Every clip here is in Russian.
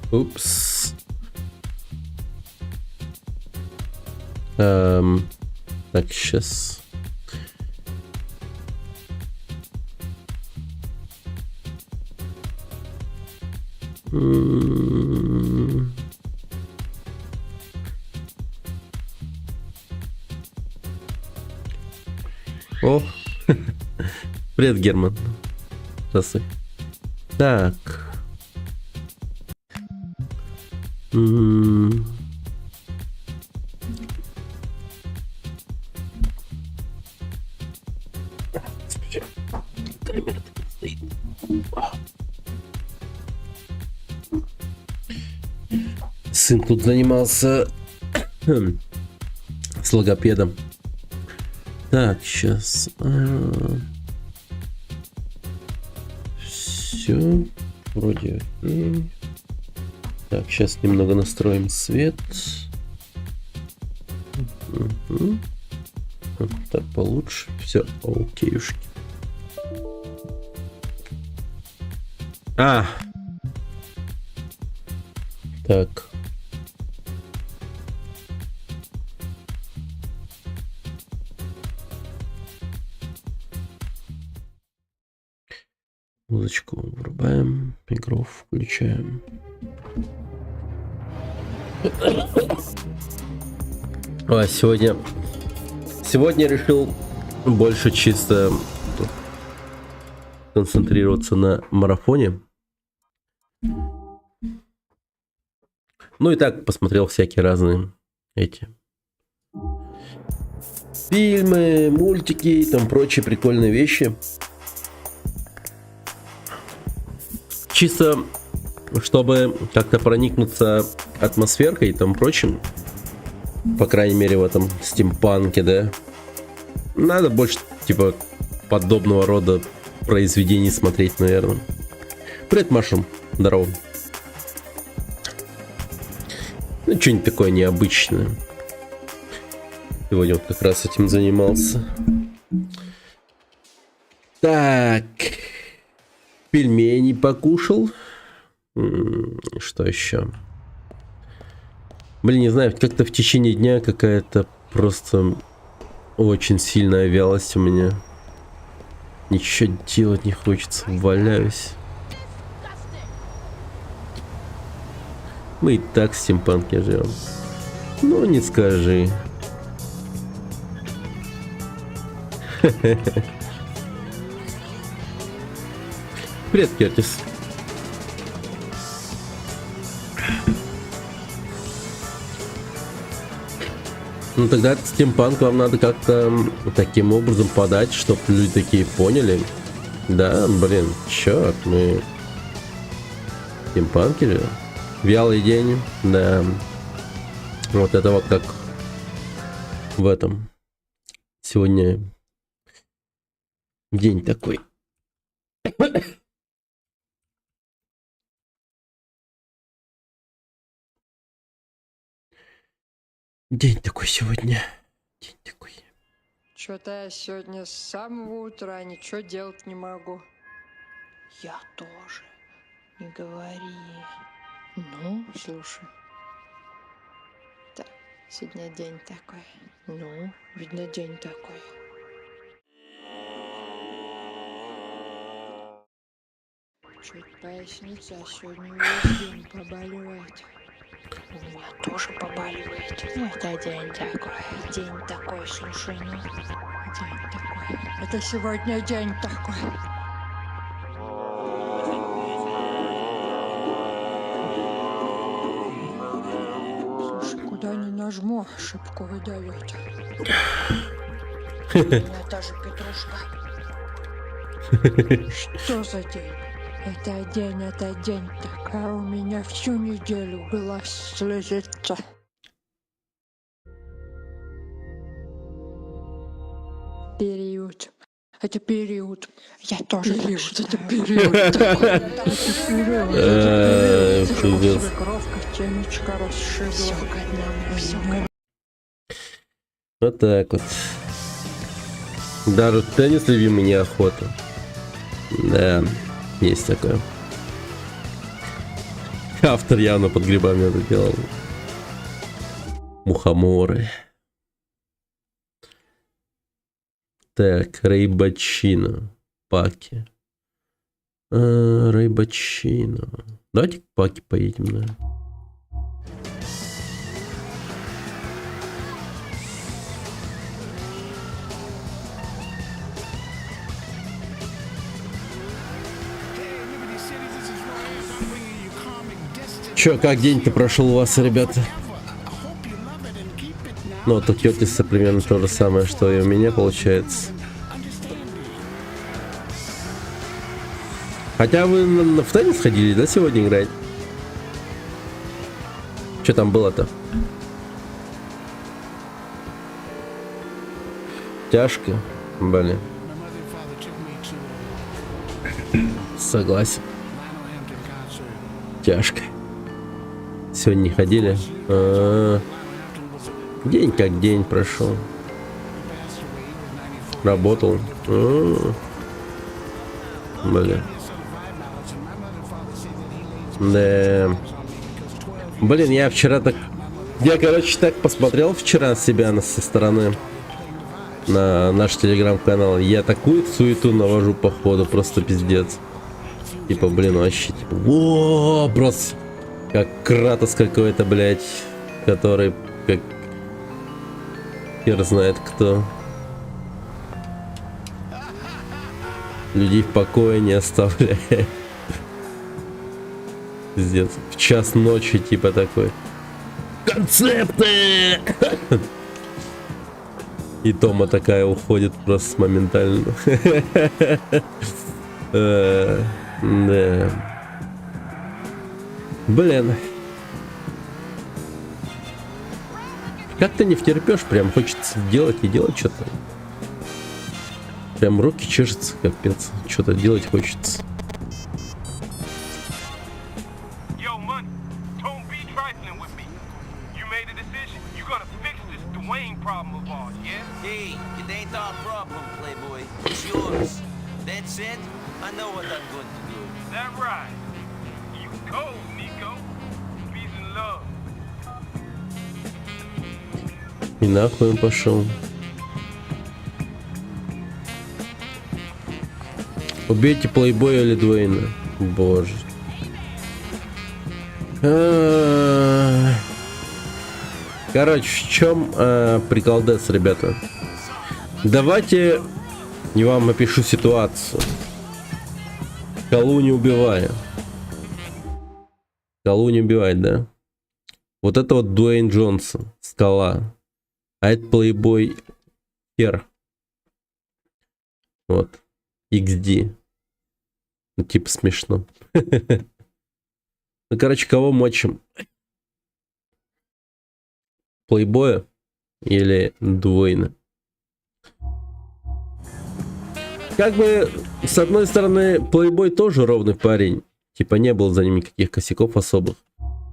Упс. Так, сейчас. О, привет, Герман. Здравствуй. Так. Камера стоит. Сын тут занимался с логопедом. Так, сейчас. Все. Вроде окей. Так, сейчас немного настроим свет. Так, получше. Все, окейушки. Так. Музычку врубаем, игру включаем. Сегодня решил больше чисто концентрироваться на марафоне. Ну и так посмотрел всякие разные эти фильмы, мультики и там прочие прикольные вещи. Чисто чтобы как-то проникнуться атмосферкой и там прочим. По крайней мере в этом стимпанке, да. Надо больше типа подобного рода произведений смотреть, наверное. Привет, Машрум. Здорово. Ну, что-нибудь такое необычное. Сегодня вот как раз этим занимался. Так. Пельмени покушал. Что еще? Блин, не знаю, как-то в течение дня какая-то просто очень сильная вялость у меня. Ничего делать не хочется, валяюсь. Мы и так в стимпанке живем. Ну, не скажи. Привет, Кертис. Ну тогда стимпанк вам надо как-то таким образом подать, чтобы люди такие поняли. Да, блин, черт, мы стимпанки же. Вялый день, да. Вот это вот как в этом. Сегодня день такой. День такой сегодня. День такой. Что-то я сегодня с самого утра ничего делать не могу. Я тоже. Не говори. Ну, слушай. Так, сегодня день такой. Ну, видно, день такой. Чуть поясница, а сегодня весь день побаливает. У меня тоже побаливает. Это день такой. День такой, слушай, ну. День такой. Это сегодня день такой. Слушай, куда не нажму, ошибку выдает. У меня тоже петрушка. Что за день? Это день так, а у меня всю неделю глаз слезится. Период. Это период. Я тоже Период. так Это считаю. период. Пиздец. Свекровка темечко Все расшибла. к одному, все к Вот так вот. Даже в теннис любимый неохота. Да, есть такое. Автор явно под грибами это делал. Мухоморы. Так, рейбачино. Паки. Рейбачино. Давайте к Паки поедем, да. Чё, как день-то прошел у вас, ребята? Ну, вот у Кёртиса примерно то же самое, что и у меня получается. Хотя вы в теннис ходили, да, сегодня играть? Что там было-то? Тяжко? Блин. Согласен. Тяжко. Сегодня не ходили. День как день прошел. Работал. Блин. Да. Блин, я вчера так... Я, короче, так посмотрел вчера себя со стороны на наш телеграм-канал. Я такую суету навожу по ходу, просто пиздец. Типа, блин, вообще, типа, о, просто как Кратос какой-то, блядь, который, как хер знает кто. Людей в покое не оставляет. Пиздец. В час ночи, типа, такой. Концепты! И Тома такая уходит просто моментально. Да. Блин. Как-то не втерпешь, прям хочется делать и делать что-то. Прям руки чешутся, капец. Что-то делать хочется. И нахуй он пошел. Убейте плейбоя или Дуэйна. Боже. Короче, в чем приколдес, ребята? Давайте я вам опишу ситуацию. Скалу не убиваю. Скалу не убивает, да? Вот это вот Дуэйн Джонсон. Скала. А это плейбой Хер. Вот. XD. Ну, типа смешно. Ну, короче, кого мочим? Плейбоя или Дуэйна. Как бы, с одной стороны, Плейбой тоже ровный парень. Типа не было за ним никаких косяков особых.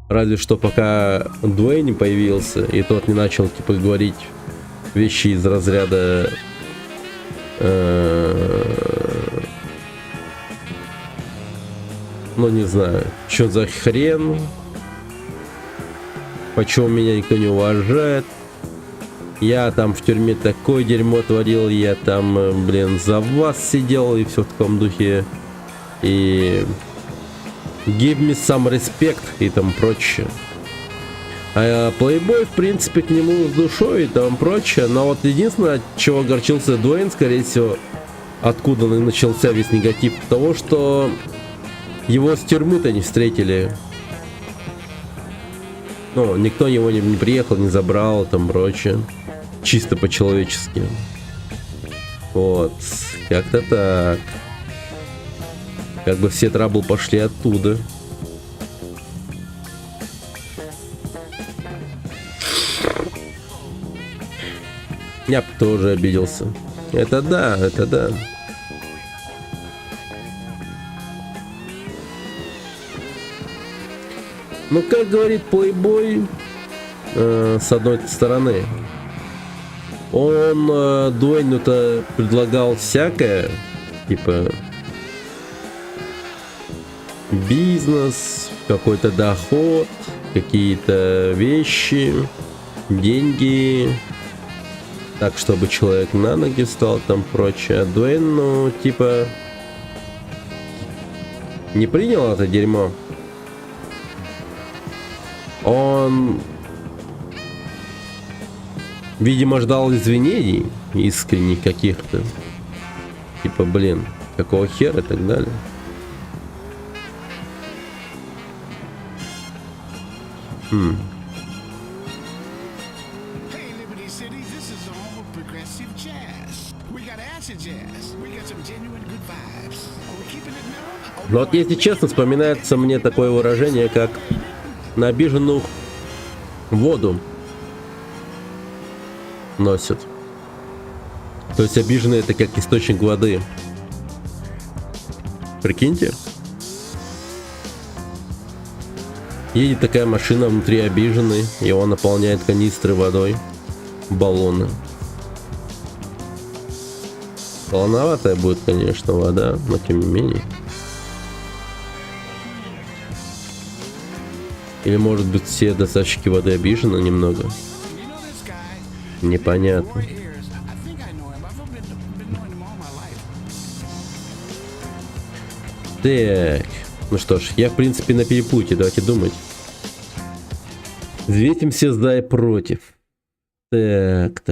Разве что пока Дуэйн не появился, и тот не начал, типа, говорить вещи из разряда... ну, не знаю, что за хрен? Почему меня никто не уважает? Я там в тюрьме такое дерьмо творил, я там, блин, за вас сидел и все в таком духе. И give me some respect и там прочее. А Плейбой, в принципе, к нему с душой и там прочее. Но вот единственное, от чего огорчился Дуэйн, скорее всего, откуда начался весь негатив, того, что его с тюрьмы-то не встретили. Ну, никто его не приехал, не забрал, там прочее. Чисто по-человечески. Вот. Как-то так. Как бы все трабл пошли оттуда. Я бы тоже обиделся. Это да, это да. Ну, как говорит Плейбой, с одной стороны, он Дуэйну-то предлагал всякое, типа бизнес, какой-то доход, какие-то вещи, деньги, так, чтобы человек на ноги встал, там прочее. А Дуэйн, ну, типа, не принял это дерьмо. Он, видимо, ждал извинений искренних каких-то. Типа, блин, какого хера и так далее. Но вот, если честно, вспоминается мне такое выражение, как на обиженную воду носят. То есть обиженный — это как источник воды. Прикиньте. Едет такая машина, внутри обиженный, и он наполняет канистры водой, баллоны. Солоноватая будет, конечно, вода, но тем не менее. Или, может быть, все доставщики воды обижены немного? Непонятно. Так. Ну что ж, я, в принципе, на перепутье. Давайте думать. Взвесим все за и против. Так.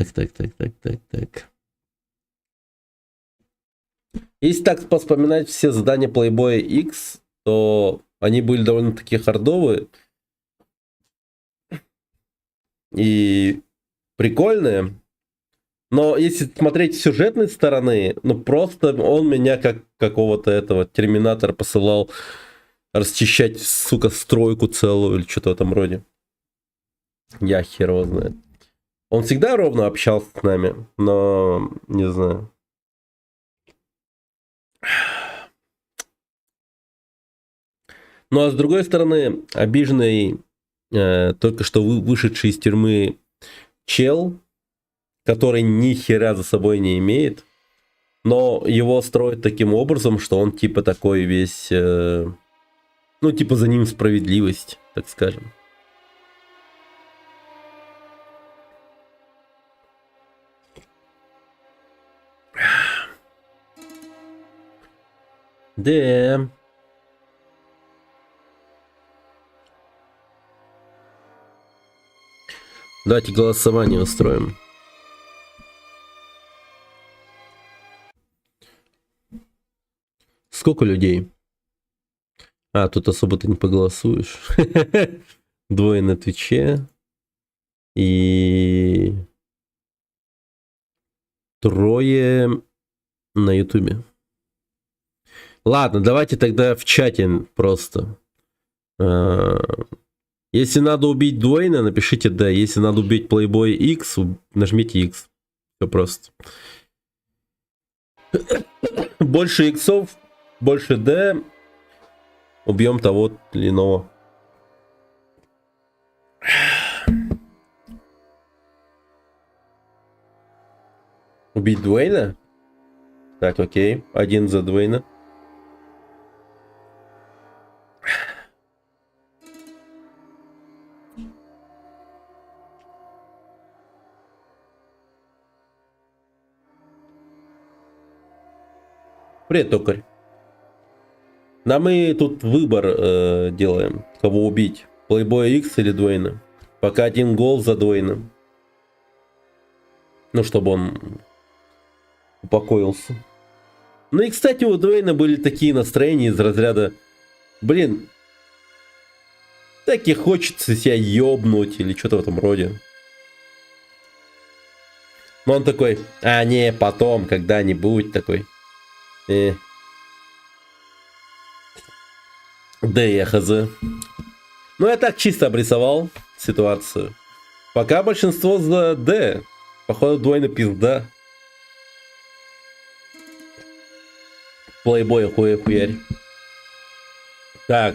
Если так вспоминать все задания Playboy X, то они были довольно-таки хардовые и прикольные. Но если смотреть с сюжетной стороны, ну просто он меня как какого-то этого терминатора посылал расчищать, сука, стройку целую или что-то в этом роде. Я хер его знает. Он всегда ровно общался с нами, но не знаю. Ну а с другой стороны, обиженный, только что вышедший из тюрьмы чел, который ни хера за собой не имеет, но его строят таким образом, что он типа такой весь, ну типа за ним справедливость, так скажем. Да. Давайте голосование устроим. Сколько людей? А, тут особо ты не поголосуешь. Двое на Твиче. И 3 на Ютубе. Ладно, давайте тогда в чате просто Если надо убить Дуэйна, напишите D. Если надо убить Playboy X, нажмите X. Все просто. Больше иксов, больше D. Убьем того или иного. Убить Дуэйна? Так, окей. Один за Дуэйна. Привет, токарь. Нам мы тут выбор делаем, кого убить. Playboy X или Дуэйна. Пока один гол за Дуэйном. Ну, чтобы он упокоился. Ну и, кстати, у Дуэйна были такие настроения из разряда: блин, так и хочется себя ёбнуть или что-то в этом роде. Но он такой: а не, потом, когда-нибудь такой. Да я хз. Ну я так чисто обрисовал ситуацию. Пока большинство за D. Походу Дуэйна пизда. Плейбой хуярь. Так.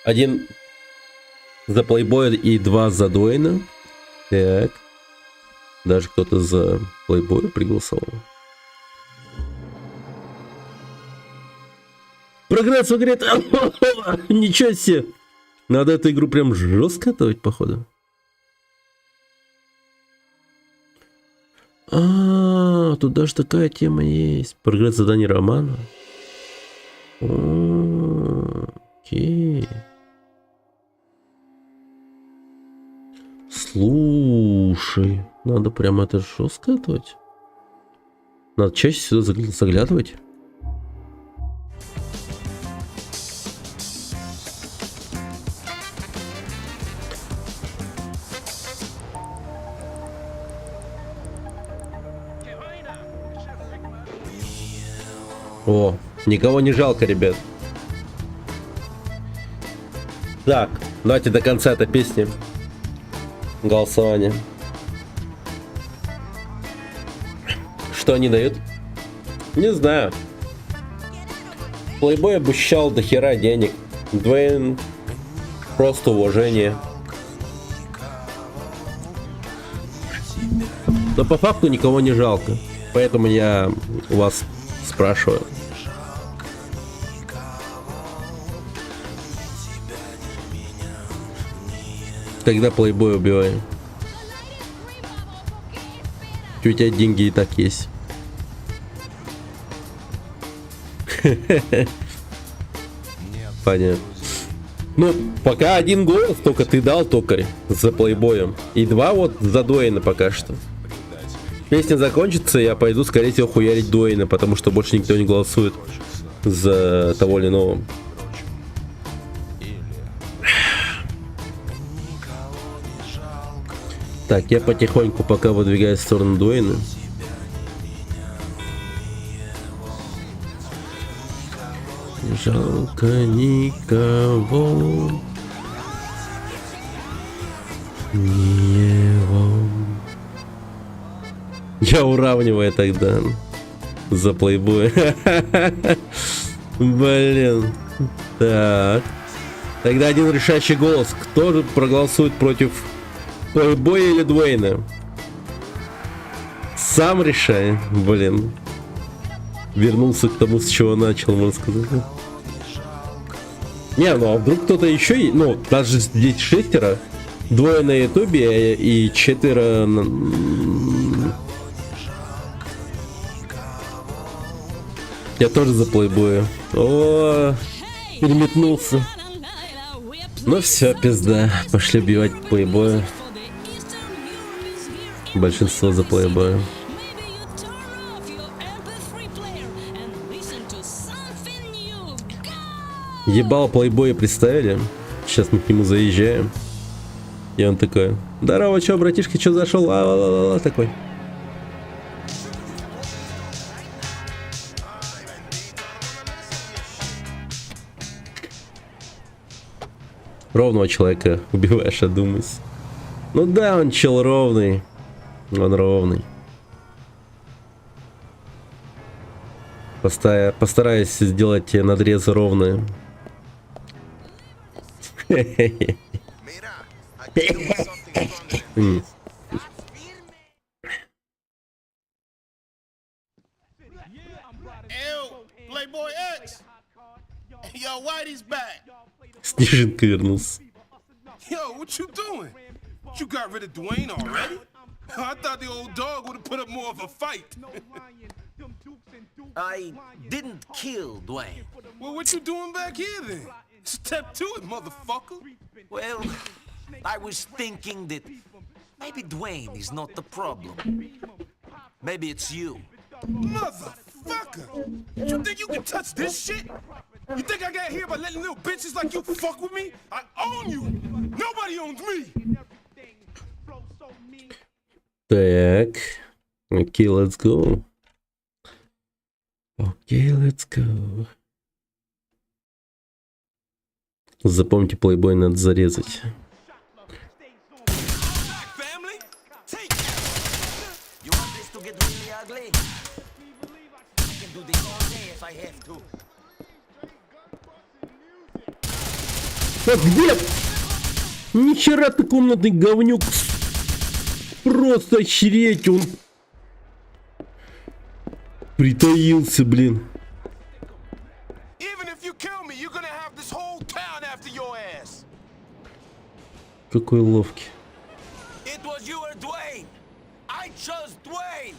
Один за Плейбоя и 2 за Дуэйна. Так. Даже кто-то за Плейбоя пригласовал. Прогресс говорит, ничего себе. Надо эту игру прям жестко готовить, походу. Тут даже такая тема есть. Прогресс заданий романа. Окей. Слушай, надо прям это жестко готовить. Надо чаще сюда заглядывать. О, никого не жалко, ребят. Так, давайте до конца этой песни. Голосование. Что они дают? Не знаю. Плейбой обещал до хера денег. Дуэйн просто уважение. Но по факту никого не жалко. Поэтому я у вас спрашиваю. Тогда Плейбой убиваем. У тебя деньги и так есть. Понятно. Ну, пока один голос только ты дал, токарь, за Плейбоем. И 2 вот за Дуэйна пока что. Песня закончится, я пойду, скорее всего, хуярить Дуэйна, потому что больше никто не голосует за того или иного. Так, я потихоньку пока выдвигаюсь в сторону Дуэйна. Не жалко никого. Не его. Я уравниваю тогда за Плейбоя. Блин. Так. Тогда один решающий голос. Кто же проголосует против Плейбоя или Дуэйна? Сам решай. Блин. Вернулся к тому, с чего начал, можно сказать. Не, ну а вдруг кто-то еще есть? Ну, даже здесь 6. 2 на ютубе и 4 на... Я тоже за Плейбоя. О, переметнулся. Ну все, пизда. Пошли убивать Плейбоя. Большинство за Плейбоя. Ебал Плейбоя представили. Сейчас мы к нему заезжаем. И он такой: здорово, чё, братишка, чё зашел? Такой. Ровного человека убиваешь, одумайся. Ну да, он чел ровный. Он ровный. Постараюсь сделать надрезы ровные. Playboy X. Yo, Whitey's back. Снежинка вернулся. Yo, what you doing? You got rid of Dwayne already? I thought the old dog would have put up more of a fight. I didn't kill Dwayne. Well, what you doing back here then? Step to it, motherfucker. Well, I was thinking that maybe Dwayne is not the problem. Maybe it's you. Motherfucker! You think you can touch this shit? You think I got here by letting little bitches like you fuck with me? I own you! Nobody owns me! Так. Окей, let's go. Окей, let's go. Запомните, плейбой надо зарезать. Family? Take it! You want this to get really ugly? I can do this all day if I have to. Так, где? Нихера ты комнатный говнюк. Просто охереть, он притаился, блин. Even if you kill me, you're gonna have this whole town after your ass. Какой ловкий. It was you or Dwayne! I chose Dwayne!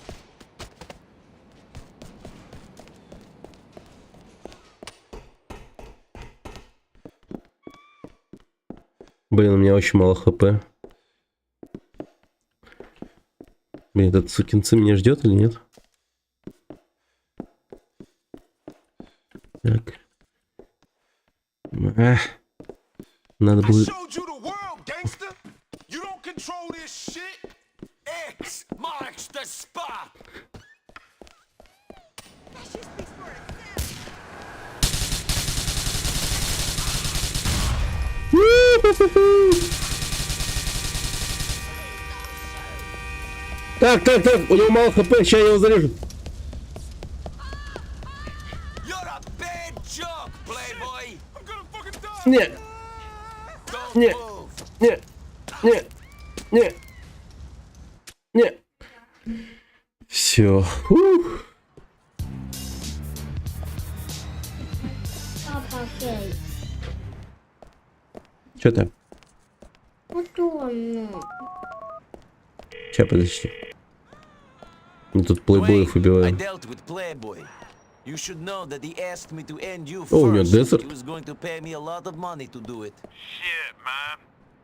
Блин, у меня очень мало хп. Блин, этот сукин сын меня ждет или нет? Так. Надо I было... showed you the world, gangster. You don't control this shit. X marks the spot! Так, у него мало хп, сейчас я его зарежу. You're a bad joke, Playboy! I'm gonna fucking die. Не, Don't Не. move! не. Все. Папа, окей. Что там? Удобно. Сейчас, подожди. Мы тут плейбоев I убиваем. dealt with Playboy. You should know that he asked me to end you Oh, you're first. desert. He was going to pay me a lot of money to do it. Shit, man.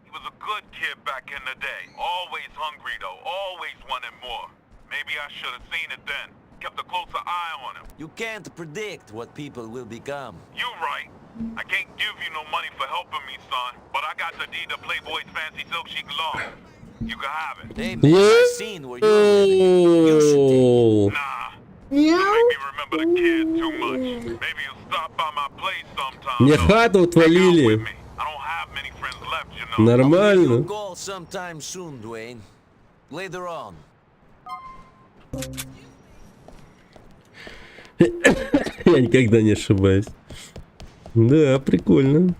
He was a good kid back in the day. Always hungry, though. Always wanted more. Maybe I should have seen it then. Kept a closer eye on him. You can't predict what people will become. You right. I can't give you no money for helping me, son. But I got the deed to Playboy's fancy silk chic lawn. You can have it. Hey, man, I've seen where you're living. You should take it. Nah. You make me remember the kid too much. Maybe you'll stop by my place sometime. Мне though. хату Hang out with отвалили. me. I don't have many friends left, you know. I'll give you a Нормально. call sometime soon, Dwayne. Later on. Я никогда не ошибаюсь. Да, прикольно.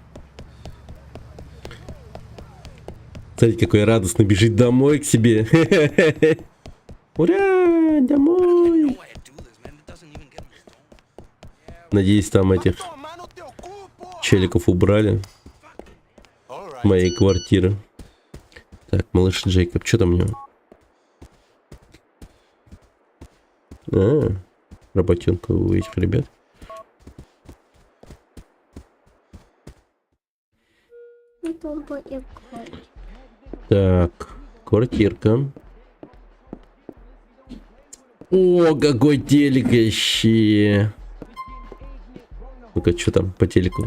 Смотрите, какой радостно бежит домой к себе. Ура, домой. Надеюсь, там этих челиков убрали в моей квартиры. Так, малыш Джейкоб, что там у него? Работенка у этих ребят. Так, квартирка. О, какой телек вообще. Ну-ка, что там по телеку?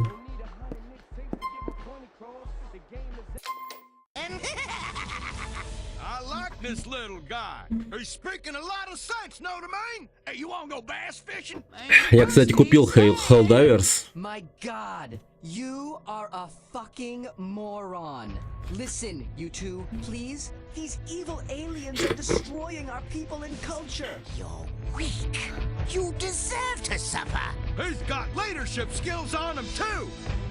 I like this little guy. He's speaking a lot of sense, know what I mean? Hey, you wanna go bass fishing? Я, кстати, купил Helldivers. My God, You are a fucking moron. Listen, you two, please. These evil aliens are destroying our people and culture. You're weak. You deserve to suffer. He's got leadership skills on him, too.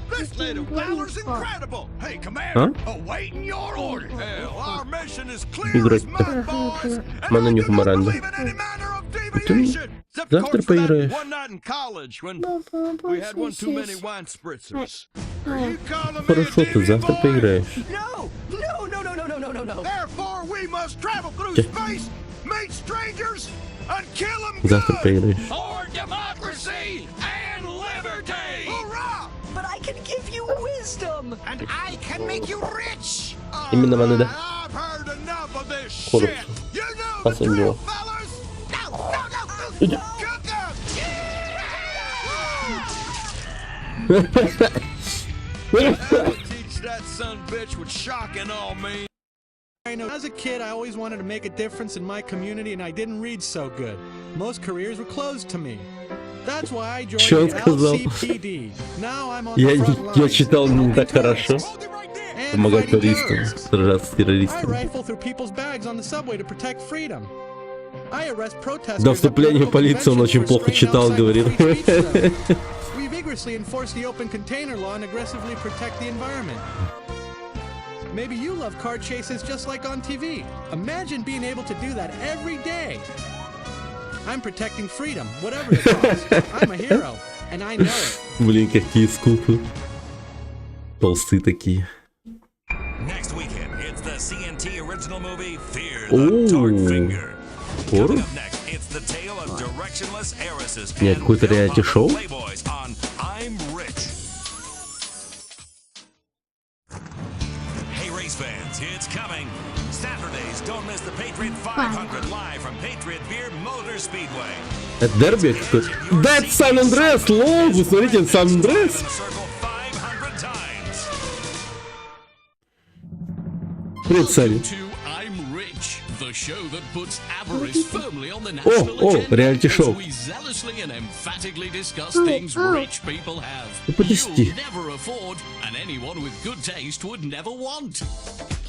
This little Valor's incredible. Hey, Commander, awaiting your order. Hell, our mission is clear as mud, boys. And I do not believe in any manner of deviation. Except, of course, for that one night in college when we had one too many wine spritzers. Are you calling me a Хорошо, ты завтра deviant boy? поиграешь. No! No, no, no, no, no, no, no, no. Therefore, we must travel through space, meet strangers, and kill them Завтра good. поиграешь. For democracy and liberty! Hurrah! But I can give you wisdom. And I can make you rich. Именно Ванеда. I've heard enough of this Коротко. shit. You know the Последнего. drill, fellas. No, no, no. Иди. Cook 'em. Teach that son bitch with shock and all mean. I know. As a kid, I always wanted to make a difference in my community, and I didn't read so good. Most careers were closed to me. That's why I joined Чё он the сказал? LCPD. Now I'm on the front Я lines. читал не так хорошо. And Помогать fighting террористам, terrorists. сражаться с I террористами. rifle through people's bags on the subway to protect freedom. I arrest protesters. До вступления в at полицию он political очень conventions плохо for читал, spraying говорит. outside the free speech zone. We vigorously enforce the open container law and aggressively protect the environment. Maybe you love car chases just like on TV. Imagine being able to do that every day. I'm protecting freedom, whatever it costs. I'm a hero, and I know it. Блин, какие скупы. Толстые такие. Next weekend, it's the CNT original movie Fear Ooh. the Dark Finger. Horror? Coming up next, it's the tale of directionless heiresses Не, and какое-то реалити-шоу? playboys on I'm Rich. Hey, race fans, it's coming. Saturdays, don't miss the Patriot 500 live from Patriot Beer Motor Speedway. Это дерби какой-то? Да, это Сан-Андреас! Лол, вы смотрите, это Сан-Андреас! In a circle 500 times. Привет, Саня. To I'm Rich, the show that puts avarice firmly on the О, national agenda реалити-шоу. as we zealously and emphatically discuss things rich people have. Ну, подожди. You'll never afford, and anyone with good taste would never want.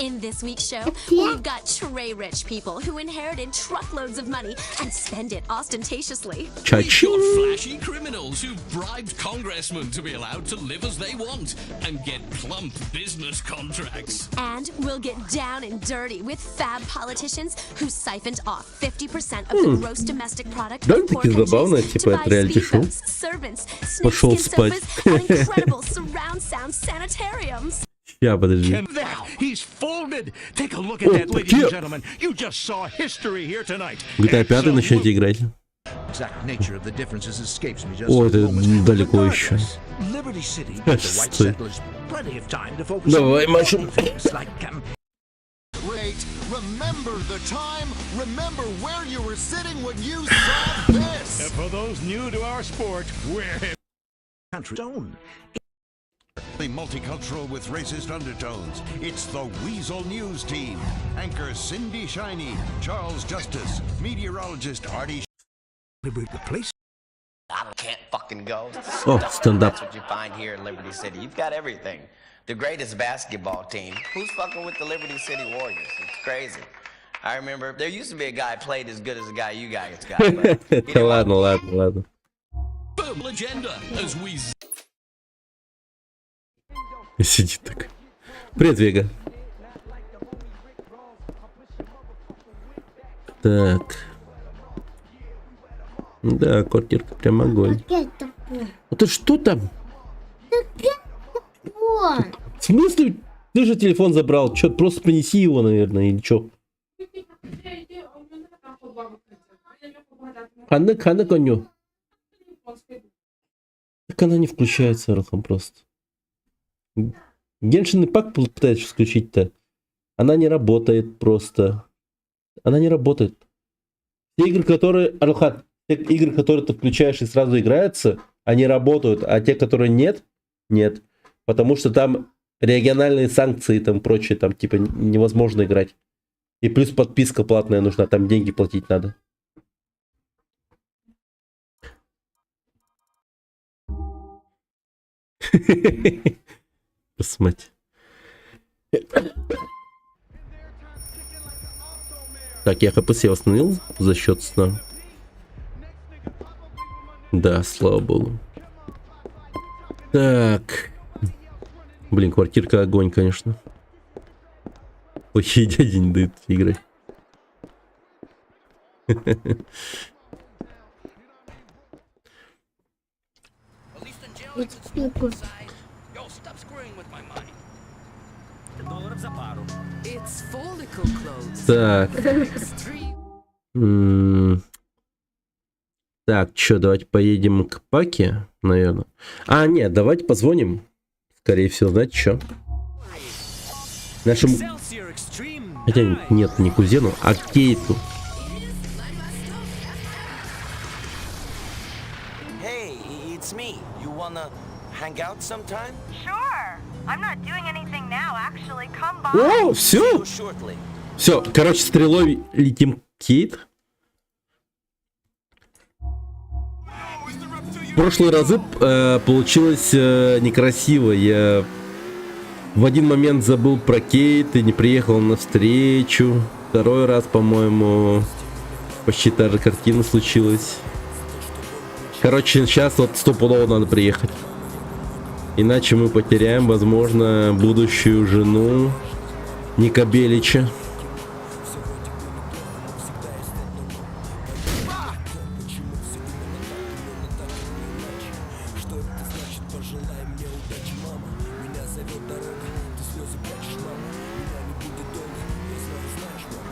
In this week's show, we've got Trey rich people who inherited truckloads of money and spend it ostentatiously. We've Ча-чу. got flashy criminals who've bribed congressmen to be allowed to live as they want and get plump business contracts. And we'll get down and dirty with fab politicians who siphoned off 50% of the gross domestic product of Довольно-таки poor countries забавно, to типа, buy это реалити-шоу. speedboats, servants, Пошел snakeskin спать. sofas, and incredible surround sound sanitariums. Ща, подожди. There, he's folded. Take a look Oh, at that, ladies yeah. and gentlemen. You just saw history here tonight. GTA 5 начнете играть. Exact nature of the differences escapes me just О, for a это moment. далеко еще. Regardless, Liberty City gave the white Стой. settlers plenty of time to focus Давай, on Маша. things like Wait, remember the time? Remember where you were sitting when you saw this? for those new to our sport, we're country zone. Multicultural with racist undertones. It's the Weasel News Team. Anchor Cindy Shiney, Charles Justice, meteorologist Artie. The place. I can't fucking go. О, стендап. That's what you find here in Liberty City. You've got everything. The greatest basketball team. Who's fucking with the Liberty City Warriors? It's crazy. I remember there used to be a guy played as good as the guy you guys got. But Да ладно, ладно, ладно. Firm agenda as we Сидит так. Привет, Вега. Так. Да, квартирка прям огонь. Это что там? В смысле? Ты же телефон забрал. Чё, просто принеси его, наверное, или чё? Хана коню. Так она не включается, Рахам, просто. Геншин Импакт пытаешься включить-то. Она не работает просто. Она не работает. Те игры, которые... Арухат, те игры, которые ты включаешь и сразу играются, они работают. А те, которые нет, нет. Потому что там региональные санкции и там прочее, там типа невозможно играть. И плюс подписка платная нужна, там деньги платить надо. Посмотри. Так, я ХПС я восстановил за счет сна. Да, слава богу. Так. Блин, квартирка огонь, конечно. Плохие дяди не дают играть. Так. Так, что, давайте поедем к Паке, наверное. А, нет, давайте позвоним. Скорее всего, знаете, что? Нашему... Хотя нет, не кузену, а Кейту. Hey, it's me. You wanna hang out sometime? Sure. I'm not doing anything now, actually. Come by. О, все? Все, короче, стрелой летим к Кейт. В прошлые разы получилось некрасиво. Я в один момент забыл про Кейт и не приехал на встречу. Второй раз, по-моему, почти та же картина случилась. Короче, сейчас вот стопудово надо приехать. Иначе мы потеряем, возможно, будущую жену Ника Белича.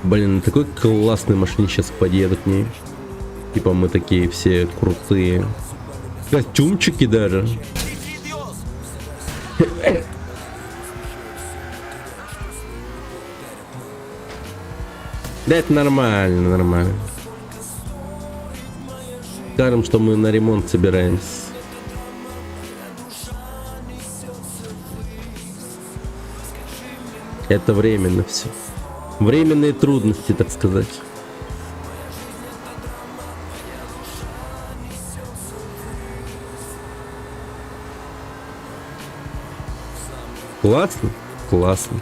Блин, на такой классной машине сейчас подъеду к ней. Типа мы такие все крутые. Костюмчики даже. Да это нормально, нормально. Скажем, что мы на ремонт собираемся. Это временно все. Временные трудности, так сказать. Классно? Классно.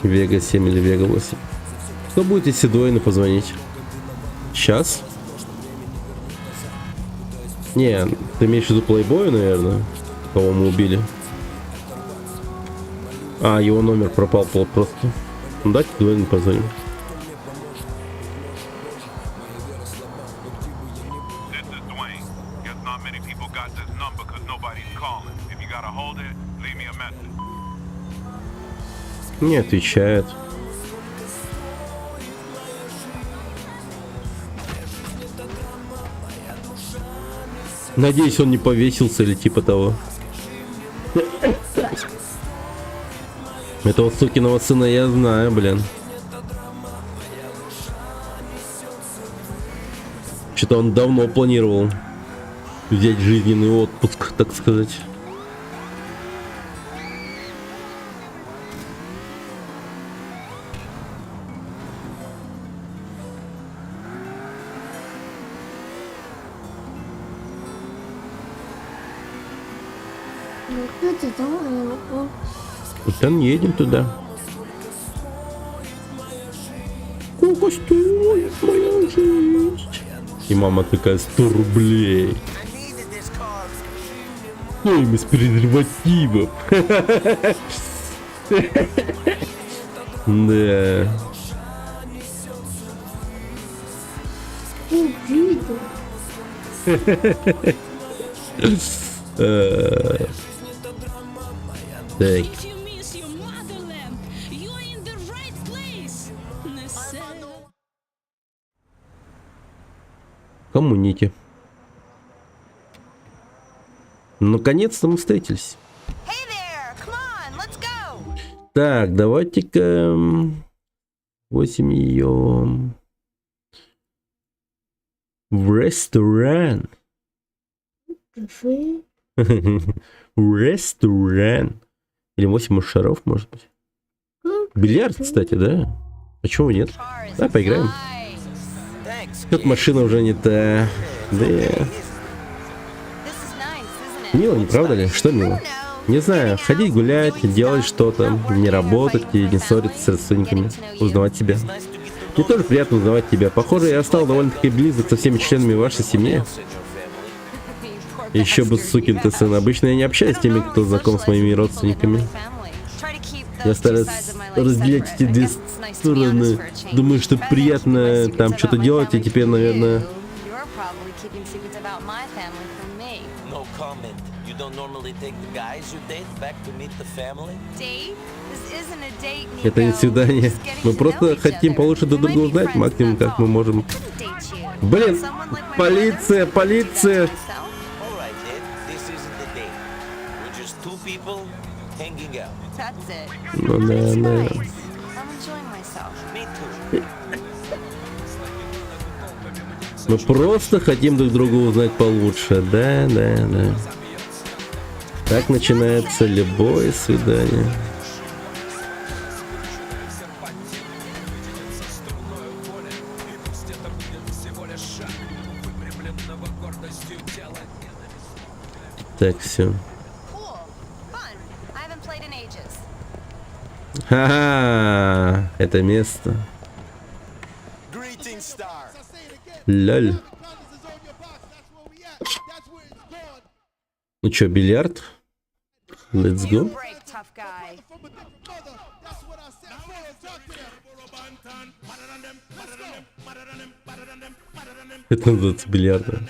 Вега 7 или Вега 8. Что будет, если двойно позвонить? Сейчас? Не, ты имеешь в виду плейбоя, наверное? Кого мы убили? А, его номер пропал просто. Ну, дайте двойно позвоним. Не отвечает. Надеюсь, он не повесился или типа того. Этого сукиного сына я знаю, блин. Что-то он давно планировал взять жизненный отпуск, так сказать. Там едем туда. Сколько стоит моя жизнь? И мама такая, 100 рублей. Стоимость презервативов. Да. Так. Коммунити. Наконец-то мы встретились. Так, давайте-ка 8 ее в ресторан. Ресторан. Или 8 шаров, может быть. Бильярд, кстати, да? А чего нет? Да, поиграем. Тут машина уже не та. Да. Мило, не правда ли? Что мило? Не знаю, ходить гулять, делать что-то, не работать и не ссориться с родственниками, узнавать себя. Мне тоже приятно узнавать тебя. Похоже, я стал довольно-таки близок со всеми членами вашей семьи. Еще бы, сукин ты сын. Обычно я не общаюсь с теми, кто знаком с моими родственниками. Я стараюсь разделять эти две стороны. Думаю, что приятно там что-то делать, и теперь, наверное... Это не свидание. Мы просто хотим получше друг друга узнать, максимум, как мы можем. Блин, полиция, полиция! Ну да, да. Мы просто хотим друг друга узнать получше. Да, да, да. Так начинается любое свидание. Так, все. Ха-ха, это место. Лоль. Ну чё, бильярд? Let's go. Это называется бильярдом.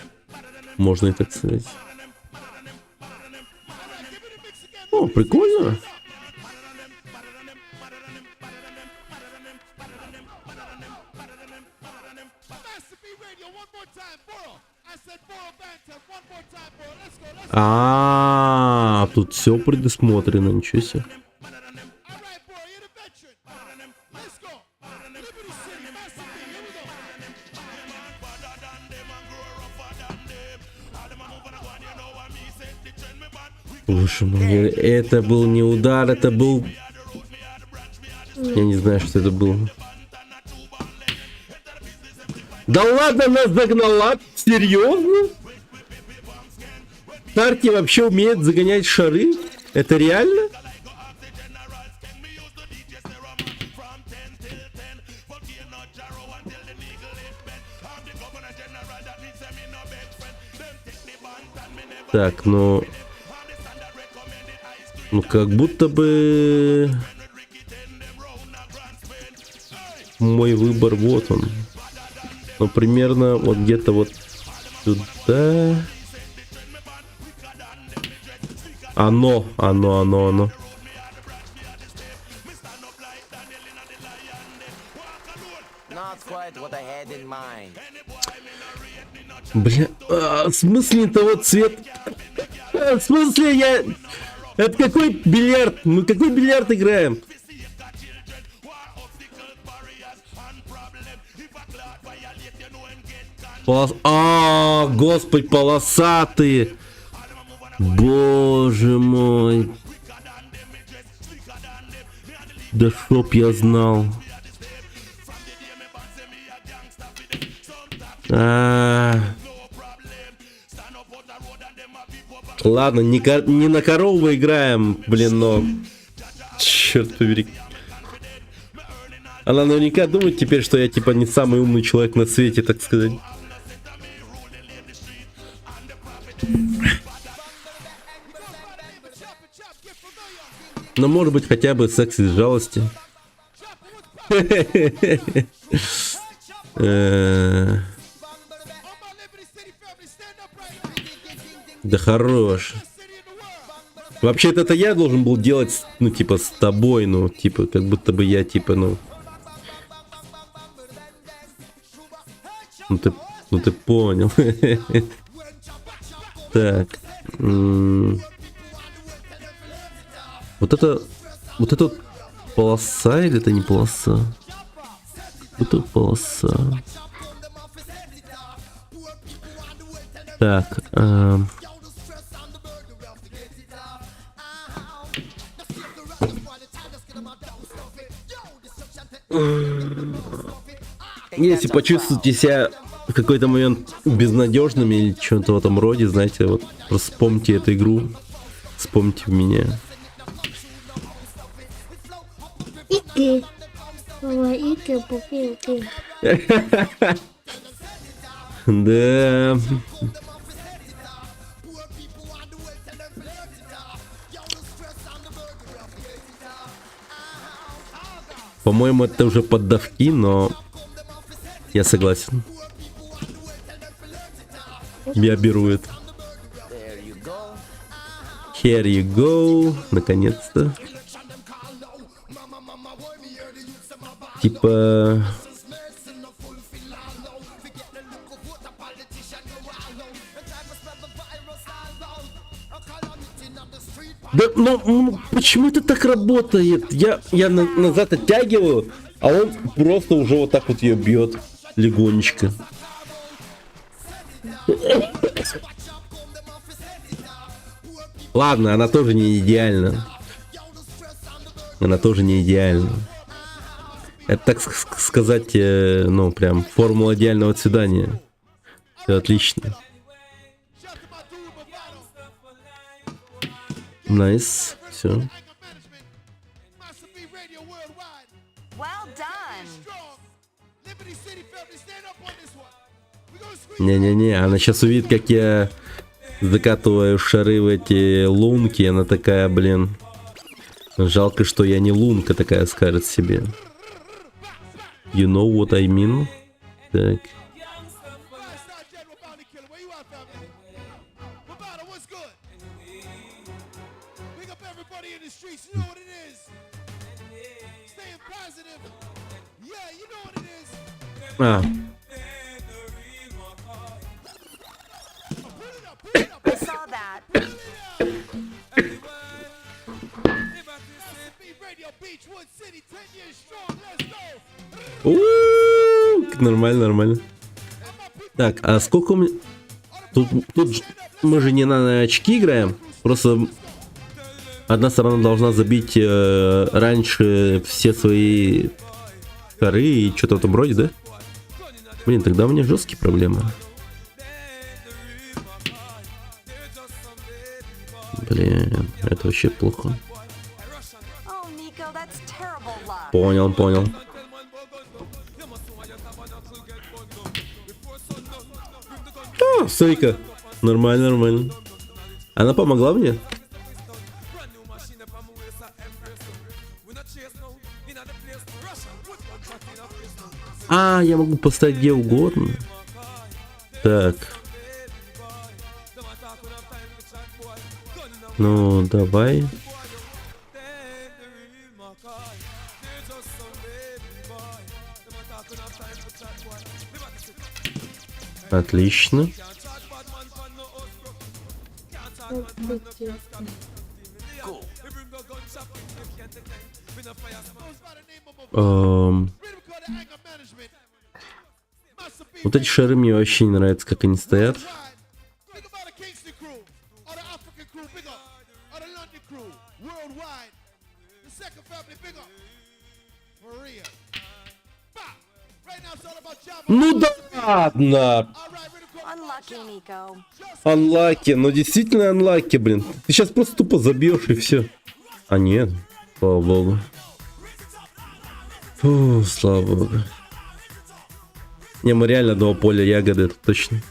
Можно и так сказать. О, прикольно. А, тут все предусмотрено, ничего себе. Боже мой, это был не удар, это был... Я не знаю, что это было. Да ладно, нас догнала? Серьезно? Тарки вообще умеет загонять шары? Это реально? Так, ну как будто бы мой выбор вот он. Ну примерно вот где-то вот сюда. Оно. Бля, в смысле того цвет? В смысле я... Это какой бильярд? Мы какой бильярд играем? А, господи, полосатые. Боже мой. Да чтоб я знал. Ладно, не на корову играем, блин, но... Черт побери. Она наверняка думает теперь, что я типа не самый умный человек на свете, так сказать. Но может быть хотя бы секс из жалости. Да хорош. Вообще-то это я должен был делать, ну, типа, с тобой, ну, типа, как будто бы я, типа, ну... Ну ты понял. Так. Вот это полоса или это не полоса? Это полоса. Так. Если почувствуете себя в какой-то момент безнадежными или что-то в этом роде, знаете, вот просто вспомните эту игру, вспомните меня. Ики. Ой, Ики, Пуки, Ики. Да. По-моему, это уже поддавки, но я согласен. Я беру это. Here you go. Наконец-то. Типа... Да, ну почему это так работает? Я назад оттягиваю, а он просто уже вот так вот ее бьет легонечко. Ладно, она тоже не идеальна. Она тоже не идеальна. Это, так сказать, ну прям формула идеального свидания. Все отлично. Найс, все. Не-не-не, она сейчас увидит, как я закатываю шары в эти лунки. Она такая, блин. Жалко, что я не лунка такая, скажет себе. You know what I mean? Так. А. Нормально, нормально. Так, а сколько у меня... Тут мы же не на очки играем. Просто одна сторона должна забить раньше все свои шары и что-то в этом роде, да? Блин, тогда у меня жесткие проблемы. Блин, это вообще плохо. Понял, понял. О, смотри-ка. Нормально, нормально. Она помогла мне? А, я могу поставить где угодно. Так. Ну, давай. Отлично. Вот эти шары мне вообще не нравятся, как они стоят. Ну да ладно! Unlucky, ну действительно unlucky, блин. Ты сейчас просто тупо забьешь и все. А нет, слава богу. Фу, слава богу. Не, мы реально два поля ягоды, это точно.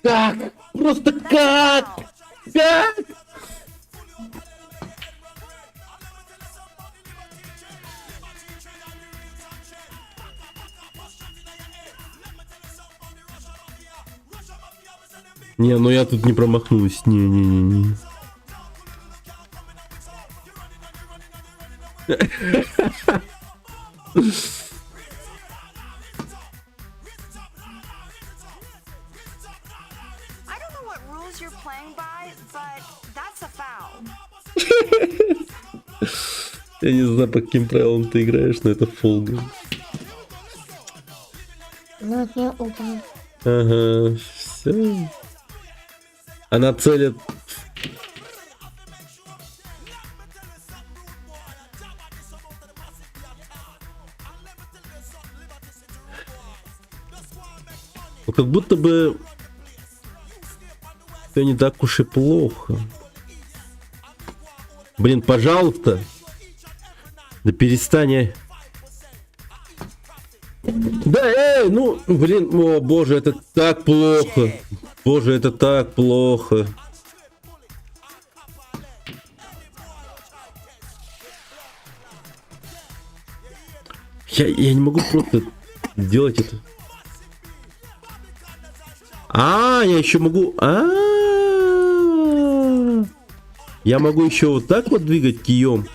Как? Просто как? Как? Не, ну я тут не промахнусь. Не. Я не знаю, по каким правилам ты играешь, но это фолга. Ну, я упал. Ага, все. Она целит... Ну, как будто бы... Все не так уж и плохо. Блин, пожалуйста. Да перестань. Да, ну, блин, о боже, это так плохо. Боже, это так плохо. Я не могу просто делать это. Я еще могу... Я могу еще вот так вот двигать кием.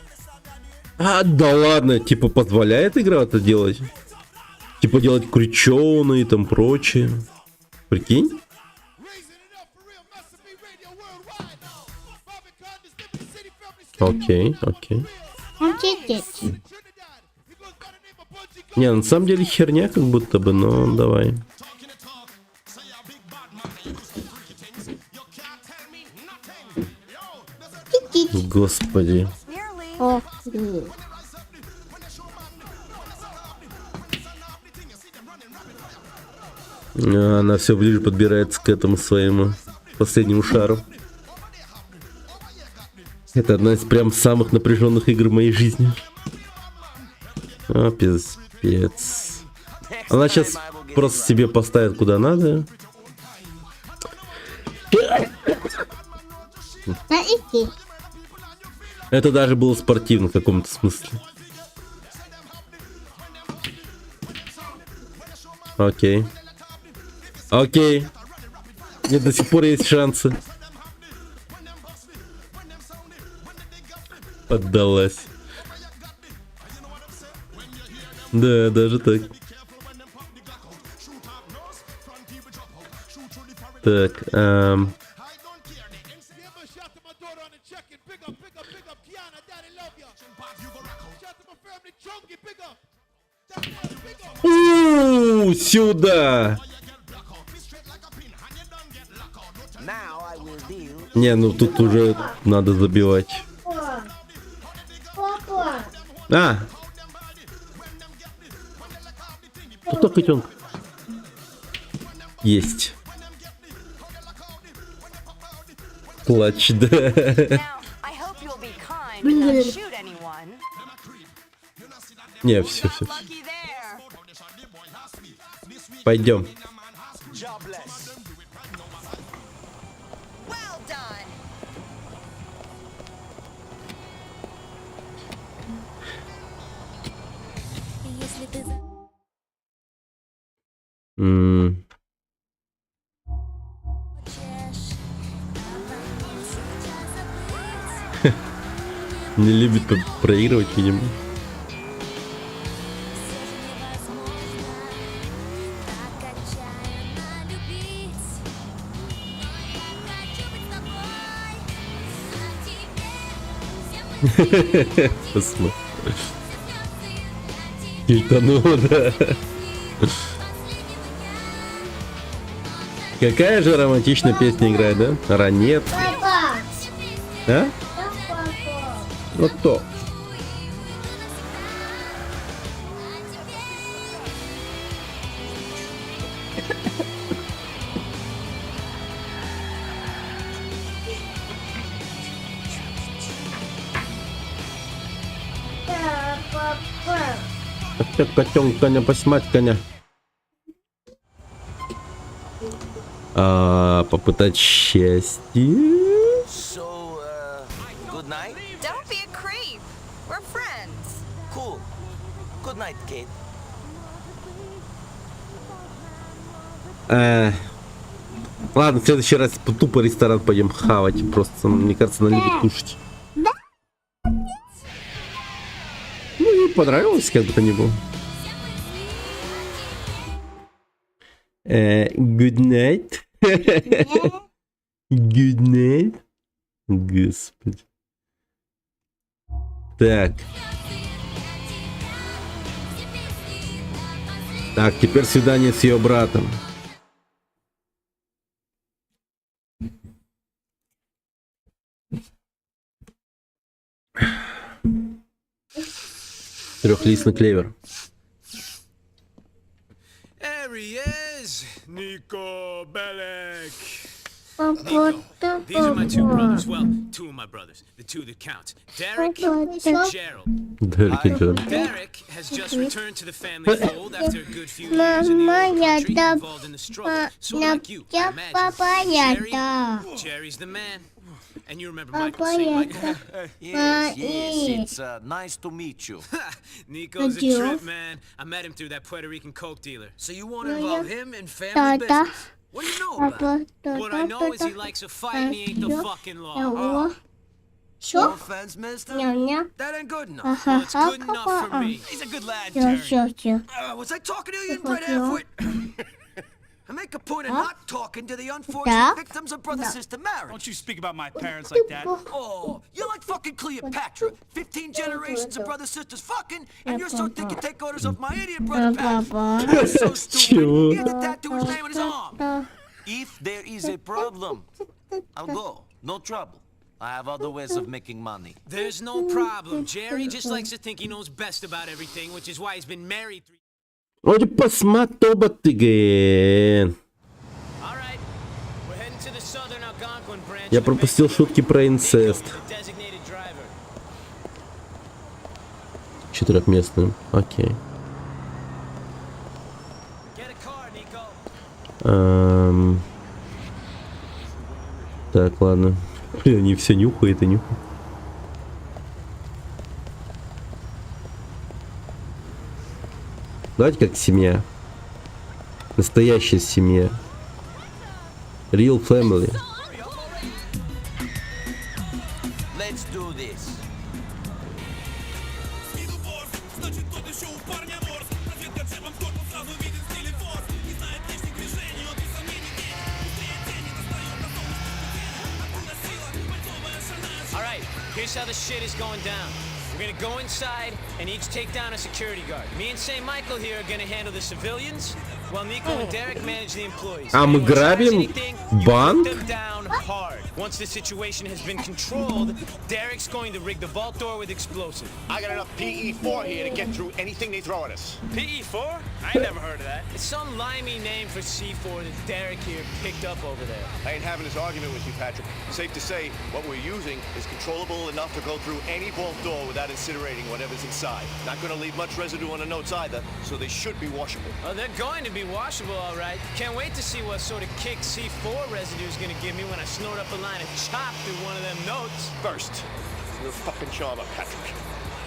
Да ладно, типа позволяет игра это делать? Типа делать крюченые и там прочее. Прикинь? Окей. Не, на самом деле херня как будто бы, но давай. Господи. Она все ближе подбирается к этому своему последнему шару. Это одна из прям самых напряженных игр в моей жизни. Пиздец. Она сейчас просто себе поставит куда надо. Это даже было спортивно в каком-то смысле. Окей. Нет, до сих пор есть шансы. Поддалась. Да, даже так. Так, сюда! Не, ну тут уже надо забивать. Тут котенок. Есть. Клатч, да. Не, все. Пойдем. Не любит проигрывать, видимо. Посмотри. Кильтанула, да. Какая же романтичная песня играет, да? Ранет. А? Вот то. Котенка, не посмотреть, коня. Попытать счастье. Ладно, в следующий раз тупо ресторан пойдем хавать. Просто, мне кажется, она любит кушать. Ну, ей понравилось, как бы то ни было. Good night. Good night. Господи. Так. Так, теперь свидание с ее братом. Трехлистный клевер. There he is, Nico Bellic. These are my two brothers. Well, two of my brothers. The two that count. Derek and Gerald. Derek и Gerald. Derek has just returned to the family fold after a good few years in the old country, involved in the struggle. So like you, I imagine. Jerry's the man. And you remember Michael St. Michael? Yes, it's nice to meet you. Nico's a trip, man. I met him through that Puerto Rican coke dealer. So you want to involve him in family business? What do you know about it? What I know is he likes a fight and he ain't the fucking law. No offense, mister. That ain't good enough. Well, it's good enough for me. He's a good lad, Jerry. Was I talking to you, inbred halfwit? I make a point of not talking to the unfortunate victims of brother-sister marriage. Don't you speak about my parents like that. Oh, you're like fucking Cleopatra. 15 generations of brother-sisters fucking, and you're so thick you take orders off my idiot brother Pat. You're so stupid. He had to tattoo his name on his arm. If there is a problem, I'll go. No trouble. I have other ways of making money. There's no problem. Jerry just likes to think he knows best about everything, which is why he's been married 3 Hadi pasma tobat again. Я пропустил шутки про инцест. Четырехместным. Окей. Так, ладно. Блин, они все нюхают и нюхают. Давайте как семья. Настоящая семья. Real family. Let's do this. All right, here's how the shit is going down. We're gonna go inside and each take down a security guard. Me and St. Michael here are gonna handle the civilians, while Nico and Derek manage the employees. А мы грабим банк? Once the situation has been controlled, Derek's going to rig the vault door with explosive. I got enough PE4 here to get through anything they throw at us. PE4? I ain't never heard of that. It's some limey name for C4 that Derek here picked up over there. I ain't having this argument with you, Patrick. Safe to say, what we're using is controllable enough to go through any vault door without incinerating whatever's inside. Not gonna leave much residue on the notes either, so they should be washable. Oh, they're going to be washable, all right. Can't wait to see what sort of kick C4 residue is gonna give me when I snort up a line of chop through one of them notes. First, you're a fucking charmer, Patrick.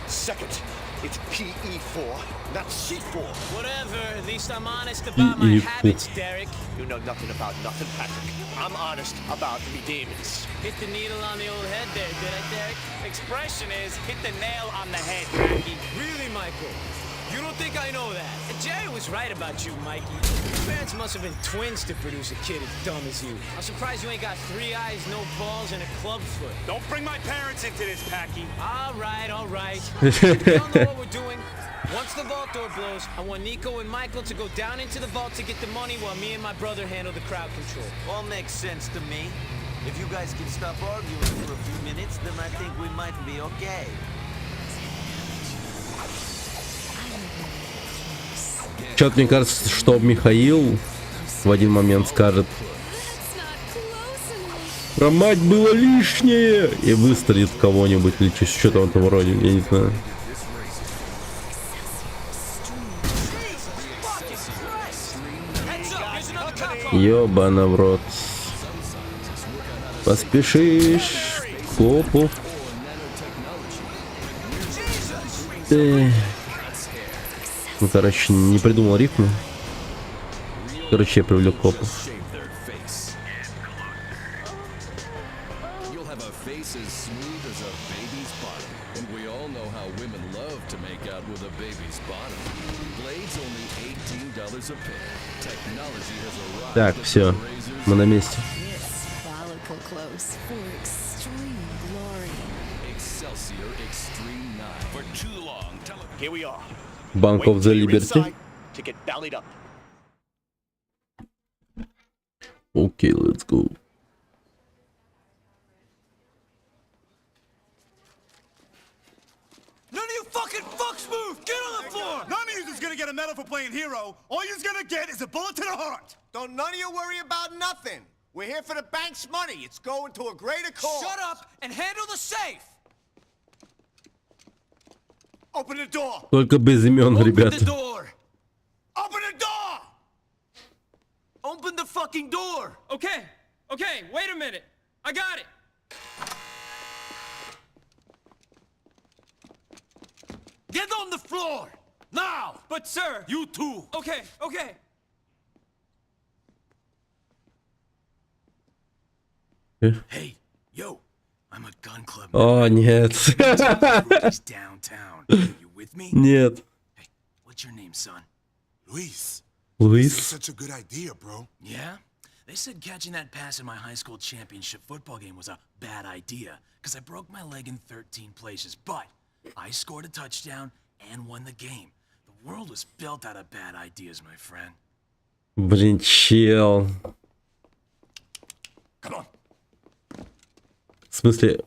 Second, it's PE4, not C4. Whatever, at least I'm honest about my habits, Derek. You know nothing about nothing, Patrick. I'm honest about me demons. Hit the needle on the old head there, did I, Derek? Expression is hit the nail on the head, Jackie. Really, Michael? You don't think I know that? Jerry was right about you, Mikey. Your parents must have been twins to produce a kid as dumb as you. I'm surprised you ain't got 3 eyes, no balls, and a club foot. Don't bring my parents into this, Packy. All right, all right. We all know what we're doing. Once the vault door blows, I want Nico and Michael to go down into the vault to get the money while me and my brother handle the crowd control. All makes sense to me. If you guys can stop arguing for a few minutes, then I think we might be okay. Чё-то мне кажется, что Михаил в один момент скажет: про мать было лишнее! И выстрелит в кого-нибудь или что-то в этом роде, я не знаю. Ёбана в рот. Поспешишь к копу. Ну, короче, не придумал рифму. Короче, я привлек копов. Так, все, мы на месте. Bank of the Liberty. Okay, let's go. None of you fucking fuck smooth! Get on the floor! None of you is gonna get a medal for playing hero. All you're gonna get is a bullet to the heart. Don't none of you worry about nothing. We're here for the bank's money. It's going to a greater cause. Shut up and handle the safe! Open the door! Только без имен, Open the ребята. door! Open the door! Open the fucking door! Okay, wait a minute. I got it. Get on the floor! Now! But sir. You too! Okay. Hey, yo, I'm a gun club. О, нет. Downtown. You with me? Нет. Hey, what's your name, son? Luis. Luis. That's such a good idea, bro. Yeah? They said catching that pass in my high school championship football game was a bad idea, because I broke my leg in 13 places, but I scored a touchdown and won the game. The world was built out of bad ideas, my friend. Блин, чел. Come on. В смысле?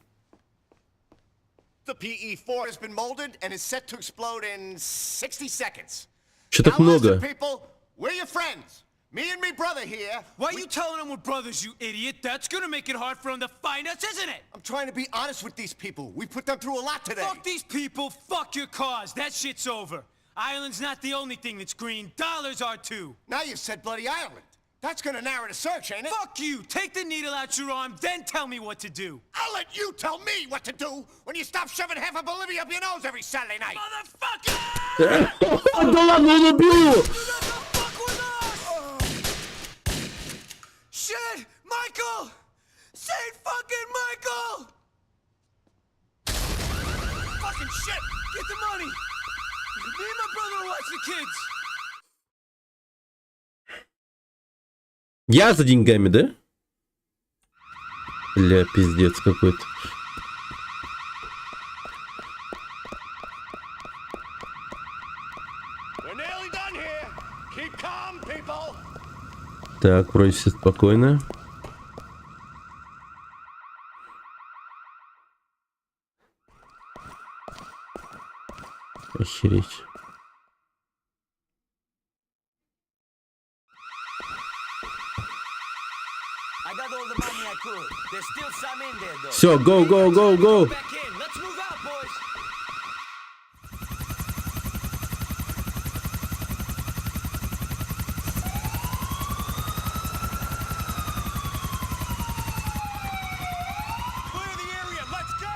The PE-4 has been molded and is set to explode in 60 seconds. Чё так Now много? listen, people, we're your friends. Me and me brother here. Why are you telling them we're brothers, you idiot? That's gonna make it hard for them to find us, isn't it? I'm trying to be honest with these people. We put them through a lot today. Fuck these people, fuck your cause. That shit's over. Ireland's not the only thing that's green. Dollars are too. Now you said bloody Ireland. That's gonna narrow the search, ain't it? Fuck you! Take the needle out your arm, then tell me what to do. I'll let you tell me what to do when you stop shoving half of Bolivia up your nose every Saturday night. Motherfucker! Да ладно, он убил! Shit! Michael! Saint fucking Michael! Fucking shit! Get the money! Me and my brother will watch the kids! Я за деньгами, да? Бля, пиздец какой-то. Так, вроде все спокойно. Охереть. I got all the money I could. There's still some in there, though. Все, go, go, go, go. Back in. Let's move out, boys. Clear the area. Let's go.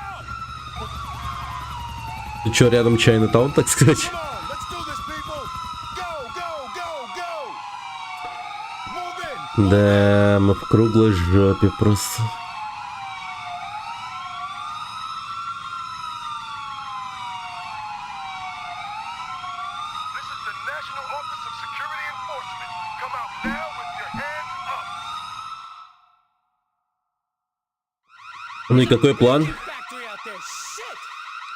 Ты чё, рядом Чайнатаун, так сказать? Come on, let's do this, people. Go, go, go, go. Move in. Да, мы в круглой жопе просто. This is the National Office of Security Enforcement. Come out now with your hands up. Ну и какой план? Factory out there. Shit!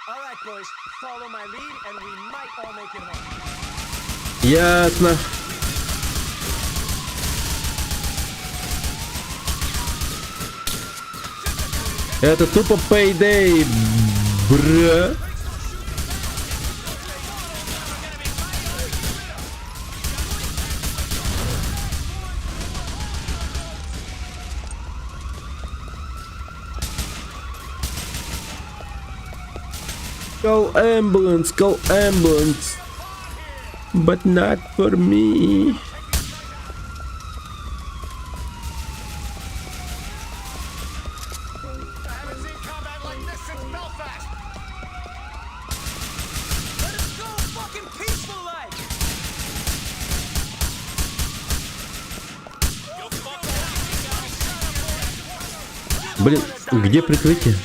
All right, boys. Follow my lead, and we might all make it home. Ясно. Это тупо payday, бра. Call ambulance, but not for me. Блин, где прикрытие?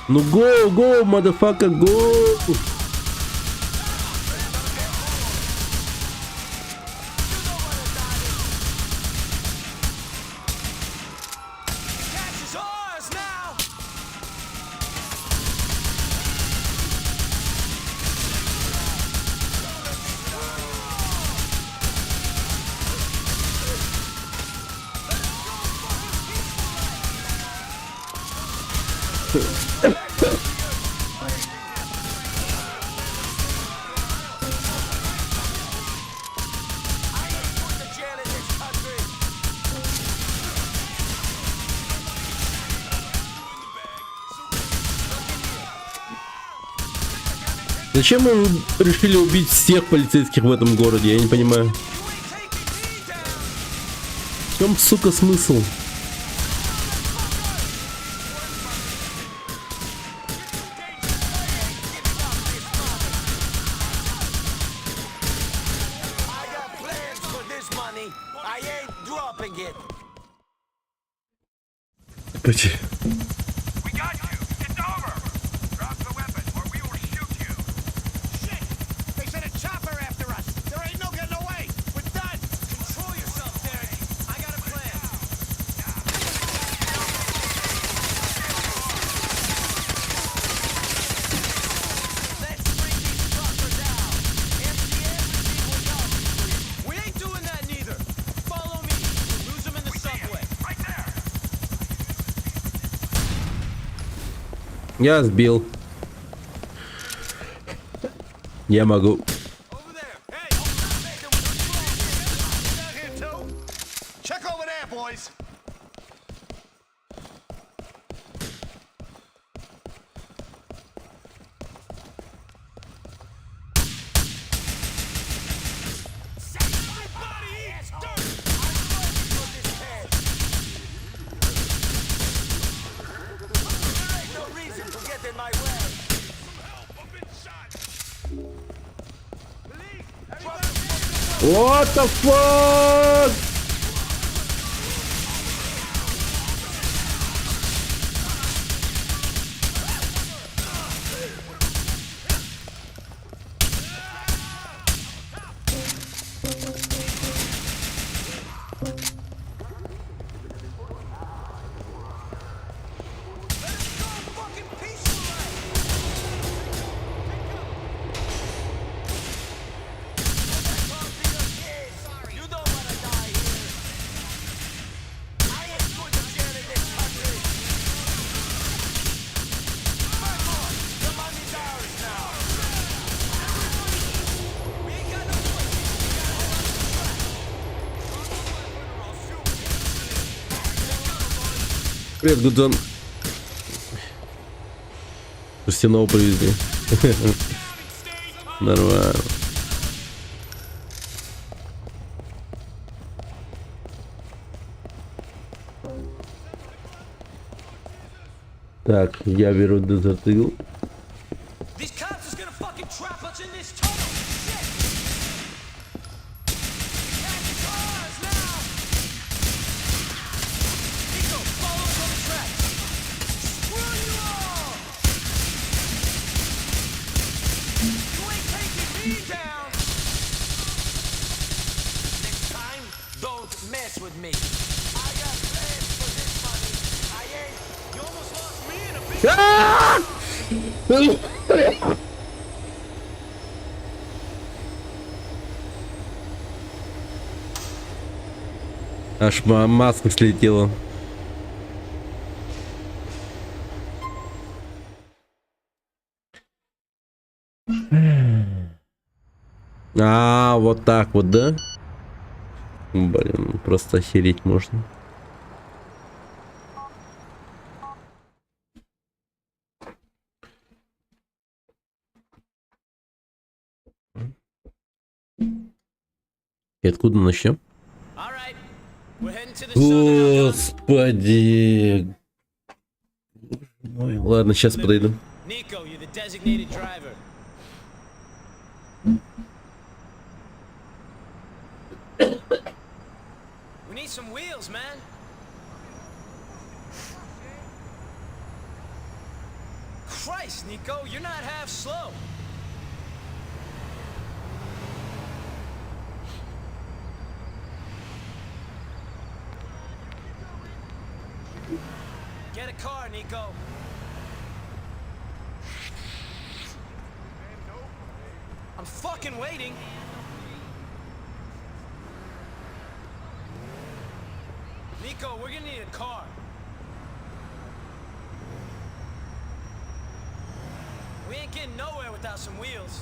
Ну go, motherfucker, go! Зачем мы решили убить всех полицейских в этом городе? Я не понимаю. В чем, сука, смысл? Пойти. Я сбил. Я могу. What the fuck? Привет, Гудзон. Шерстяного привезли. Нормально. Так, я беру Desert Eagle. Аж маска слетела. А, вот так вот, да? Блин, просто охереть можно. И откуда начнем? Господи. Ой, ладно, сейчас подойду. Nice, Nico. You're not half slow. Get a car, Nico. I'm fucking waiting. Nico, we're gonna need a car. We ain't getting nowhere without some wheels.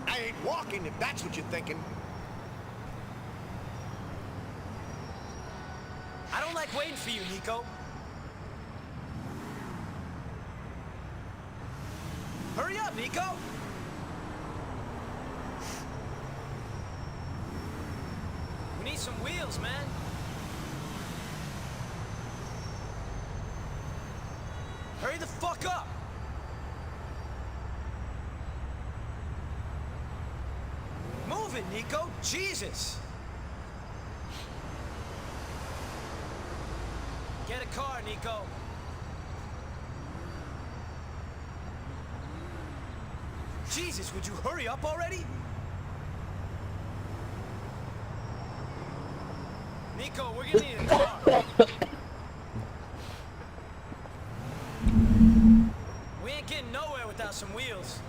I ain't walking if that's what you're thinking. I don't like waiting for you, Nico. Hurry up, Nico! We need some wheels, man. Hurry the fuck up! Move it, Nico! Jesus! Get a car, Nico. Jesus, would you hurry up already? Nico, we're gonna need a car. We ain't getting nowhere without some wheels.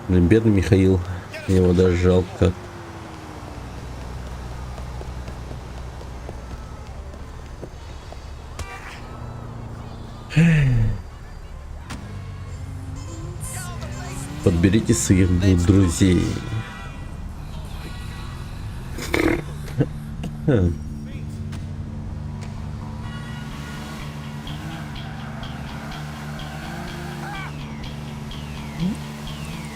Блин, бедный Михаил. Мне его даже жалко. Подберите своих друзей.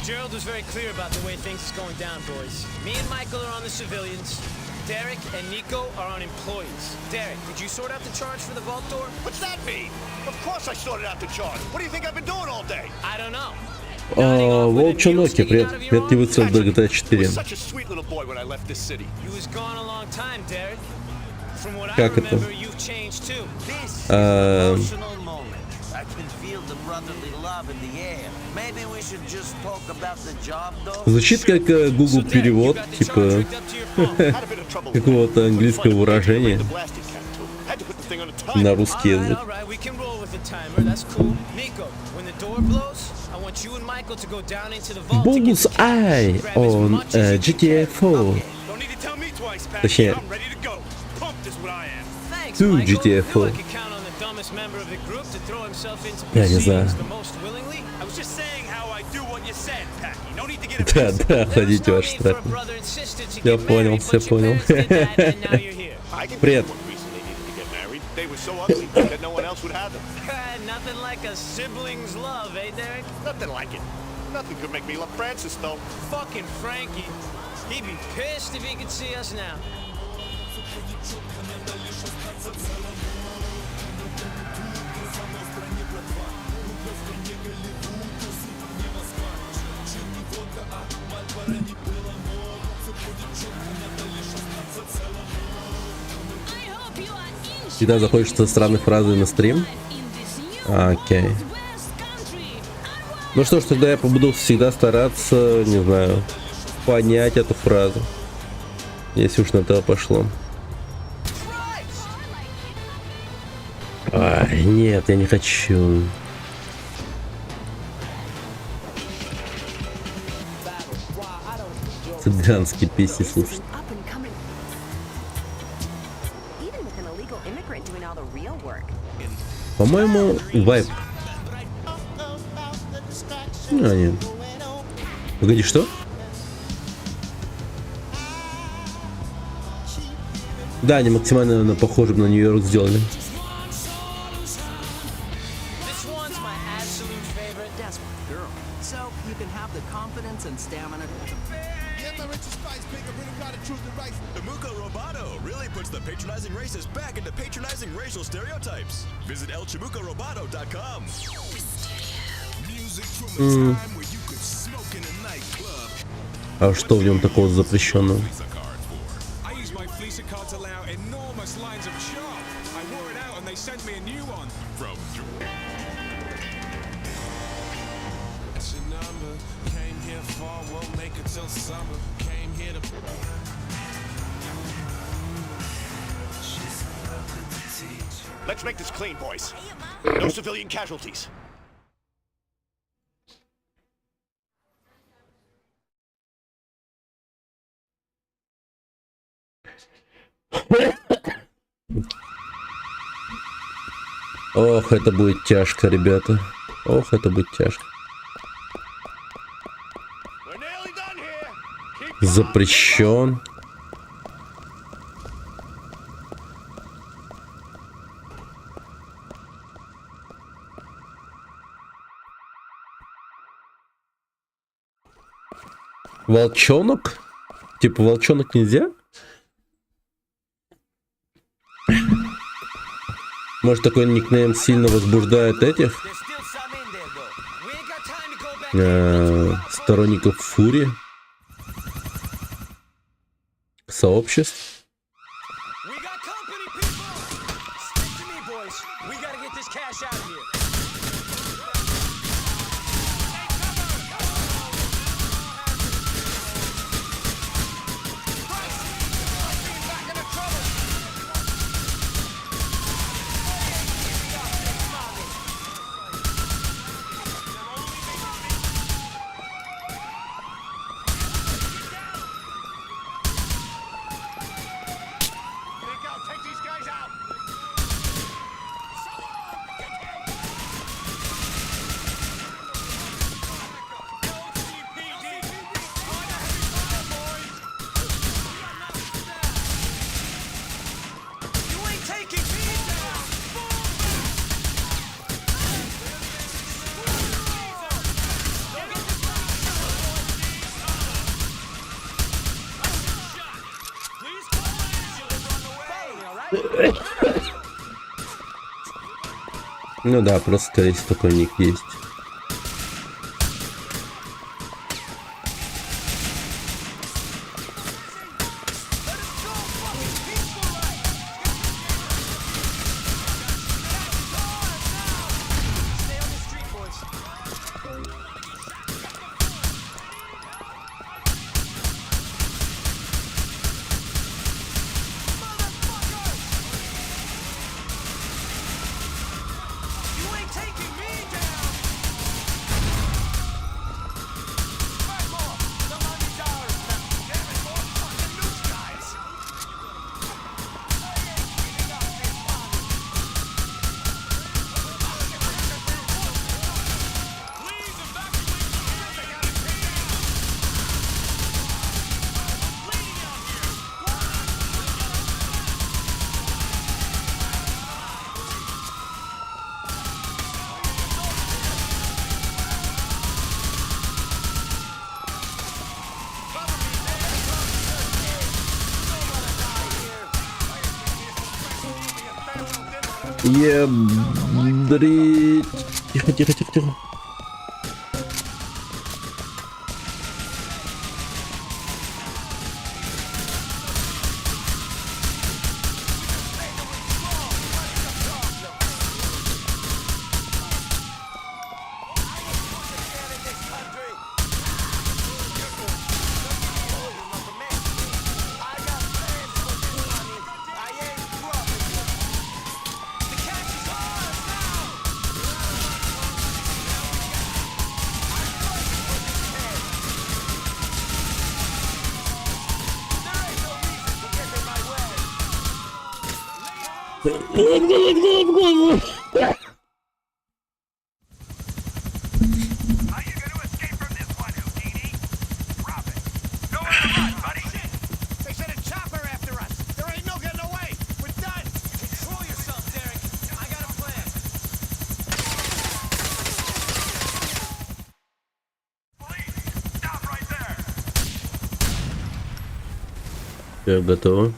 Gerald was very clear about the way things is going down, boys. Me and Michael are on the civilians. Derek and Nico are on employees. Derek, did you sort out the charge for the vault door? What's that mean? Of course I sorted out the charge. What do you think I've been doing all day? I don't know. Волчоноки, привет. Привет, ты выцел до GTA 4. Как это? Звучит как Google перевод, типа какого-то английского выражения на русский язык. Bullseye on GTA 4. Точнее, to GTA 4. Я не знаю. Да, ходите ваш штраф. Я понял, все понял. Привет. They were so ugly that no one else would have them. Nothing like a sibling's love, eh, Derek? Nothing like it. Nothing could make me love Francis, though. Fucking Frankie. He'd be pissed if he could see us now. Всегда заходишь со странной фразой на стрим? Окей. Ну что ж, тогда я буду всегда стараться, не знаю, понять эту фразу. Если уж на то пошло. Ай, нет, я не хочу. Цыганские песни слушать. По-моему, вайп. А, нет. Погоди, что? Да, они максимально похожи на Нью-Йорк сделали. The Muko Roboto really puts the patronizing racist back into patronizing racial stereotypes. Visit elchimucoroboto.com. Music from a time where you could smoke in a nightclub. А что в нем такого запрещенного? I use my fleece cards allow enormous lines of chalk. I wore it out and they sent me a new one. From George. It's a number. Came here for, won't make it till summer. Came here to... Let's make this clean, boys. No civilian casualties. Ох, это будет тяжко, ребята. Ох, это будет тяжко. Запрещен. Волчонок? Типа волчонок нельзя? Может, такой никнейм сильно возбуждает этих сторонников Фури, сообществ? Ну да, просто, скорее всего, такой ник есть. Едрить. Тихо, тихо, тихо, тихо. Все, готово.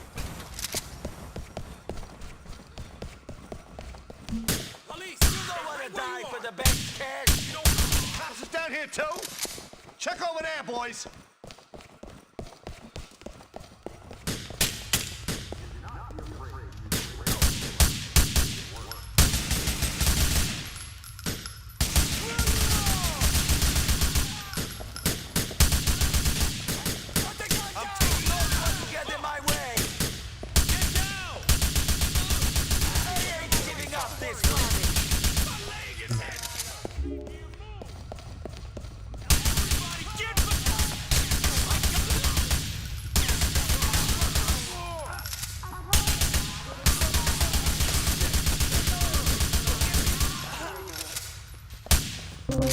Давай.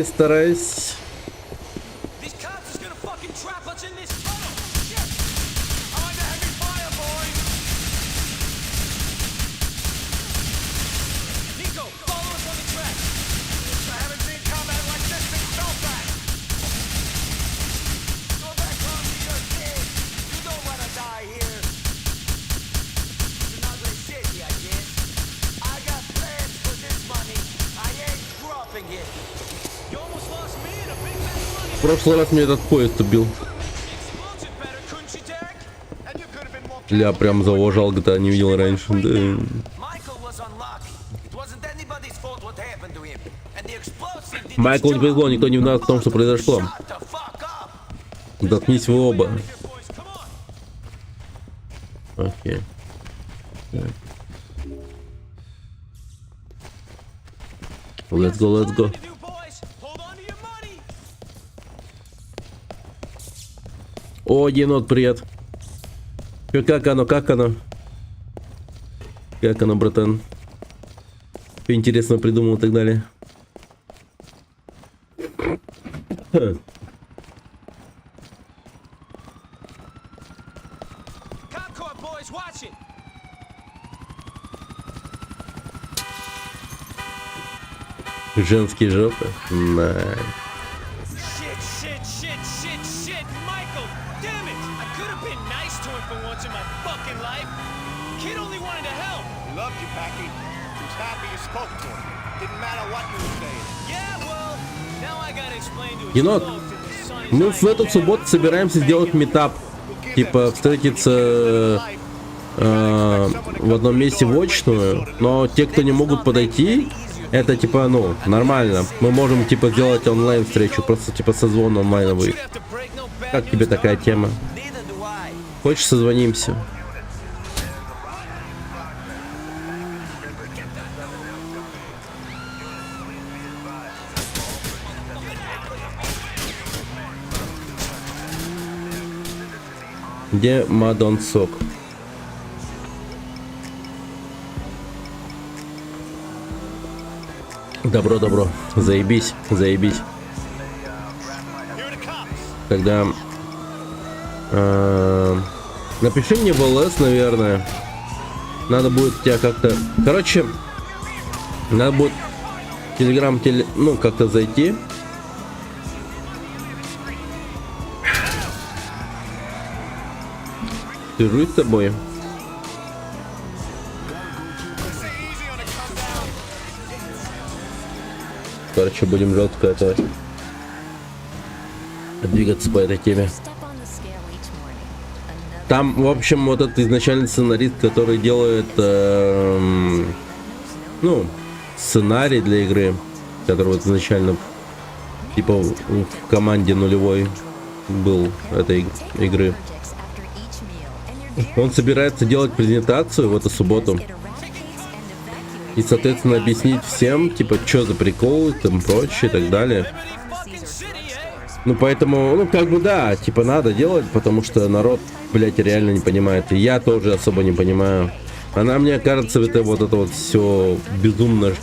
Стараюсь. В прошлый раз мне этот поезд убил. Я прям зауважал, GTA не видел раньше. Да. Майклу не повезло, никто не виноват в том, что произошло. Заткнись вы оба. Окей. Let's go. О, енот, привет. Как оно? Как оно, братан? Что интересно придумал и так далее. Женские жопы. Енот, мы в эту субботу собираемся сделать митап. Типа встретиться в одном месте в очную. Но те, кто не могут подойти, это типа, ну, нормально. Мы можем типа сделать онлайн встречу. Просто типа созвон онлайновый. Как тебе такая тема? Хочешь, созвонимся? Где Мадон Сок? Добро. Заебись. Тогда напиши мне в ЛС, наверное. Надо будет тебя как-то... Короче, надо будет Телеграм, ну, как-то зайти. Свяжусь с тобой. Короче, будем жестко это двигаться по этой теме. Там, в общем, вот этот изначальный сценарист, который делает ну, сценарий для игры, который вот изначально типа в команде нулевой был этой игры. Он собирается делать презентацию в эту субботу и, соответственно, объяснить всем, типа, что за приколы, там, прочее и так далее. Ну, поэтому, ну, как бы, да, типа, надо делать, потому что народ, блядь, реально не понимает. И я тоже особо не понимаю. Она, мне кажется, это вот все безумно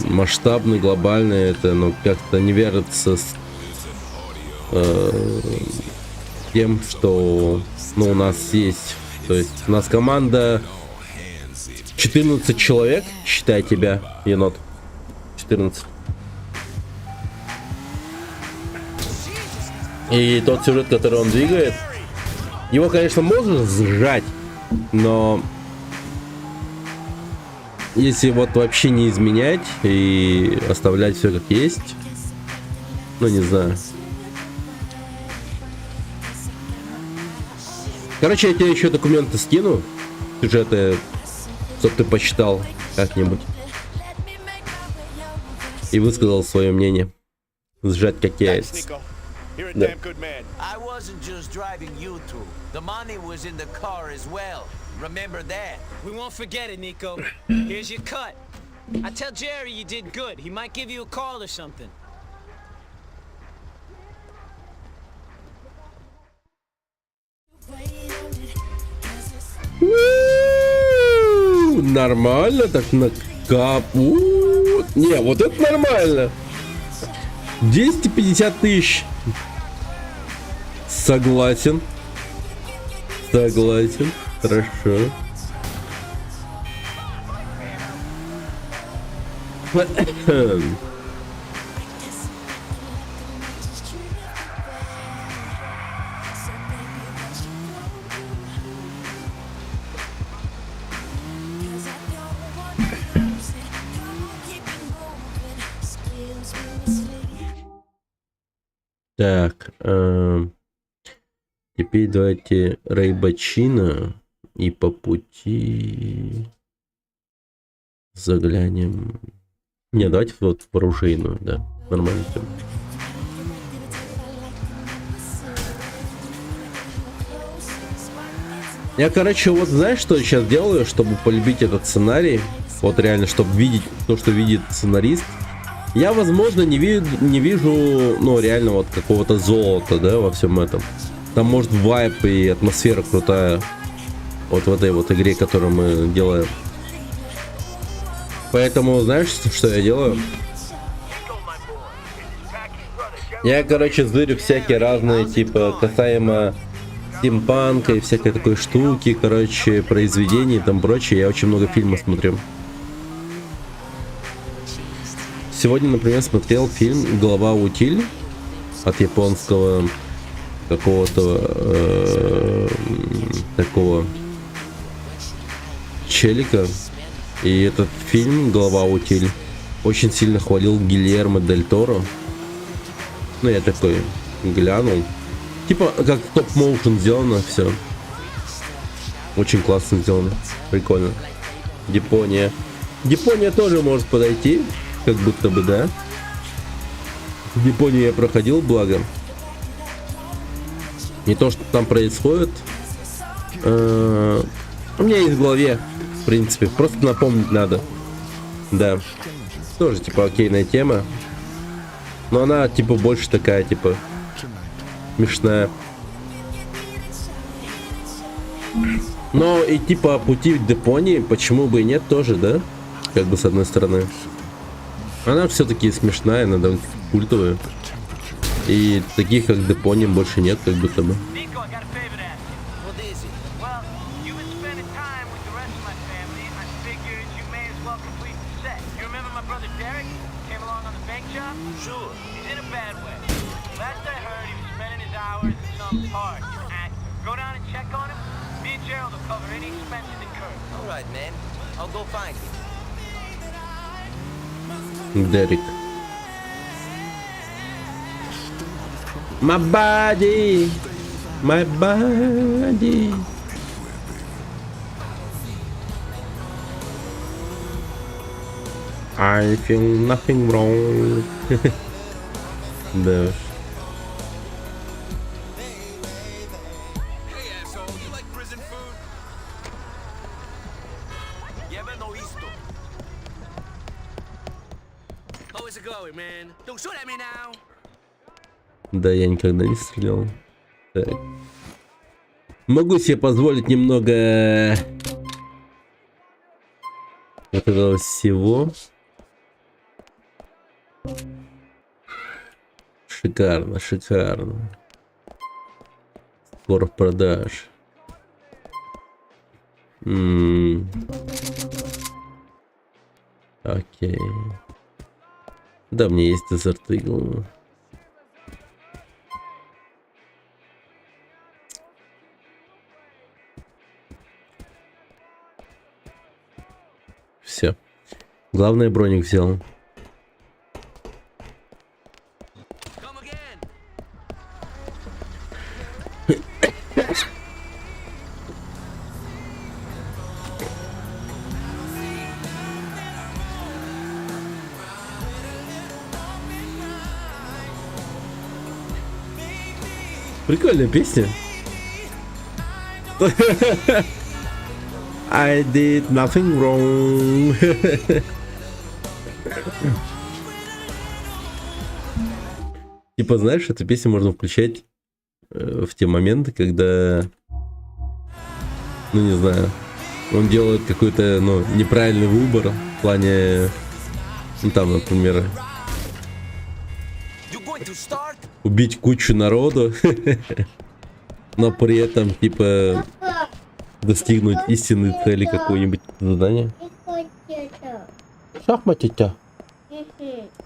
масштабный, глобальный. Это, ну, как-то не верится с тем, что, ну, у нас есть. То есть у нас команда 14 человек, считай тебя, енот. 14. И тот сюжет, который он двигает, его, конечно, можно сжать, но если вот вообще не изменять и оставлять все как есть, ну, не знаю. Короче, я тебе еще документы скину. Сюжеты, чтоб ты почитал как-нибудь. И высказал свое мнение. Сжать как яйца. You're a Да. damn good man. I wasn't just driving you two. The money was in the car as well. Remember that. We won't forget it, Nico. Here's your cut. I tell Jerry you did good. He might give you a call or something. Нормально так на кап. Не, вот это нормально. 250 тысяч. Согласен. Согласен. Хорошо. Так, теперь давайте Рейбачина и по пути заглянем. Не, давайте вот в оружейную, да, нормально все. Я, короче, вот знаешь, что я сейчас делаю, чтобы полюбить этот сценарий? Вот реально, чтобы видеть то, что видит сценарист. Я, возможно, не вижу, ну, реально вот какого-то золота, да, во всем этом. Там, может, вайп и атмосфера крутая. Вот в этой вот игре, которую мы делаем. Поэтому, знаешь, что я делаю? Я, короче, зырю всякие разные, типа, касаемо стимпанка и всякой такой штуки, короче, произведений и там прочее. Я очень много фильмов смотрю. Сегодня, например, смотрел фильм «Глава утиль» от японского какого-то такого челика. И этот фильм «Глава утиль» очень сильно хвалил Гильермо Дель Торо. Ну, я такой глянул. Типа, как топ-моушен сделано все. Очень классно сделано. Прикольно. Япония. Япония тоже может подойти. Как будто бы, да. В Японии я проходил, благо. Не то, что там происходит. У меня есть в голове, в принципе. Просто напомнить надо. Да. Тоже, типа, окейная тема. Но она, типа, больше такая, типа, смешная. Но идти по пути в Японии, почему бы и нет, тоже, да? Как бы, с одной стороны. Она все-таки смешная, она довольно культовая. И таких, как Депони, больше нет, как будто бы. Дерек. My body, my body. I feel nothing wrong. Да. Да, я никогда не стрелял. Так. Могу себе позволить немного вот этого всего. Шикарно, шикарно. Скоро в продаж. Окей. Да, у меня есть Desert Eagle. Все. Главное, броник взял. Прикольная песня. I did nothing wrong. Типа, знаешь, эту песню можно включать в те моменты, когда, ну не знаю, он делает какой-то, ну, неправильный выбор в плане, ну там, например, убить кучу народу, но при этом, типа, достигнуть истинной цели какой-нибудь задания. Шахматите.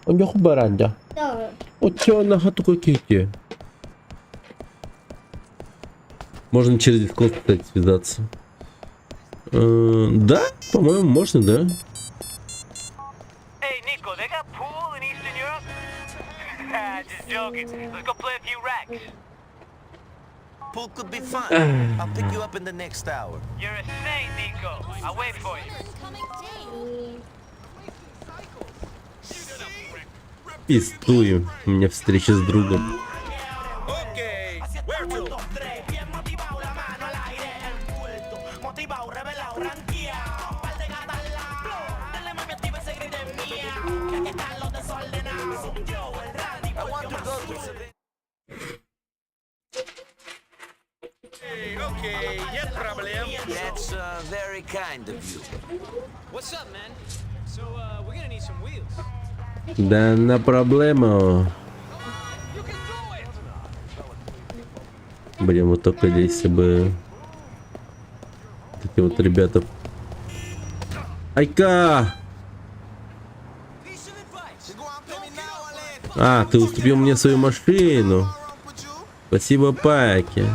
У него баранда. Вот что на хату какие. Можно через Discord, кстати, связаться. Да, по-моему, можно, да. Hey, Nico, they got pool in Eastern Europe? Just joking. Let's go play a few racks. Pool could be fun. I'll pick you up in the next hour. You're a saint, Nico. I'll wait for you. Пистую. У меня встреча с другом. Okay, нет проблем. That's very kind of you. What's up, man? So, we're gonna need some wheels. Да на проблему. Блин, вот только если бы эти вот ребята. Айка! А, ты уступил мне свою машину. Спасибо, Паки.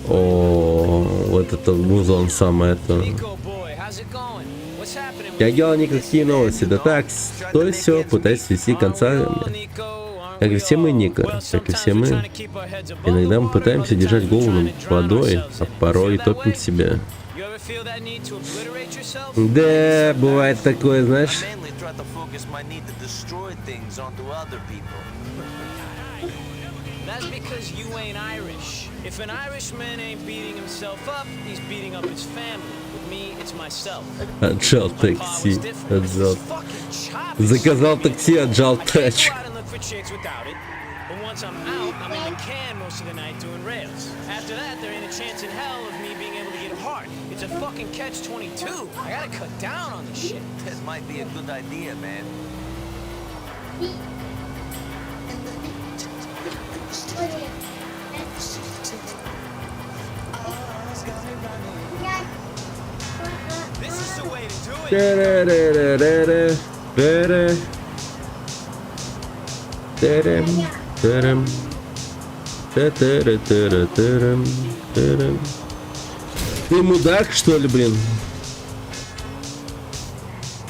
О, вот это музон самое это. Я делал никакие новости, да так, то и все, пытаюсь свести конца. Как и все мы, Ника, как и все мы. Иногда мы пытаемся держать голову над водой, а порой топим себя. Да, бывает такое, знаешь. That's because you ain't Irish. If an Irishman ain't beating himself up, he's beating up his family. With me, it's myself. Отжал такси, отжал. Заказал такси, отжал тачку. But once I'm out, I'm in the can most of the night doing rails. After that, there ain't a chance in hell of me being able to get hard. It's a fucking catch-22. I gotta cut down on this shit. That might be a good idea, man. This is the way to do it. Ты мудак, что ли, блин?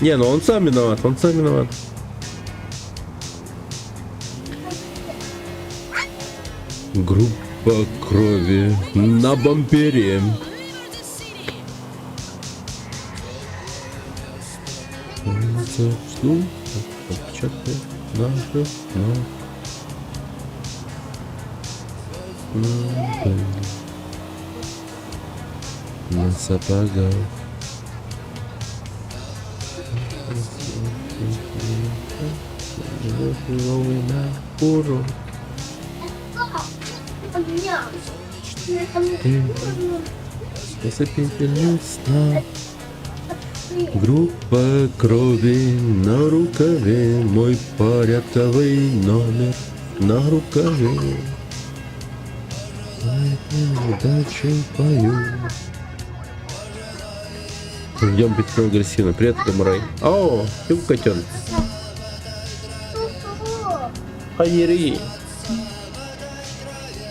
Не, ну он сам виноват, он сам виноват. Группа крови на бампере. Жду отпечатки наших ног. На сапогах. На урок. Ослепительный сна. Группа крови на рукаве. Мой порядковый номер на рукаве. Удачи пою. Ждем Петрова агрессивно. Привет, Камрай. О, ты котенок. Хайери.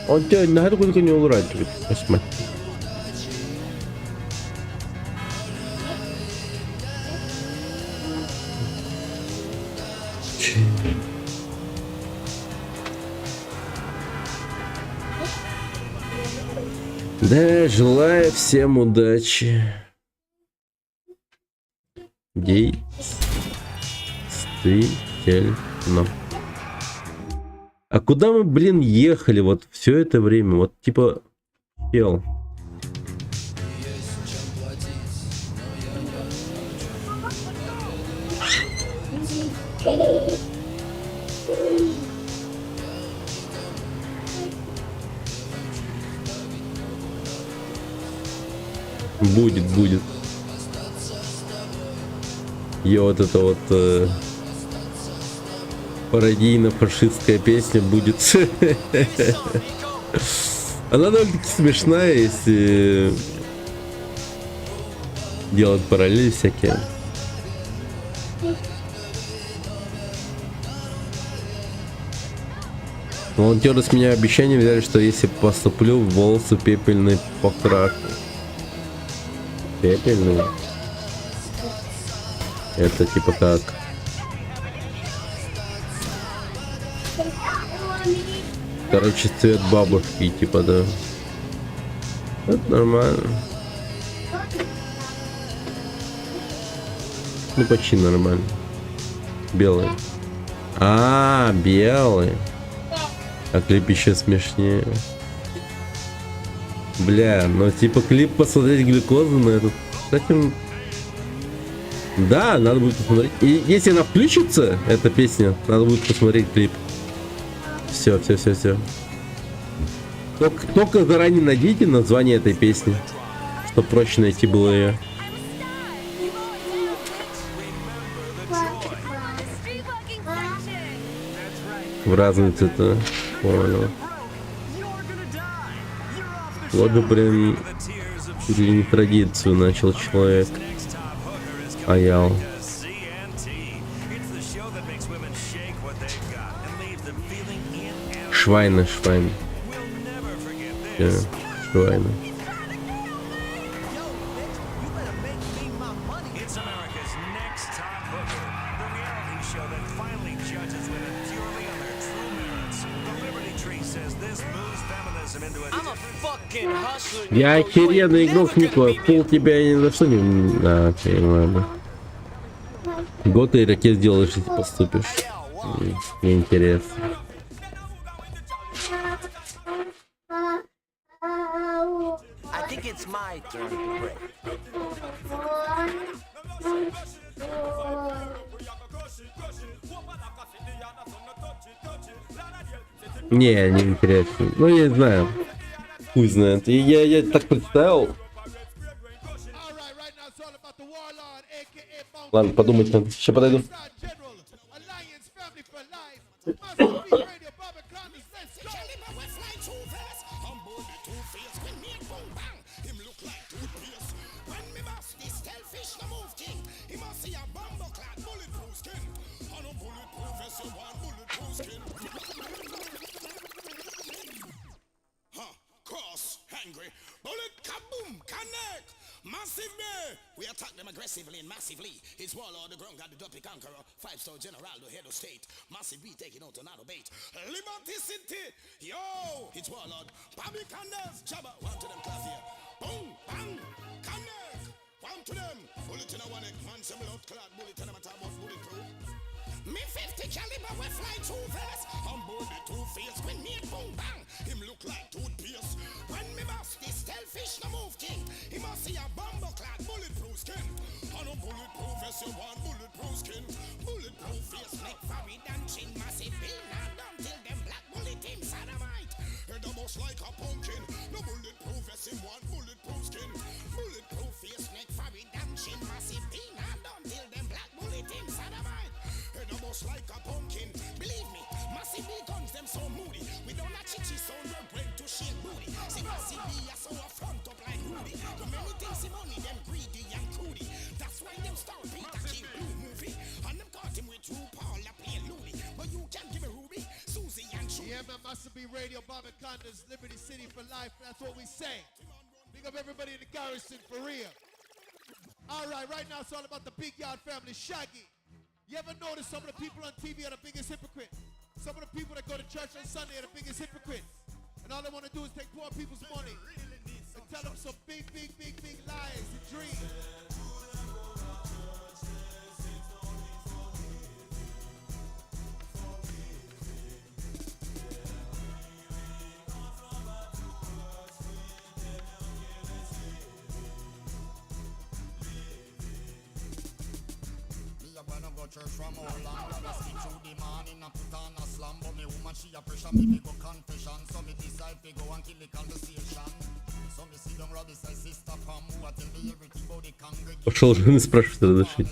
Он тебя на эту куда-то не улрать. Посмотри. Да, желаю всем удачи. Действий. Замечательно. А куда мы, блин, ехали вот все это время? Вот типа пел. Будет. И вот это вот пародийно-фашистская песня будет. Она довольно-таки смешная, если делать параллели всякие. Волонтеры с меня обещание взяли, что если поступлю, волосы пепельный покрашу. Пепельный? Это типа как? Короче, цвет бабушки, типа, да. Это нормально. Ну, почти нормально. Белый. А, белый. А клип еще смешнее. Бля, ну типа клип посмотреть глюкозу на этот. Кстати, да, надо будет посмотреть. И если она включится, эта песня, надо будет посмотреть клип. Все. Только заранее найдите название этой песни, чтобы проще найти было ее. В разные цвета. Понял. Вот бы, блин, или не традицию начал человек. Аял. Швайны. Швайны. Я охеренный игрок, Никола. Пол тебя ни за что не... А, окей, ладно. Год и ракет сделаешь, если поступишь. Мне интересно. Не интересно. Ну, я не знаю. Хуй знает. Я так представил. Ладно, подумать надо. Сейчас подойду. We attack them aggressively and massively. It's Warlord, the ground got the Duppy Conqueror, 5-star General, the head of state. Massive we taking out another bait. Liberty City, yo! It's Warlord, Bobby Candles, Jabba, one to them class here. Boom, bang, connect, one to them. Bullet in a one egg, man, some blood clot, bullet in a matter of bulletproof. Me 50 caliber, we fly too fast. I'm board the two-face, when me boom bang, him look like toothpaste. When me bust this stealthfish, no move king. He must see a bumbo clad bulletproof skin. On a bulletproof vest, you want bulletproof skin. Bulletproof face, neck, forehead and chin. Massive bill, now down till them black bullet in sodomite. Head almost like a pumpkin. No bulletproof vest, you want bulletproof skin. Bulletproof face, neck, forehead and chin. Massive bill, now down till them black bullet in sodomite. Head almost like a pumpkin. Believe me, massive big guns, them so moody. We don't have chichi sound, we're bred to shake booty. See massive B, I saw a front up like Rudy. The many things see money, them greedy and crudy. That's why them star Peter King blue movie. And them caught him with true Paul, I play Looney. But you can't give me Ruby, Susie and True. Yeah, man, Massive B Radio, Barbicandas, Liberty City for life. That's what we say. Big up everybody in the garrison for real. Alright, right now it's all about the Big Yard family. Shaggy. You ever notice some of the people on TV are the biggest hypocrites? Some of the people that go to church on Sunday are the biggest hypocrites. And all they want to do is take poor people's money and tell them some big lies and dreams. Пошел жены спрашивать разрешить.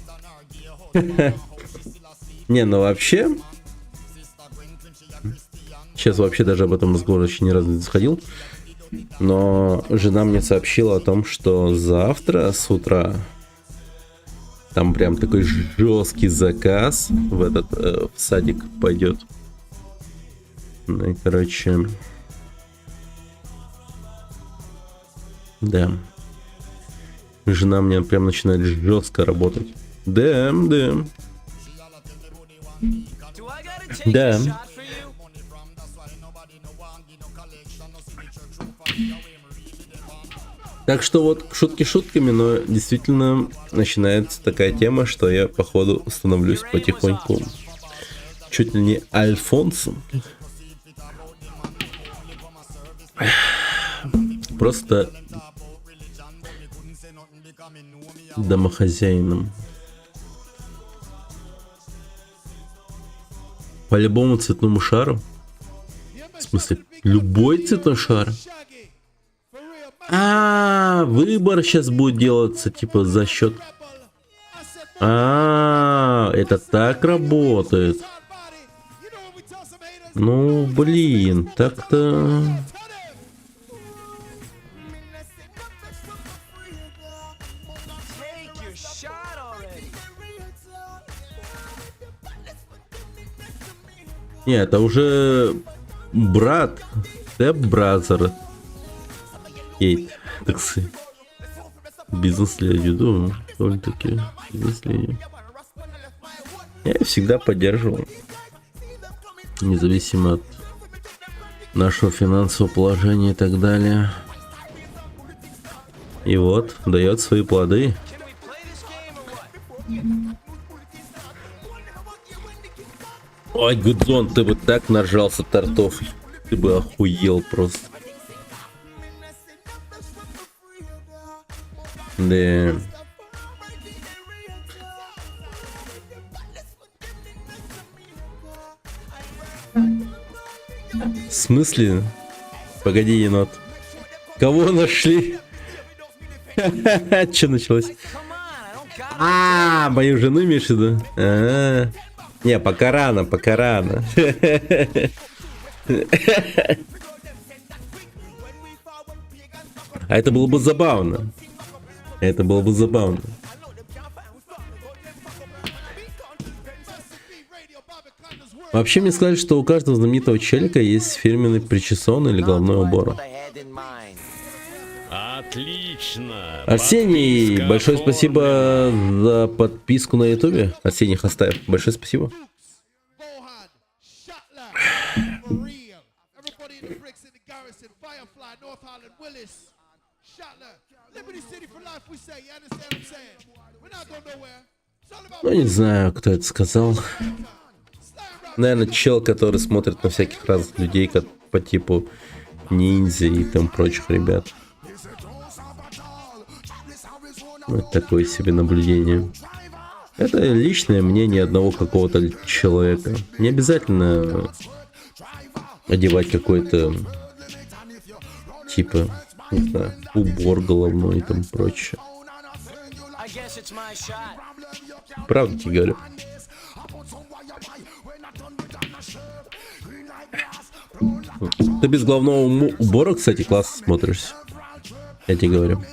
Не, ну вообще... Сейчас вообще даже об этом разговор еще ни разу не заходил. Но жена мне сообщила о том, что завтра с утра там прям такой жесткий заказ в этот в садик пойдет. Ну и короче... Да. Жена мне прям начинает жестко работать. Да, да. Да. Так что вот шутки шутками, но действительно начинается такая тема, что я походу становлюсь потихоньку чуть ли не Альфонсом. Просто домохозяином. По любому цветному шару. В смысле, любой цветной шар. Выбор сейчас будет делаться, типа, за счет... это так работает. Ну, блин, так-то... Не, это уже брат, степ-бразер. Кейт, таксы. Бизнес-леди, да, довольно-таки бизнес-леди. Я всегда поддерживал. Независимо от нашего финансового положения и так далее. И вот, дает свои плоды. Ой, Гудзон, ты бы так нажрался тортов. Ты бы охуел просто. Да. В смысле? Погоди, енот. Кого нашли? Что началось? Мою жену имеешь в виду? Не, пока рано, пока рано. А это было бы забавно. Это было бы забавно. Вообще мне сказали, что у каждого знаменитого челика есть фирменный причесон или головной убор. Отлично. Арсений, большое спасибо за подписку на ютубе. Арсений Хастаев, большое спасибо. Ну, не знаю, кто это сказал. Наверное, чел, который смотрит на всяких разных людей, как по типу ниндзя и там прочих ребят. Вот такое себе наблюдение. Это личное мнение одного какого-то человека. Не обязательно одевать какой-то типа, не знаю, убор головной и там прочее. Правда тебе говорю. Ты без головного убора, кстати, классно смотришься. Я тебе говорю.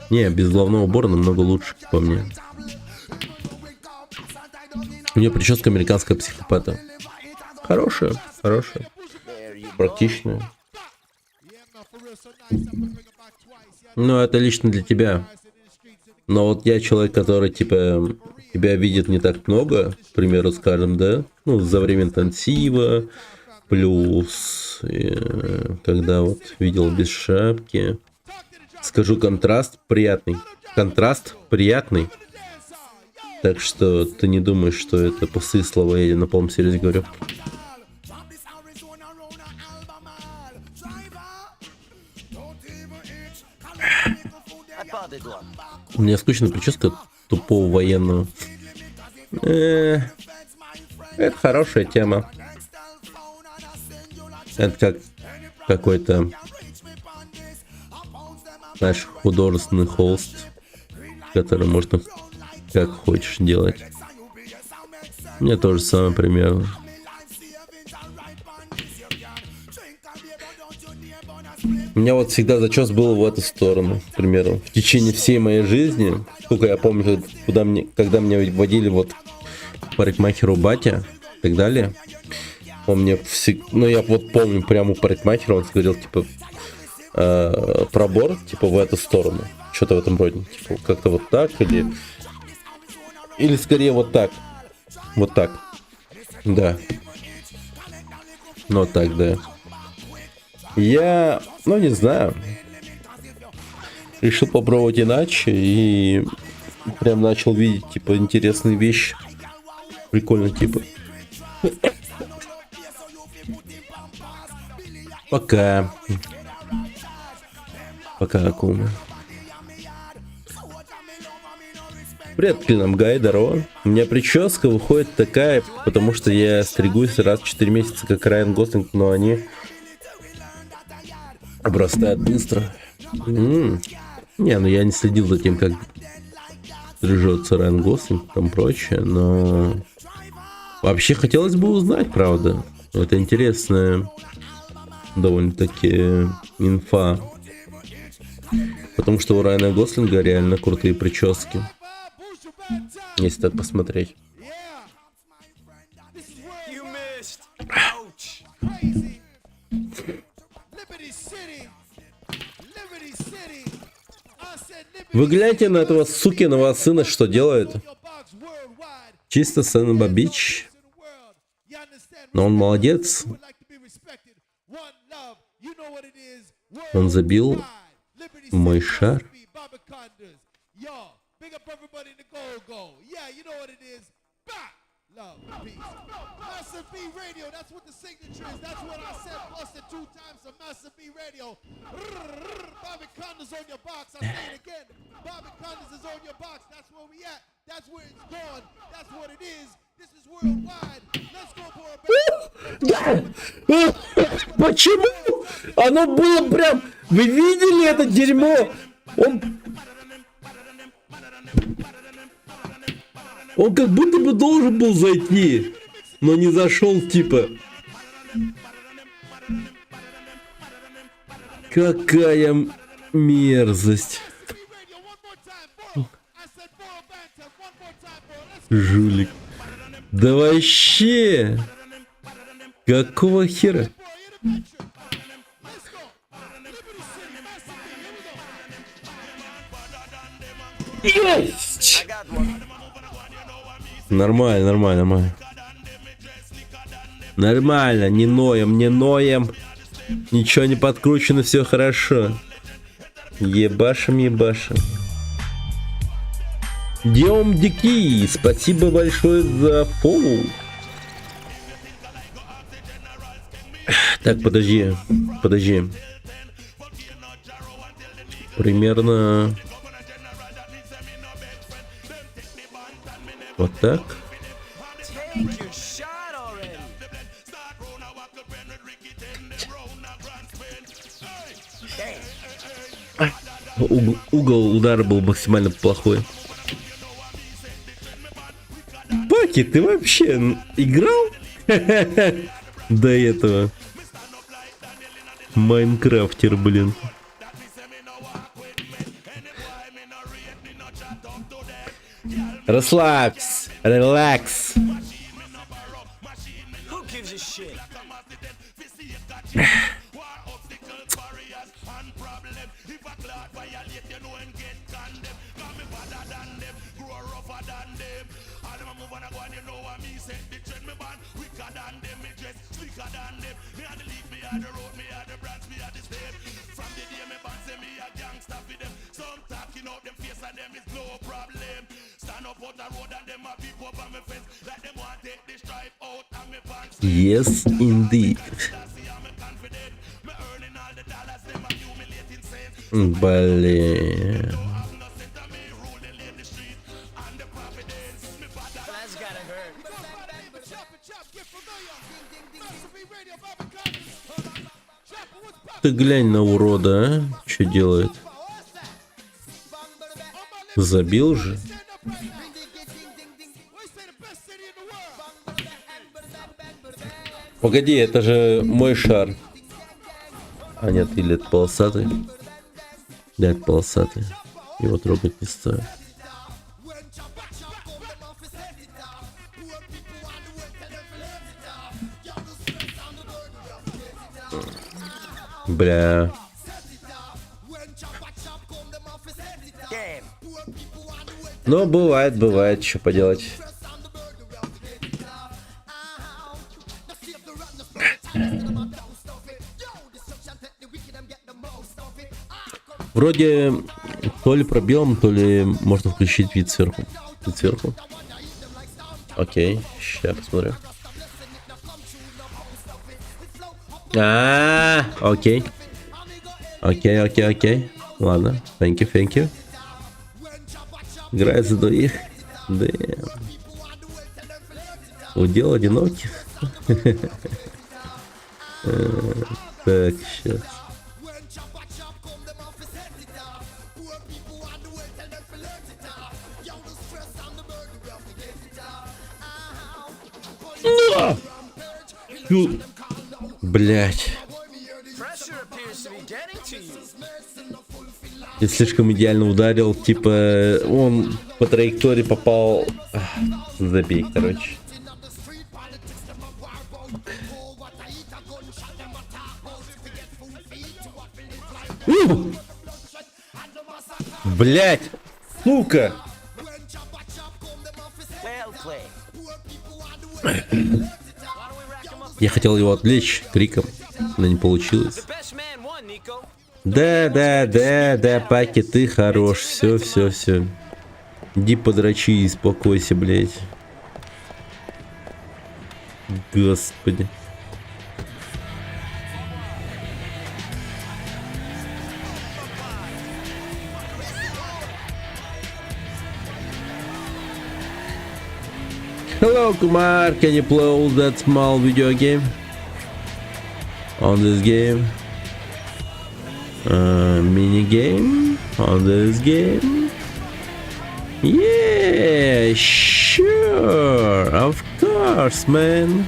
Не, без головного убора намного лучше, по мне. У нее прическа американского психопата. Хорошая, хорошая. Практичная. Ну, это лично для тебя. Но вот я человек, который, типа, тебя видит не так много, к примеру, скажем, да? Ну, за время интенсива, плюс, когда вот видел без шапки. Скажу, контраст приятный. Контраст приятный. Так что ты не думаешь, что это пустые слова, я на полном серьезе говорю. Мне скучно прическа тупого военного. Это хорошая тема. Это как какой-то, знаешь, художественный холст, который можно как хочешь делать. Мне тоже самое примерно. У меня вот всегда зачес был в эту сторону, к примеру. В течение всей моей жизни, сколько я помню, когда меня водили вот к парикмахеру батя и так далее, он мне ну я вот помню прямо у парикмахера, он говорил, типа, пробор, типа, в эту сторону. Что-то в этом роде. Типа, как-то вот так или скорее вот так. Вот так. Да. Ну вот так, да. Я, ну не знаю, решил попробовать иначе и прям начал видеть, типа, интересные вещи. Прикольно, типа. Пока. Пока, Акума. Привет, Клинам Гай, здорово. У меня прическа выходит такая, потому что я стригусь раз в 4 месяца, как Райан Гослинг, но они обрастают быстро. Не, ну я не следил за тем, как стрижется Райан Гослинг, там прочее, но вообще хотелось бы узнать, правда. Это интересная довольно-таки инфа. Потому что у Райана Гослинга реально крутые прически. Если так посмотреть. Вы гляньте на этого сукиного сына, что делает. Чисто сэн-бабич. Но он молодец. Он забил мой шар. Massive B Radio, that's what the signature is. That's what I said, plus the 2 times of Massive B Radio. Bobby Condos on your box. I say it again. Bobby Condos is on your box. That's where we at. That's where it's gone. That's what it is. This is worldwide. Let's go for a Почему? Оно было прям... Вы видели это дерьмо? Он как будто бы должен был зайти, но не зашел, типа. Какая мерзость. Жулик. Да вообще. Какого хера? Есть! Нормально, нормально, нормально. Нормально, не ноем, не ноем. Ничего не подкручено, все хорошо. Ебашим, ебашим. Дем Дики, спасибо большое за фоллоу. Так, подожди, подожди. Примерно... Вот так. Угол удара был максимально плохой. Паки, ты вообще играл до этого? Майнкрафтер, блин. Расслабься, релакс. Yes, indeed. Блин. That's gotta hurt. Ты глянь на урода, а? Что делает? Забил же. Погоди, это же мой шар. А нет, или это полосатый? Да, это полосатый. Его трогать не стоит. Бля. Ну, бывает, что поделать. Вроде то ли пробелом, то ли можно включить вид сверху. Вид сверху. Окей, сейчас посмотрю. Окей. Окей. Ладно, thank you. Играет за двоих. Damn. Удел одинокий. Так, сейчас. Блять. Я слишком идеально ударил, типа он по траектории попал. Забей, короче. Блять, сука. Я хотел его отвлечь криком, но не получилось. Да, Паки, ты хорош. Все. Иди подрачи и успокойся, блядь. Господи. Hello, Kumar. Can you play that small video game? On this game? Mini game? On this game? Yeah, sure. Of course, man.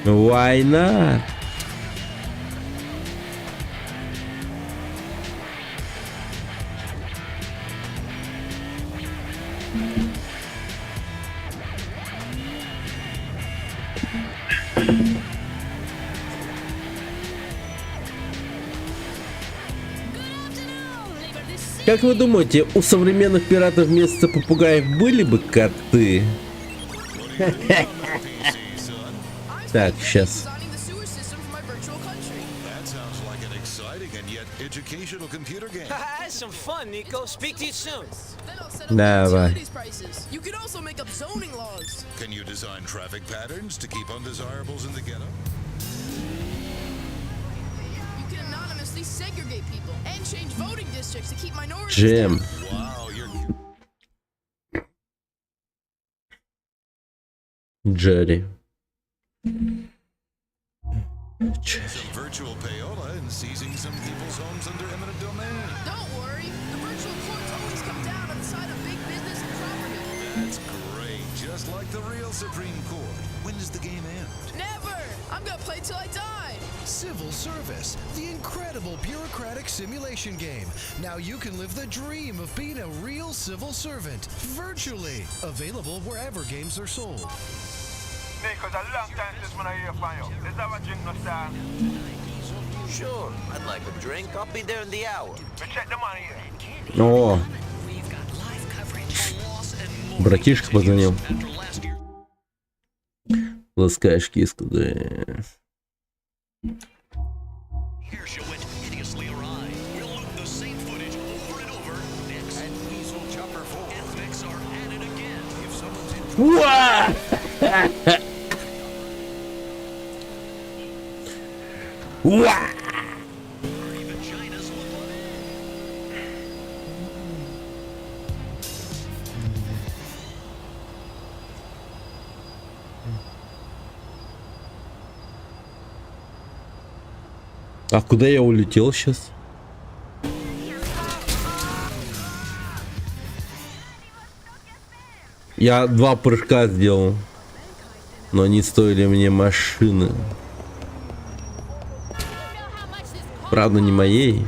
Why not? Как вы думаете, у современных пиратов вместо попугаев были бы коты? Так, сейчас. Давай. You can also make up zoning laws. Can you design traffic patterns to keep undesirables in the ghetto? You can anonymously segregate people and change voting districts to keep minorities. Jam. Wow, you're Jerry. some virtual payola and seizing some people's homes under eminent domain. Don't worry, the virtual courts always come down on the side of big business and property. That's great, just like the real Supreme Court. When does the game end? Never! I'm gonna play till I die. Civil Service, the incredible bureaucratic simulation game. Now you can live the dream of being a real civil servant, virtually. Available wherever games are sold. Nick, it's a long time since when I hear from you. Let's have a drink, no star. Sure, I'd like a drink. I'll be there in the hour. But check the money here. О, братишка позвонил. Ласкаешь киску, да. Уа! Уа! А куда я улетел сейчас? Я 2 прыжка сделал, но они стоили мне машины. Правда, не моей.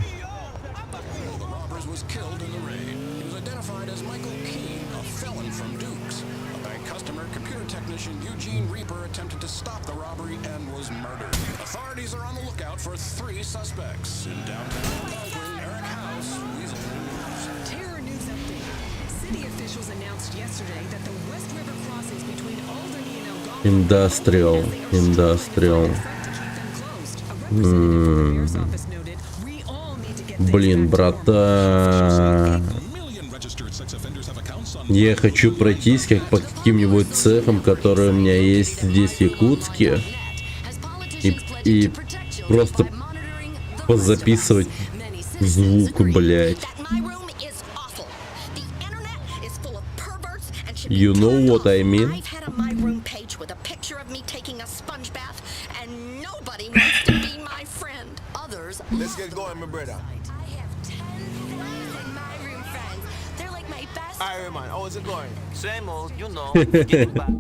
Индастриал. Блин, брата. Я хочу пройтись как по каким-нибудь цехам, которые у меня есть здесь в Якутске. И просто позаписывать звук, блять. You know what I mean? Let's get going, my brother. I have 10 friends in my room, friends. They're like my best. Iron Man, how is it going? Same old, you know. Getting back.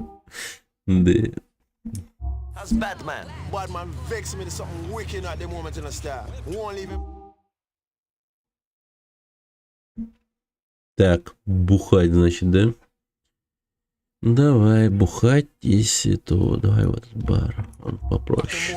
How's Batman? Batman vexing me to something wicked at the moment in the star. Won't leave him. Так, бухать, значит, да? Давай бухать из этого. Давай в этот бар. Он попроще.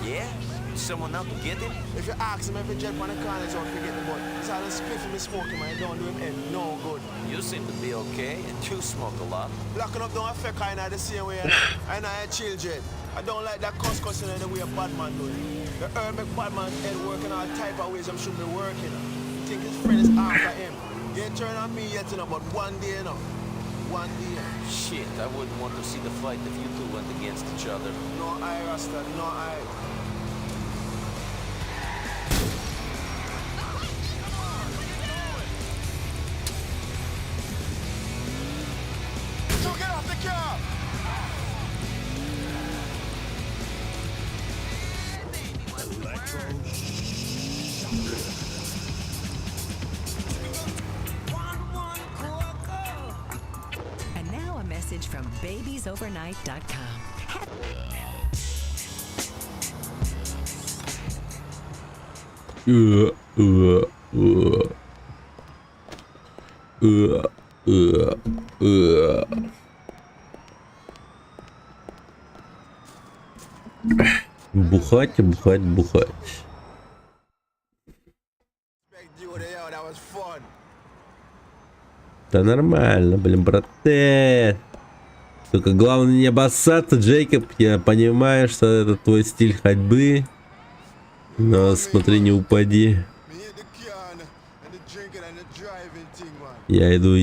Yeah? Someone out to get him? If you ask him every jet on the corner, don't forget the boy. He's all spliff him and smoking, man. Don't do him head. No good. You seem to be okay, and you smoke a lot. Locking up don't affect I the same way. And I chill jet. I don't like that cussing in the way a bad man do it. The herb make bad man's head working all type of ways I'm should be working. You think his friend is after him. You ain't turn on me yet, you know, but one day, you know. One day. Shit, I wouldn't want to see the fight if you two went against each other. No, I, Rasta, no, I. So get off the car! And now a message from babiesovernight.com. Бухать, бухать, бухать. Да нормально, блин, брате. Только главное не обоссаться, Джейкоб. Я понимаю, что это твой стиль ходьбы. Но смотри, не упади. Я иду.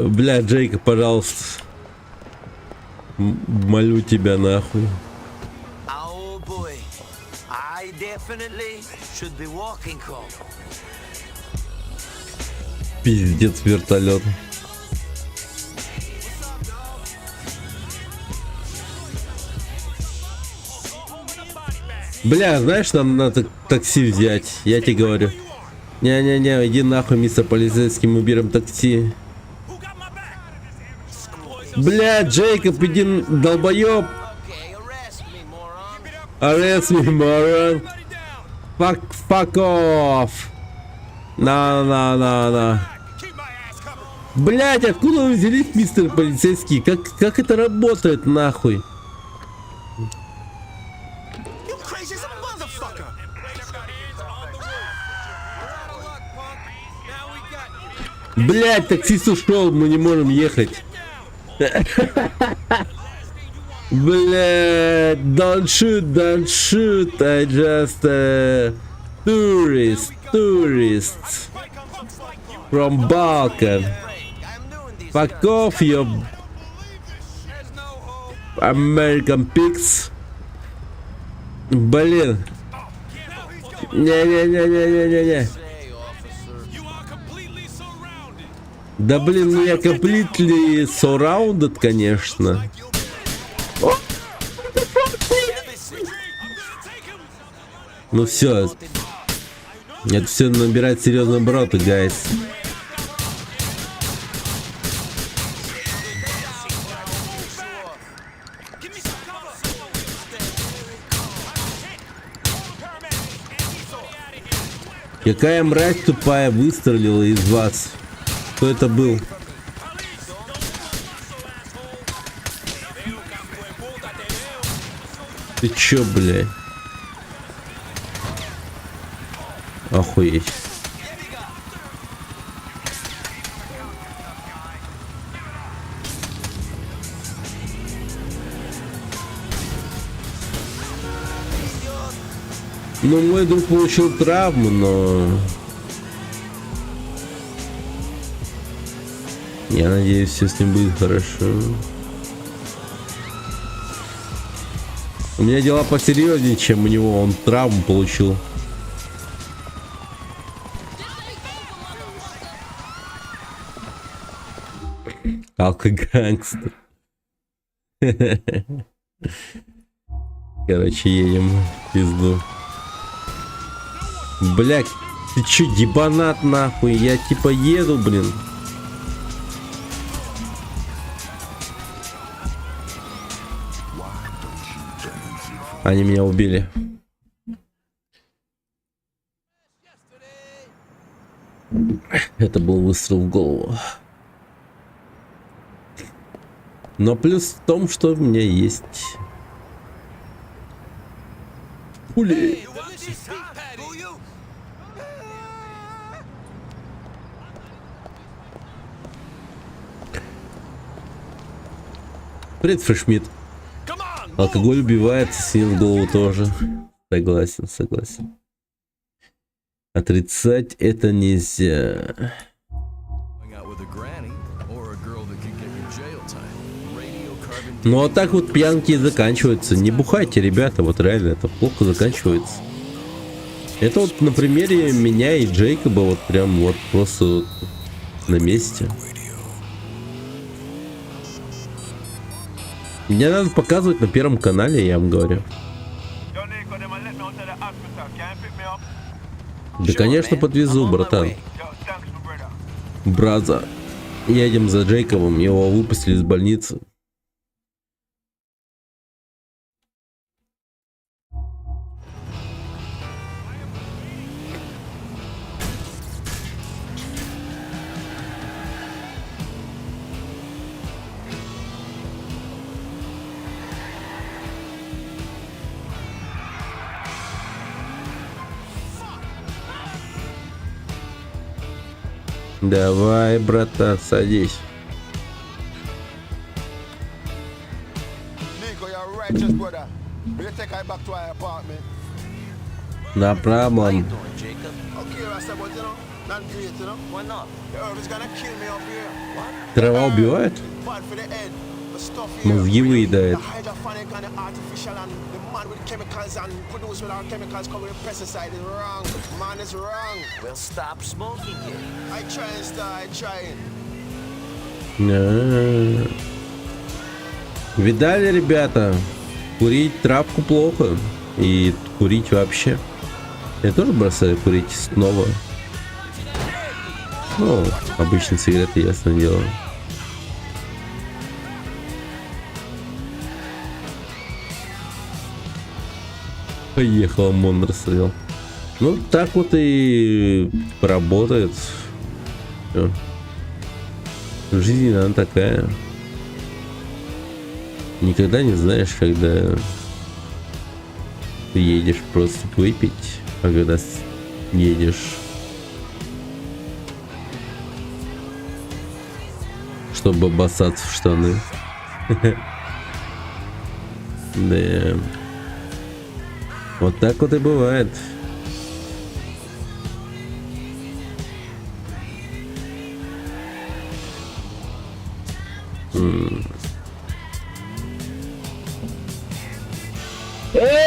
Бля, Джейкоб, пожалуйста. Молю тебя, нахуй. Пиздец, вертолет. Бля, знаешь, нам надо такси взять. Я тебе говорю. Не-не-не, иди нахуй, мистер полицейский, мы берем такси. Бля, Джейкоб, иди, долбоёб. Arrest me, moron. Fuck off. На. Блять, откуда вы взялись, мистер полицейский? Как это работает, нахуй? Блять, таксист ушел, мы не можем ехать. Блять, don't shoot, I just tourist from Balkan. Fuck off, you American pigs. Блин. Не. Да блин, ну я completely surrounded, конечно. О! Ну все. Это все набирает серьезные обороты, гайс. Какая мразь тупая выстрелила из вас? Кто это был? Ты чё, блядь? Охуеть. Ну, мой друг получил травму, но... Я надеюсь, все с ним будет хорошо. У меня дела посерьезнее, чем у него. Он травму получил. Алкогангстер. Короче, едем в пизду. Блядь, ты чё, ебанат нахуй? Я типа еду, блин. Они меня убили. Это был выстрел в голову. Но плюс в том, что у меня есть пули. Привет, Фрешмит. Алкоголь убивает, сил в голову тоже. Согласен, согласен. Отрицать это нельзя. Ну а так вот пьянки заканчиваются. Не бухайте, ребята, вот реально это плохо заканчивается. Это вот на примере меня и Джейкоба вот прям вот просто вот на месте. Мне надо показывать на Первом канале, я вам говорю. Да, конечно, подвезу, братан. Браза. Едем за Джейкобом, его выпустили из больницы. Давай, братан, садись. На проблем. Трава убивает? Мозги выедает. Видали, ребята? Курить травку плохо. И курить вообще. Я тоже бросаю курить снова. Ну, обычные сигареты, ясно дело. Поехал, Мондр совел. Ну, так вот и работает. Всё. Жизнь она такая. Никогда не знаешь, когда ты едешь просто выпить, а когда едешь, чтобы обоссаться в штаны. Да. Вот так вот и бывает.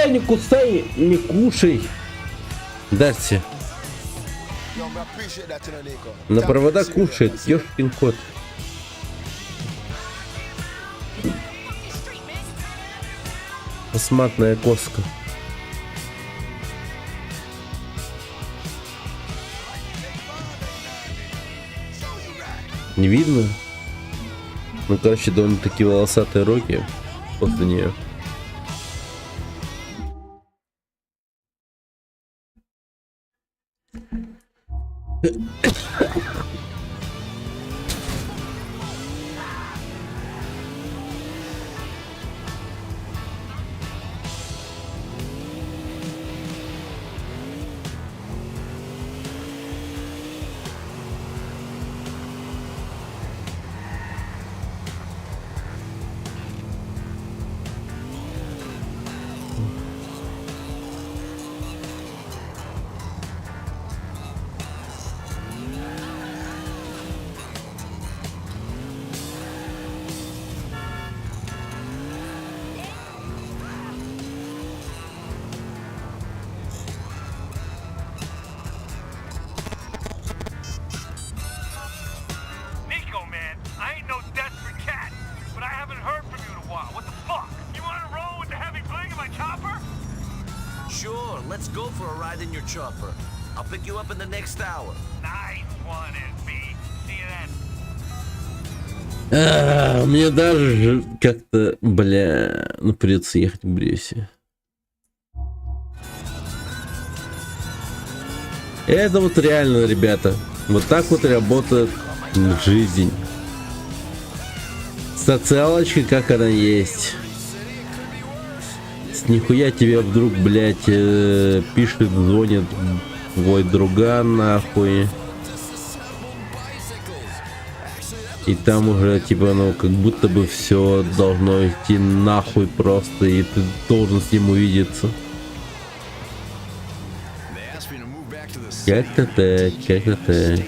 Не кусай, не кушай. Дарси. На провода кушает, ёшкин кот. Косматная коска. Не видно? Ну, короче, довольно-таки волосатые роги после нее. Sure, let's go for a ride in your chopper. I'll pick you up in the next hour. Nice one, SB. See you then. Мне даже как-то, бля, ну придется ехать в Брюссель. Это вот реально, ребята, вот так вот работает жизнь. Социалочка, как она есть. Нихуя тебе вдруг, блядь, пишет, звонит твой друган, нахуй. И там уже, типа, ну, как будто бы все должно идти нахуй просто, и ты должен с ним увидеться. Как-то так, как-то так.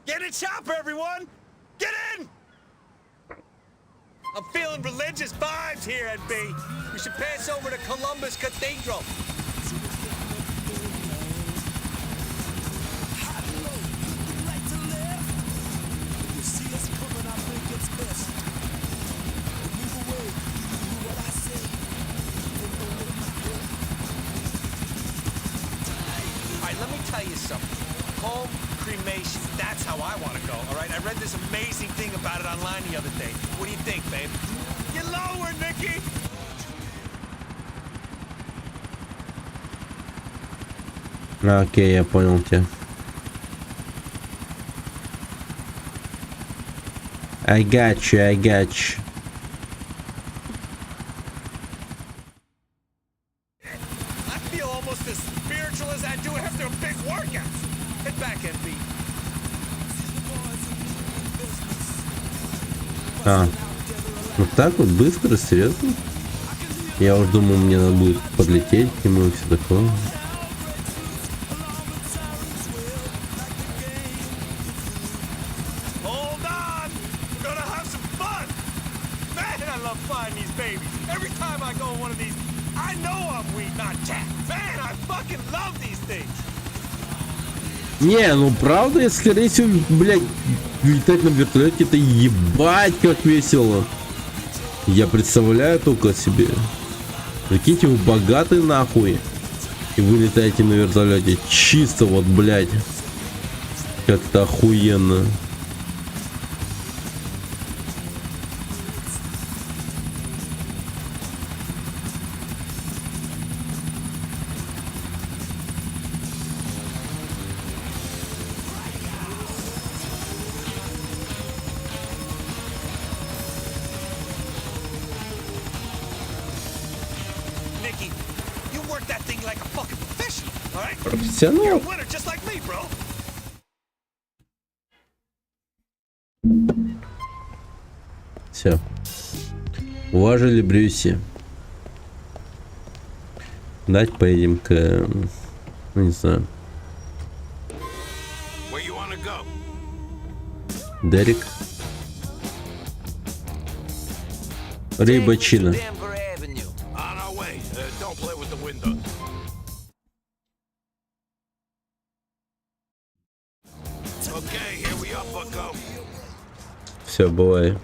Get a chopper, everyone! Get in! I'm feeling religious vibes here, NB. We should pass over to Columbus Cathedral. All right, let me tell you something. Home cremation. That's how I want to go, all right? I read this amazing thing about it online the other day. What do you think, babe? Get lower, Nikki! Окей, я понял тебя. I got you, I got you. I feel almost as spiritual as I do after a big workout. Head back, NB. Вот так вот быстро, серьезно? Я уж думал, мне надо будет подлететь к нему и все такое. Hold on! We're gonna have some fun! Man, I love flying these babies. Every time I go on one of these, I know I'm weak, not jack. Man, I fucking love these things. Не, ну правда, я скорее всего, блядь, летать на вертолете, это ебать как весело. Я представляю только себе. Прикиньте, вы богатый нахуй. И вы летаете на вертолете. Чисто вот, блядь. Как-то охуенно. Nikki, you work that thing like a fucking professional. Профессионал. Все. Уважили Брюси. Дать поедем к... Ну, не знаю. Дерек. Рыбачина. Все, бывай.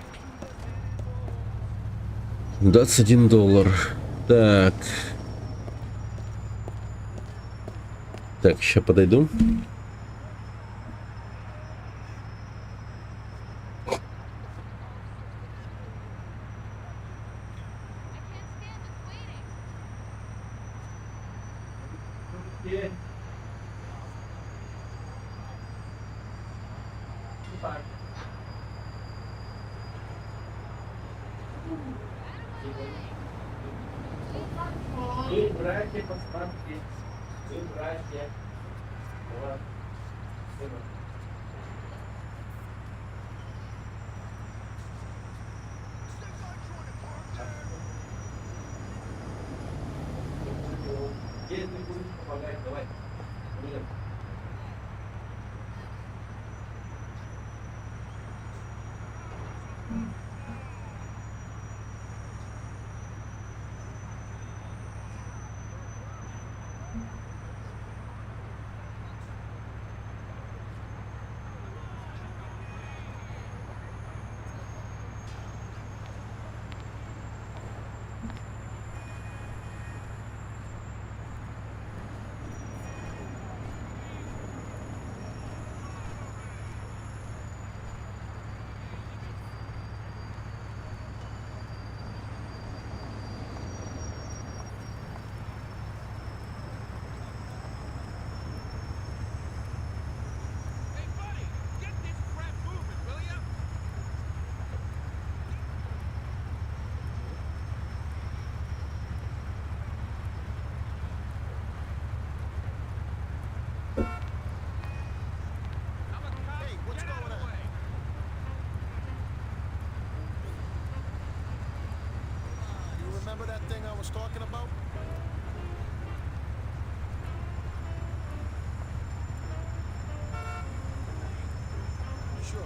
$21. Так. Так, сейчас подойду. Remember that thing I was talking about? Sure.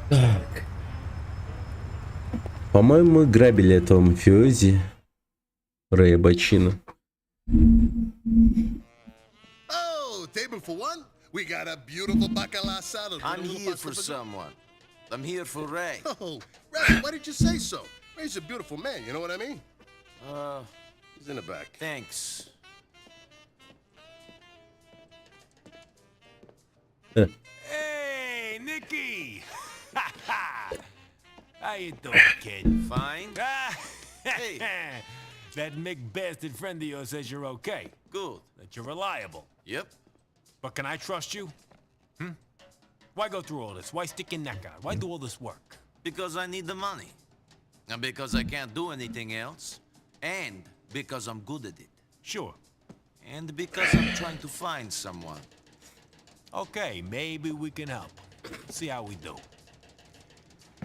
Так. По-моему, мы грабили этого мафиози Рэя Бачина. Oh, table for one? We got a beautiful bacala salad. I'm here for someone. I'm here for Ray. Oh, Ray, why did you say so? Ray's a beautiful man, you know what I mean? He's in the back. Thanks. Hey, Nicky! How you doing, kid? Fine. Hey. That Mick bastard friend of yours says you're okay. Good. That you're reliable. Yep. But can I trust you? Why go through all this? Why stick your neck out? Why do all this work? Because I need the money. And because I can't do anything else. And because I'm good at it. Sure. And because I'm trying to find someone. Okay, maybe we can help. See how we do.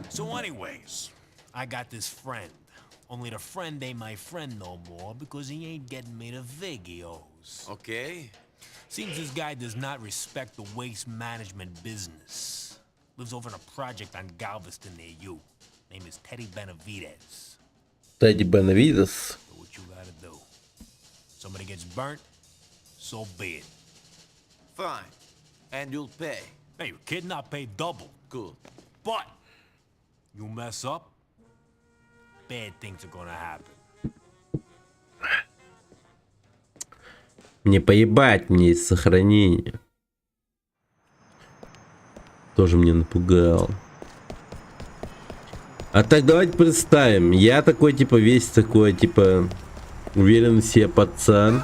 So anyways, I got this friend. Only the friend ain't my friend no more because he ain't getting me the videos. Okay. Seems this guy does not respect the waste management business. Lives over in a project on Galveston near you. Name is Teddy Benavides. Teddy Benavides. Do what you gotta do. Somebody gets burnt, so be it. Fine. And you'll pay. Hey, you kidding? I'll pay double. Good. But you mess up, bad things are gonna happen. Не поебать мне из сохранения. Тоже мне напугал. А так давайте представим. Я такой, типа, весь такой, типа, уверен в себе пацан.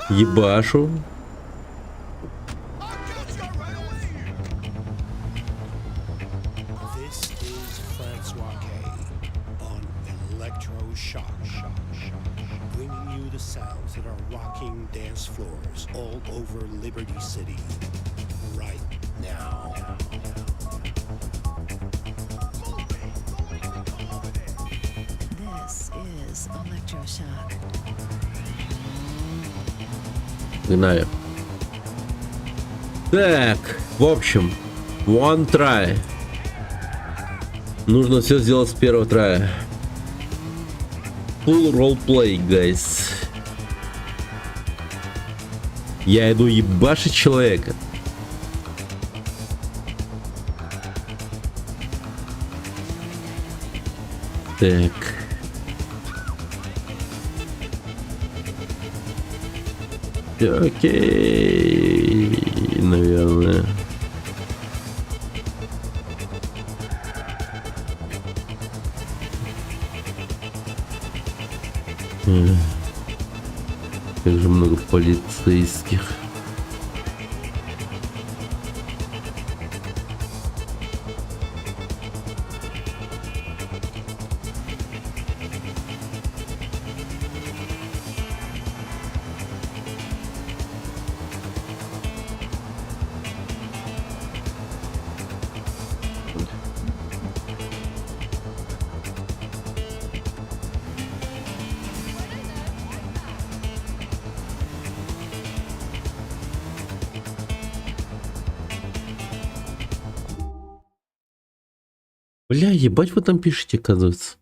Ебашу. This is Francois K on Electroshock, bringing you the sounds that are rocking dance floors all over Liberty City right now. This is Electroshock. Погнали. Так, в общем, one try. Нужно все сделать с первого трая. Full roleplay, guys. Я иду ебашить человека. Так. Окей, наверное. Как же много полицейских. Бля, ебать вы там пишете, оказывается.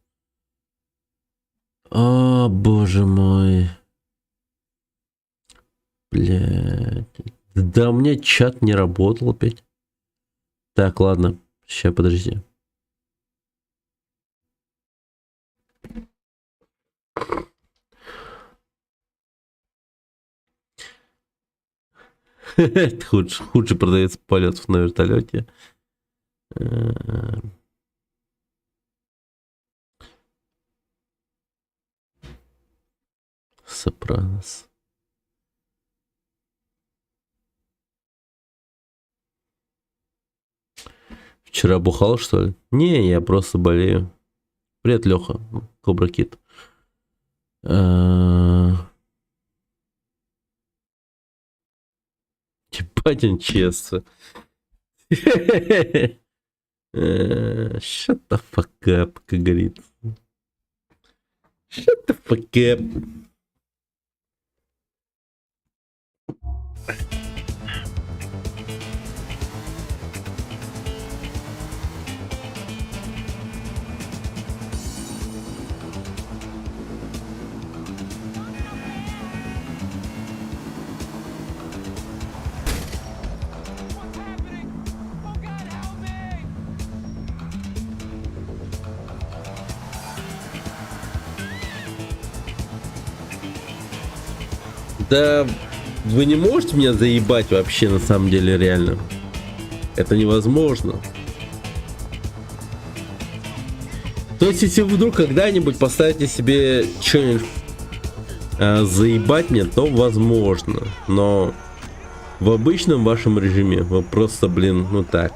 О, боже мой. Блядь. Да, у меня чат не работал опять. Так, ладно. Сейчас, подожди. Худший продавец полетов на вертолете. Сопранос. Вчера бухал, что ли? Не, я просто болею. Привет, Леха. Кобра Кит. Ебать он честно. Shut the fuck up, как говорится. Shut the fuck up. Да вы не можете меня заебать вообще, на самом деле, реально. Это невозможно. То есть, если вы вдруг когда-нибудь поставите себе челлендж заебать меня, то возможно. Но в обычном вашем режиме вы просто, блин, ну так.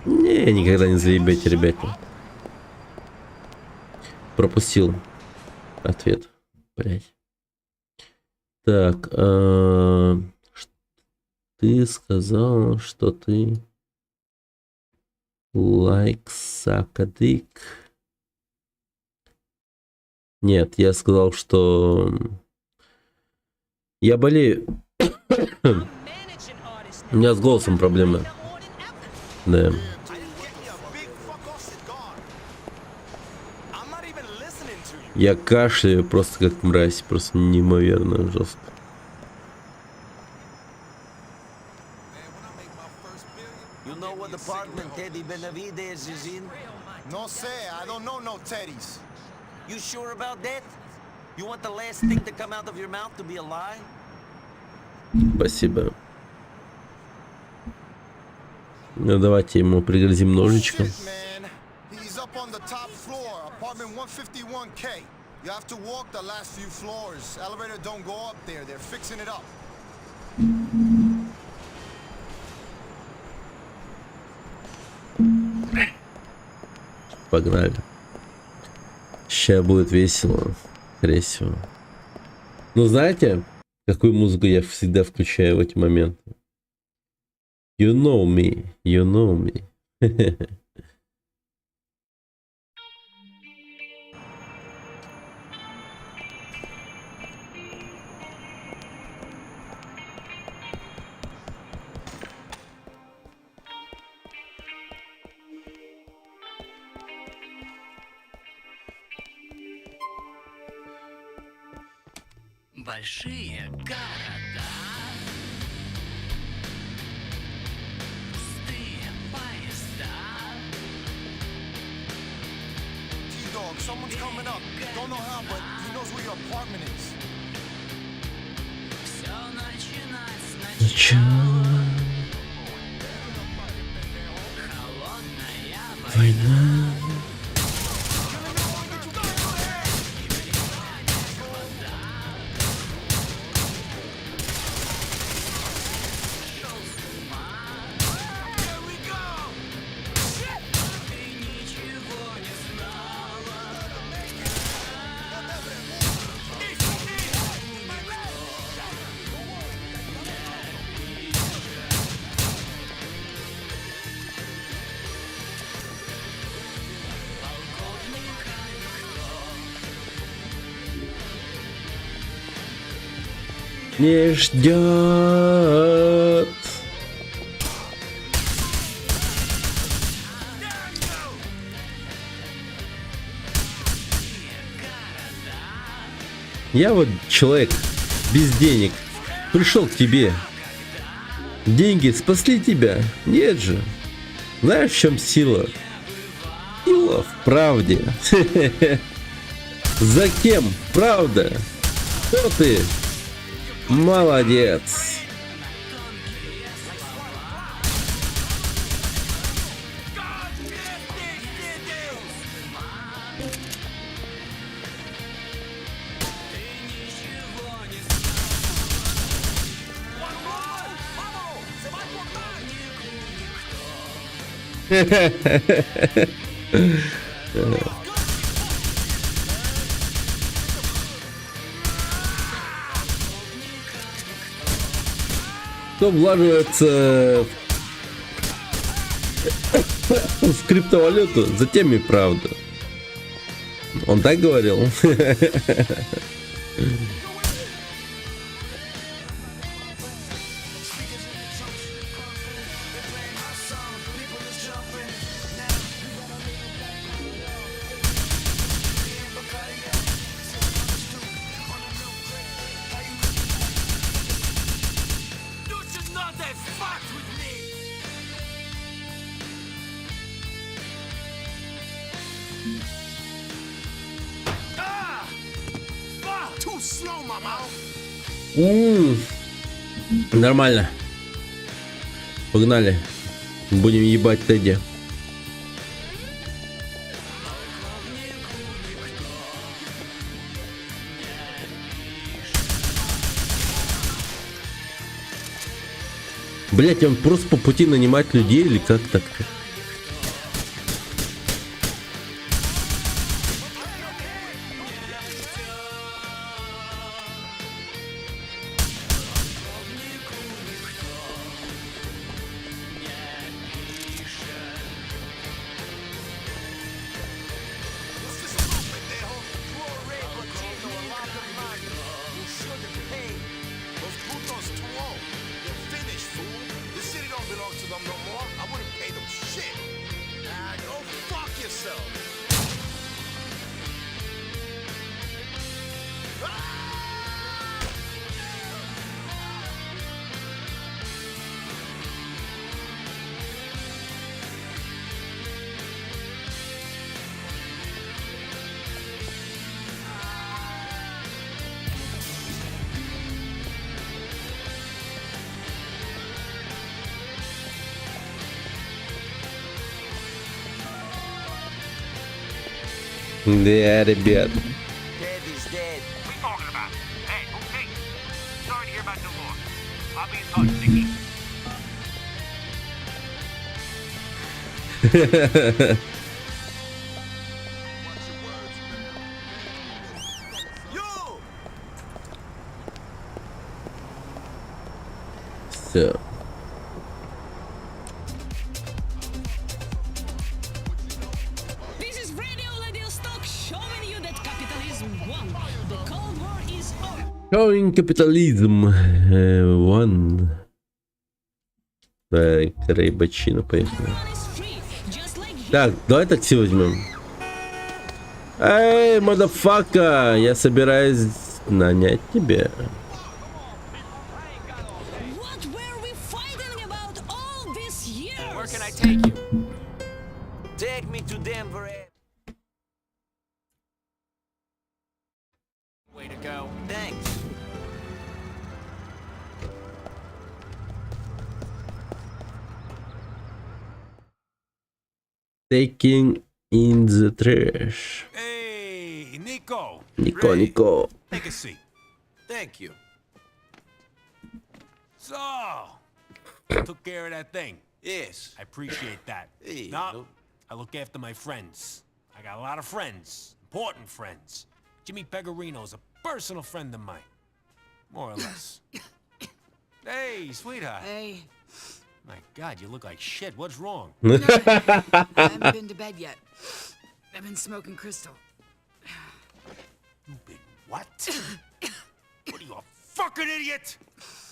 Не, никогда не заебете, ребята. Пропустил ответ. Блять. Так, ты сказал, что ты like сакадик. Нет, я сказал, что я болею. У меня с голосом проблемы. Да. Я кашляю просто как мразь, просто неимоверно жестко. You know what apartment Teddy Benavides is in? No sé, I don't know no Teddy's. You sure about that? You want the last thing to come out of your mouth to be a lie? Спасибо. Ну, давайте ему пригрозим ножичком. He's up on the top floor, apartment 151K. You have to walk the last few floors. Elevator don't go up there. They're fixing it up. Погнали. Сейчас будет весело. Скорее всего. Ну, знаете, какую музыку я всегда включаю в эти моменты? You know me. You know me. Большие города, пустые поезда. T-Dog, someone's coming up. Don't know how, but he knows where your apartment is. Все начинать Начало. Холодная Война. Не ждет. Я вот человек без денег пришел к тебе. Деньги спасли тебя? Нет же. Знаешь, в чем сила? Сила в правде. За кем правда? Кто ты? Молодец. Кто влаживается в криптовалюту, за тем и правда. Он так говорил? Нормально. Погнали. Будем ебать Тедди. Блять, он просто по пути нанимать людей или как так-то? Да, ребят. Dead is dead. What are you talking about? Hey, okay. Sorry to hear about your loss. I'll be in touch, Nicky. Все. This is Radio Vladivostok showing you that capitalism won. The Cold War is over. Showing capitalism. One. Так, рейбачина, поехали. Так, давай такси возьмем. Эй, мадафака, я собираюсь нанять тебя. Where can I take you? Take me to Denver. Way to go. Thanks. Taking in the trash. Hey, Nico. Nico, Ray, Nico. Take a seat. Thank you. So, took care of that thing. Yes. I appreciate that. Hey, Now, no- I look after my friends. I got a lot of friends. Important friends. Jimmy Pegarino's a personal friend of mine. More or less. Hey, sweetheart. Hey, My God, you look like shit. What's wrong? I haven't been to bed yet. I've been smoking crystal. What? What are you, a fucking idiot?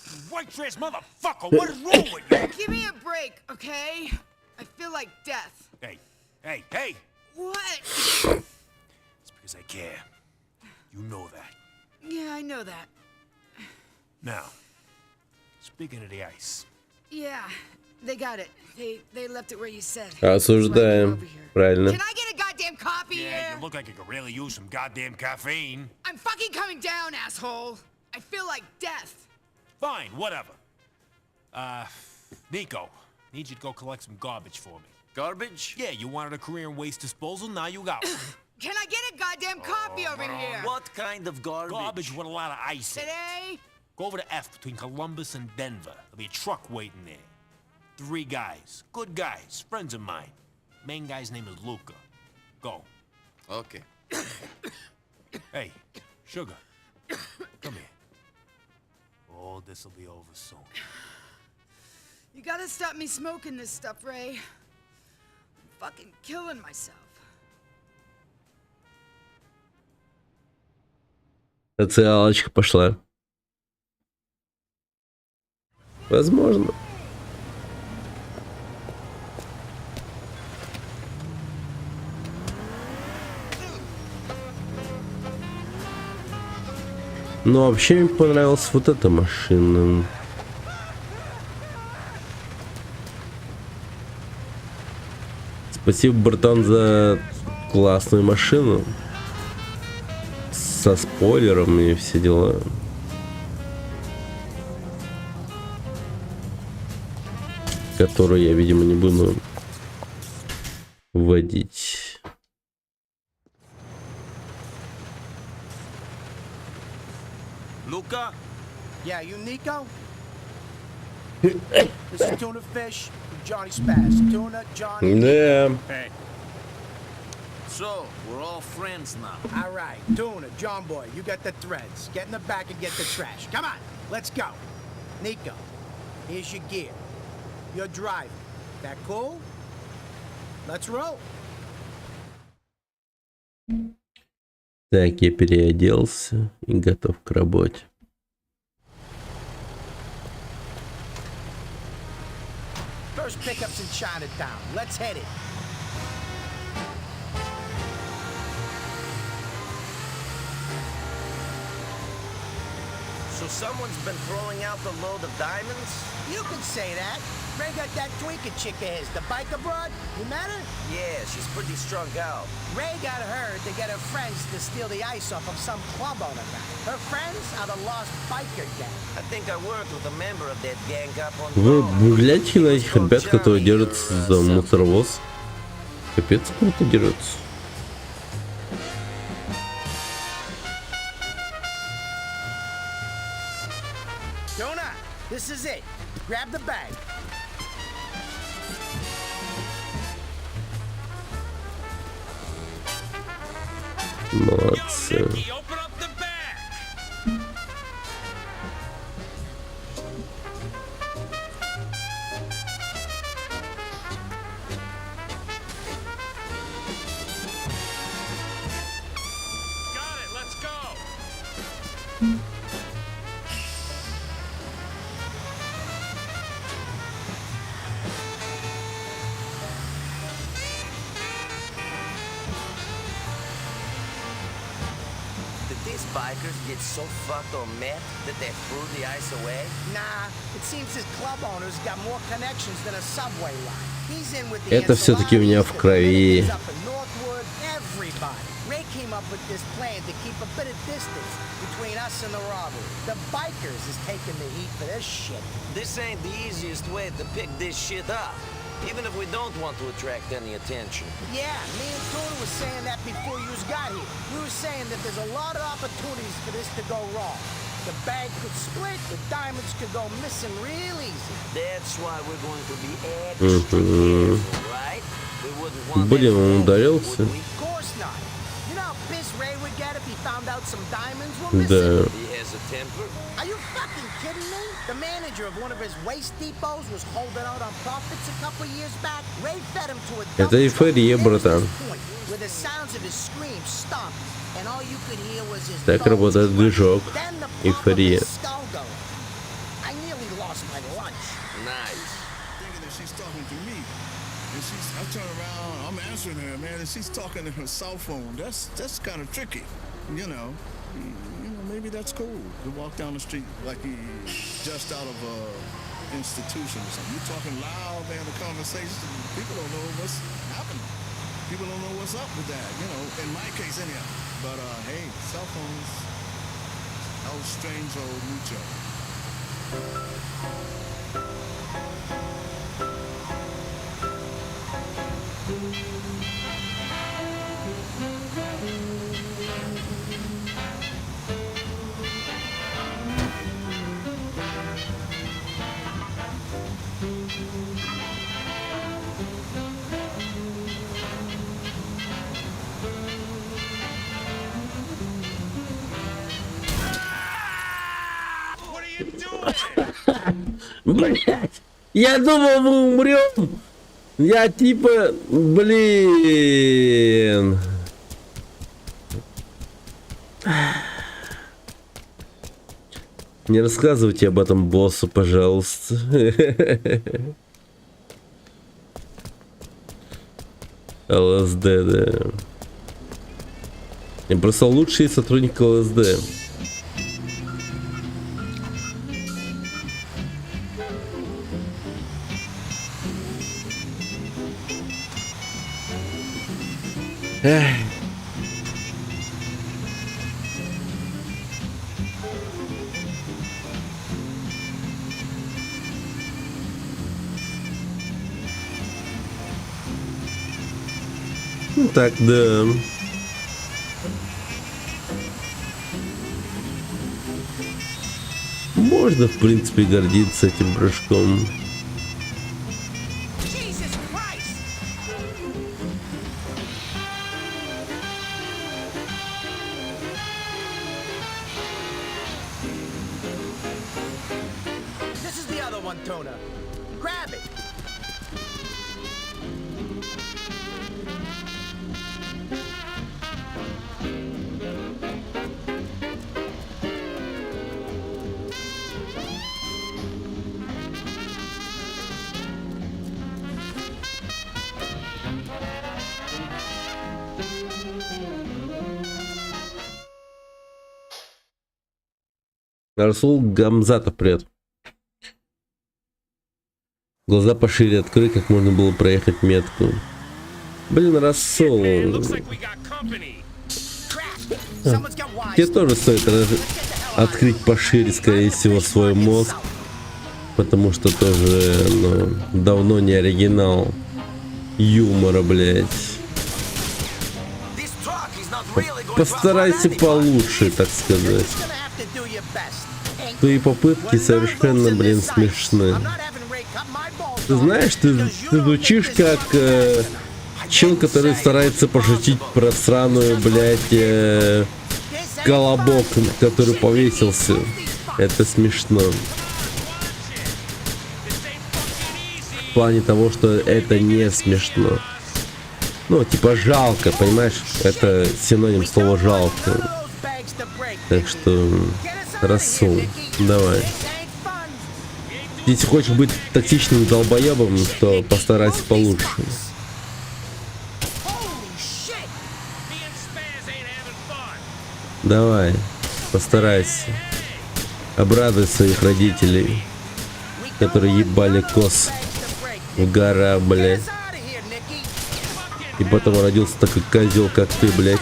You white trash motherfucker, what is wrong with you? Give me a break, okay? I feel like death. Hey, hey, hey! What? It's because I care. You know that. Yeah, I know that. Now, speaking of the ice. Yeah, they got it. They left it where you said. Осуждаем. Правильно. Can I get a goddamn copy Yeah, here? you look like you could really use some goddamn caffeine. I'm fucking coming down, asshole. I feel like death. Fine, whatever. Nico, need you to go collect some garbage for me. Garbage? Yeah, you wanted a career in waste disposal, now you got one. Can I get a goddamn copy over here? What kind of garbage? Garbage with a lot of ice in it. Today? Go over to F between Columbus and Denver. There'll be a truck waiting there. 3 guys. Good guys. Friends of mine. Main guy's name is Luca. Go. Okay. Hey, Sugar. Come here. Oh, this'll be over soon. You gotta stop me smoking this stuff, Ray. I'm fucking killing myself. Социалочка пошла. Возможно. Но вообще мне понравилась вот эта машина. Спасибо, братан, за классную машину. Со спойлером и все дела. Которую я, видимо, не буду вводить. Luca? Yeah, you Nico? This is Tuna Fish from Johnny Spaz. Tuna, Johnny. Да. Hey. So, we're all friends now. All right, Tuna, John Boy, you got the threads. Get in the back and get the trash. Come on, let's go. Nico, here's your gear. You're driving. That cool? Let's roll. Так, я переоделся и готов к работе. First pickup's in Chinatown. Let's hit it. So someone's been throwing out the load of diamonds? You could say that. Ray got that twinkie chick of his, the biker broad. You met her? Yeah, she's pretty strung out. Ray got her to get her friends to steal the ice off of some club owner guy. Her friends are the Lost Biker Gang. I think I worked with a member of that gang up on Вы глядите на этих ребят, которые держатся за мусоровоз. Капец, круто дерутся. This is it. Grab the bag. Молодцы. These bikers get so fucked on meth that they threw the ice away? Nah, it seems his club owner's got more connections than a subway line. He's in with the Это все-таки у меня в крови. up in Northwood, everybody. Ray came up with this plan to keep a bit of distance between us and the robbery. The bikers is taking the heat for this shit. This ain't the easiest way to pick this shit up, even if we don't want to attract any attention. Yeah, me and Tuna was saying that before you got here. We were saying that there's a lot of opportunities for this to go wrong. The bag could split, the diamonds could go missing real easy. That's why we're going to be extra careful, right? We wouldn't want Блин, он ударился. Of course not. You know how pissed Ray would get if he found out some diamonds were missing? Да. He has a temper. Are you fucking kidding me? The manager of one of his waste depots was holding out on profits a couple years back. Ray fed him to a Это эйфория, братан. where the sounds of his screams stopped, and all you could hear was his Так работает движок. Эйфория. skull going. I nearly lost my lunch. Nice. Thinking that she's talking to me. And I turn around, I'm answering her, man, and she's talking to her cell phone. That's kind of tricky, you know. Maybe that's cool to walk down the street like you just out of a institution or something. You're talking loud, man, the conversation. People don't know what's happening. People don't know what's up with that, you know, in my case anyhow. But hey, cell phones, El strange old mucho. Блять, я думал, мы умрем. Я типа, блин. Не рассказывайте об этом боссу, пожалуйста. ЛСД, да. Я просто лучший сотрудник ЛСД. Эх. Ну так, да. Можно, в принципе, гордиться этим прыжком. Расул Гамзатов, привет. Глаза пошире открой, как можно было проехать метку. Блин, Расул. Тебе тоже стоит открыть пошире, скорее всего, свой мозг. Потому что тоже, ну, давно не оригинал юмора, блять. Постарайся получше, так сказать. твои попытки совершенно, блин, смешны. Ты знаешь, ты звучишь как чел, который старается пошутить про сраную, блядь, колобок, который повесился. Это смешно. В плане того, что это не смешно. Ну, типа жалко, понимаешь? Это синоним слова жалко. Так что рассол, давай. Если хочешь быть токсичным долбоебом, то постарайся получше. Давай, постарайся. Обрадуй своих родителей, которые ебали кос в гора, блядь. И потом родился такой козел, как ты, блядь.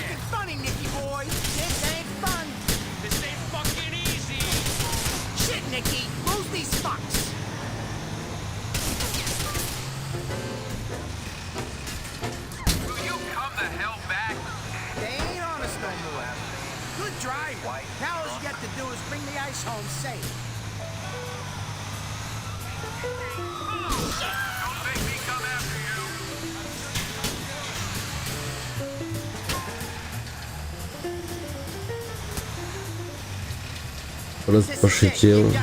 Просто пошутил.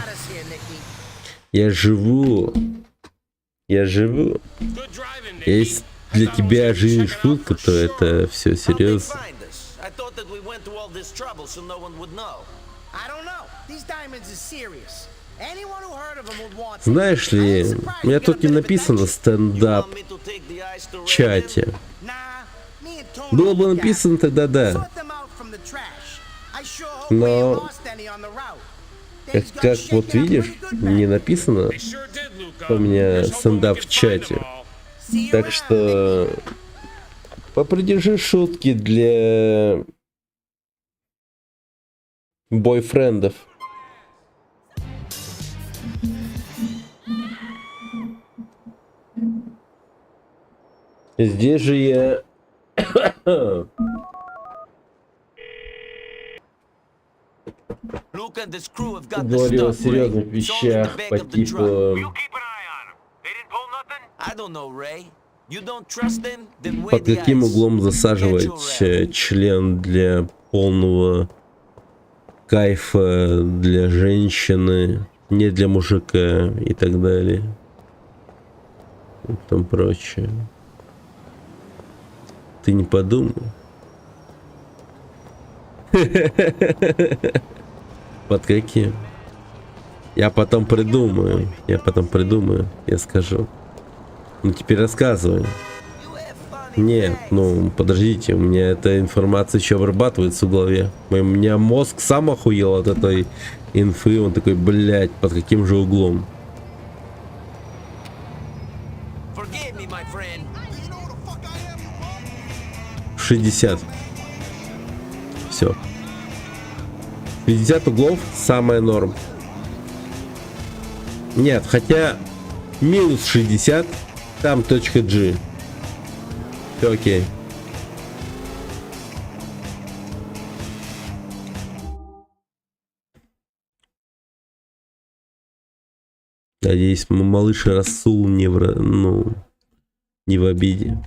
Я живу. Если для тебя жизнь шутка, то это все серьезно. Знаешь ли, у меня тут не написано стендап в чате. Было бы написано, тогда да. Но как вот видишь, не написано у меня стендап в чате. Так что попридержи шутки для бойфрендов. Здесь же я говорил о серьезных вещах по типу под каким углом засаживать член для полного кайфа для женщины, не для мужика и так далее и тому прочее. Ты не подумай. Под каким? Я потом придумаю, я скажу. Ну теперь рассказывай. Нет, ну подождите, у меня эта информация еще обрабатывается в голове. У меня мозг сам охуел от этой инфы, он такой, блять, под каким же углом? В 60. Все. 50 углов самая норм. Нет, хотя минус 60, там точка G. Все окей. Надеюсь, малыш Расул не в обиде.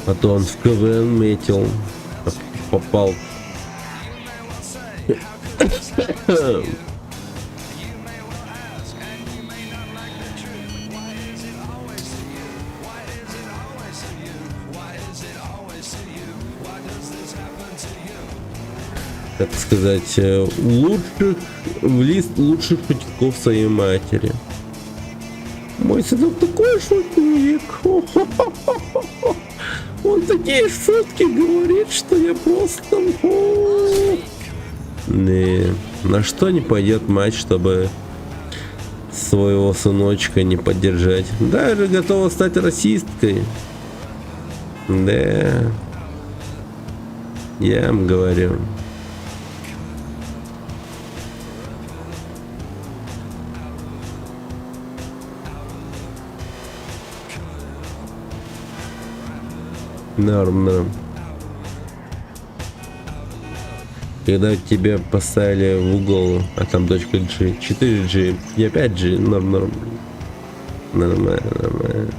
А то он в КВН метил, попал. Так сказать, в лист лучших шутников своей матери. Мой сынок такой шутник. Он такие шутки говорит, что я просто... Не, на что не пойдет мать, чтобы своего сыночка не поддержать. Даже готова стать расисткой. Да. Я вам говорю. Норм. Когда тебя поставили в угол, а там точка G, 4G и 5G, норм. Нормально.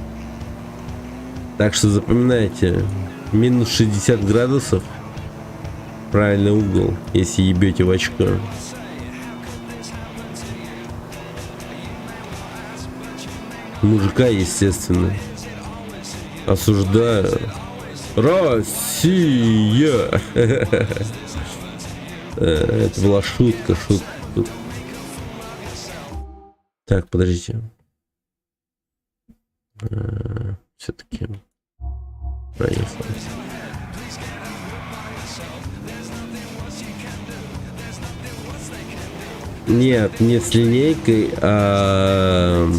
Так что запоминайте, минус 60 градусов, правильный угол, если ебете в очко. Мужика, естественно. Осуждаю. Россия! Это была шутка. Так, подождите. Все-таки проехал. Нет, не с линейкой, а...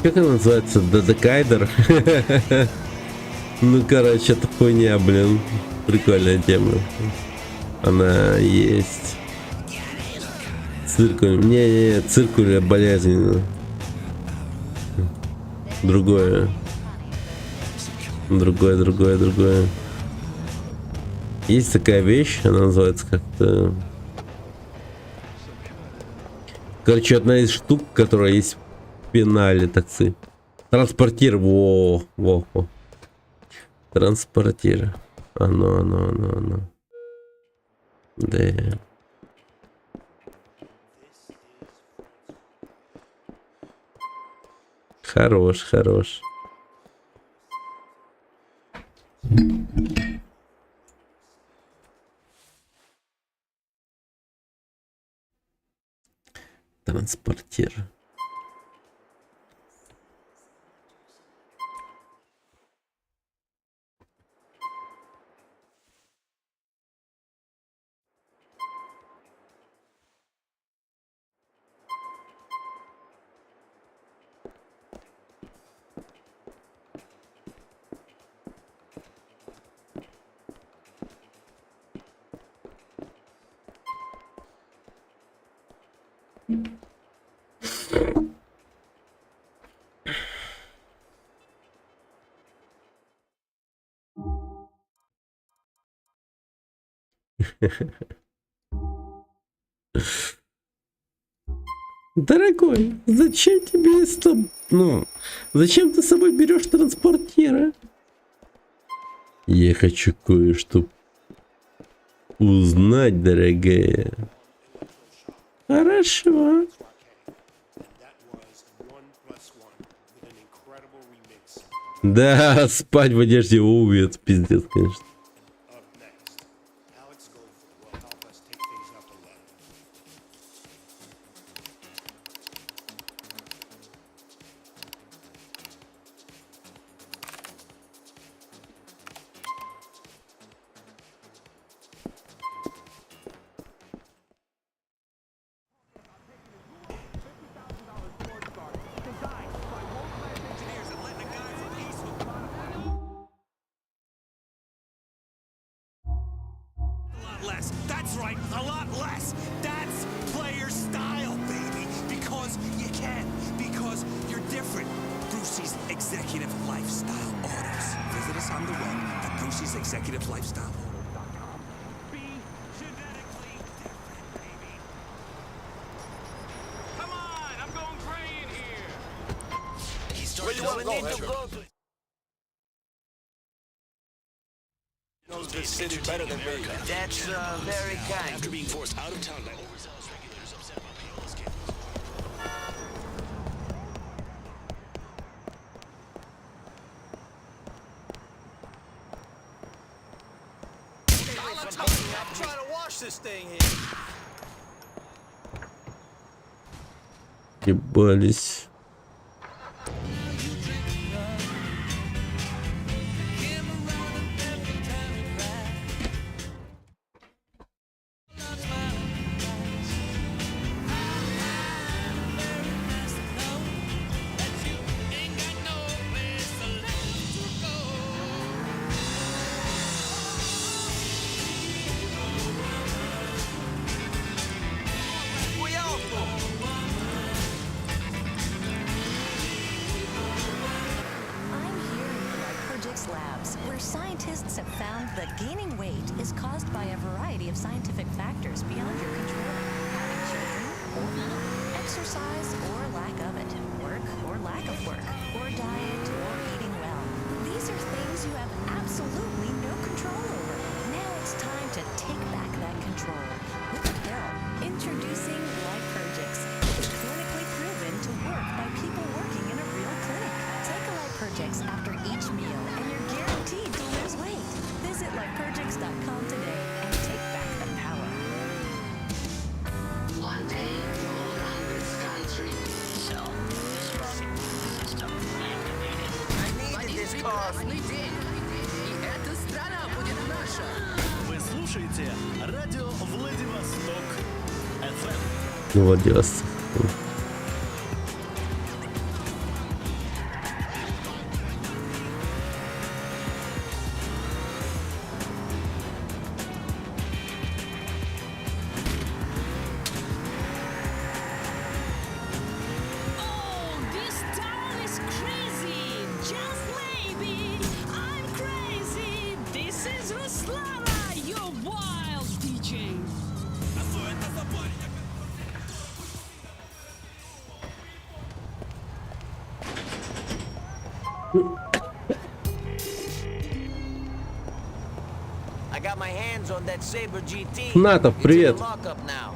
Как она называется? Дедекайдер? Ну, короче, это хуйня, блин. Прикольная тема. Она есть. Циркуль. Не, циркуль болезненно. Другое. Есть такая вещь, она называется как-то... Короче, одна из штук, которая есть в пенале, так сказать. Транспортир. Во. Транспортир. Оно. Да. Хорош. Транспортир. Дорогой, зачем тебе зачем ты с собой берешь транспортира? Я хочу кое-что узнать, дорогая. Хорошо. Да, спать в одежде убьет, пиздец, конечно. Less. That's right, a lot less. That's player style, baby. Because you can. Because you're different. Brucey's Executive Lifestyle Orders. Visit us on the web at Brucey's Executive Lifestyle Orders.com. Be genetically different, baby. Come on, I'm going gray in here. He's starting to go. Knows this city better than me. That's very kind. After being forced out of town by overzealous regulators upset by Paola's kid. I'm trying to wash this thing here. Ебались. Projects Labs, where scientists have found that gaining weight is caused by a variety of scientific factors beyond your control. Having children or not, exercise or lack of it, work or lack of work, or diet or eating well. These are things you have absolutely no control over. Now it's time to take back that control. With a pill. Introducing Lipourgix. It's clinically proven to work by people working in a real clinic. Take a Lipourgix after each meal and you're guaranteed to lose weight. Visit Lipourgix.com today and take back the power. One day, all around this country, so system activated. I needed this car. Эта страна будет наша. Вы слушаете радио Владивосток FM. Владивосток. Oh, this town is crazy. Just maybe I'm crazy. This is Ruslana, your wild DJ. I got my hands on that Saber GT. Natov, привет. It's in the lockup now.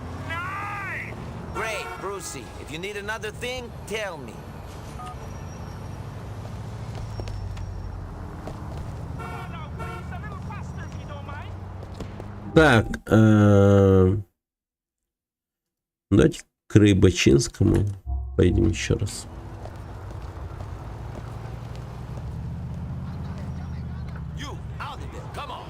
Great, Brucey. If you need another thing, tell me. Так, давайте к Рыбачинскому поедем еще раз. You, out of there. Come on.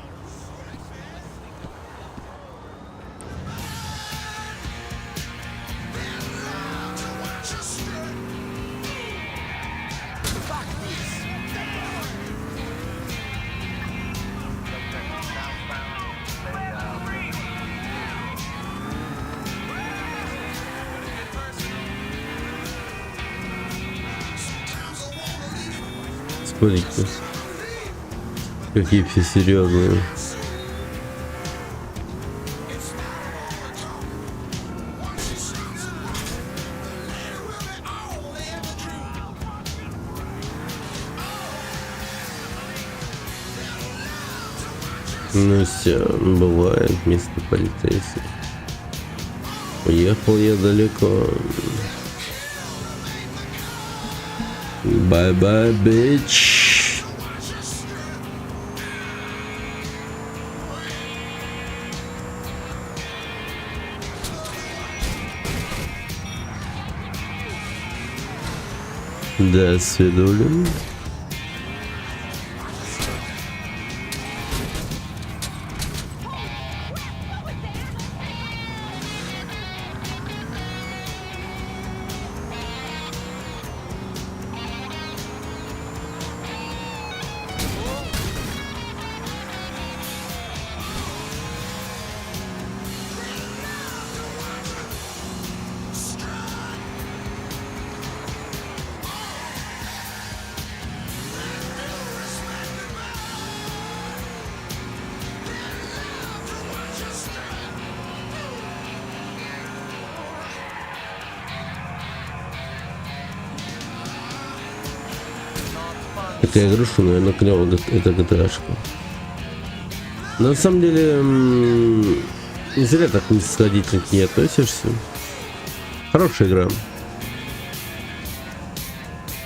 Fuck this. Смотрите, какие все серьезные. Ну все, бывает, мистер полицейский. Уехал я далеко. Bye-bye, bitch. До свидания. Такая игрушка, наверное, клево, это GTA-шка. На самом деле, не зря так снисходительно к ней относишься. Хорошая игра.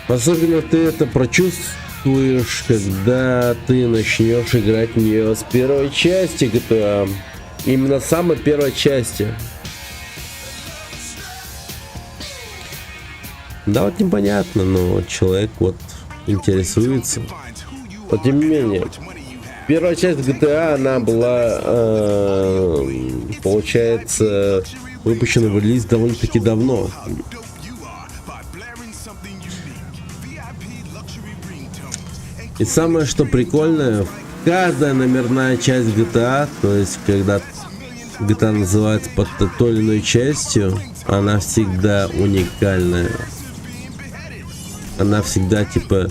Особенно ты это прочувствуешь, когда ты начнешь играть в нее с первой части GTA. Именно с самой первой части. Да, вот непонятно, но человек вот интересуется. Но тем не менее, первая часть GTA, она была, получается, выпущена в релиз довольно-таки давно. И самое, что прикольное, каждая номерная часть GTA, то есть когда GTA называется под той или иной частью, она всегда уникальная. Она всегда типа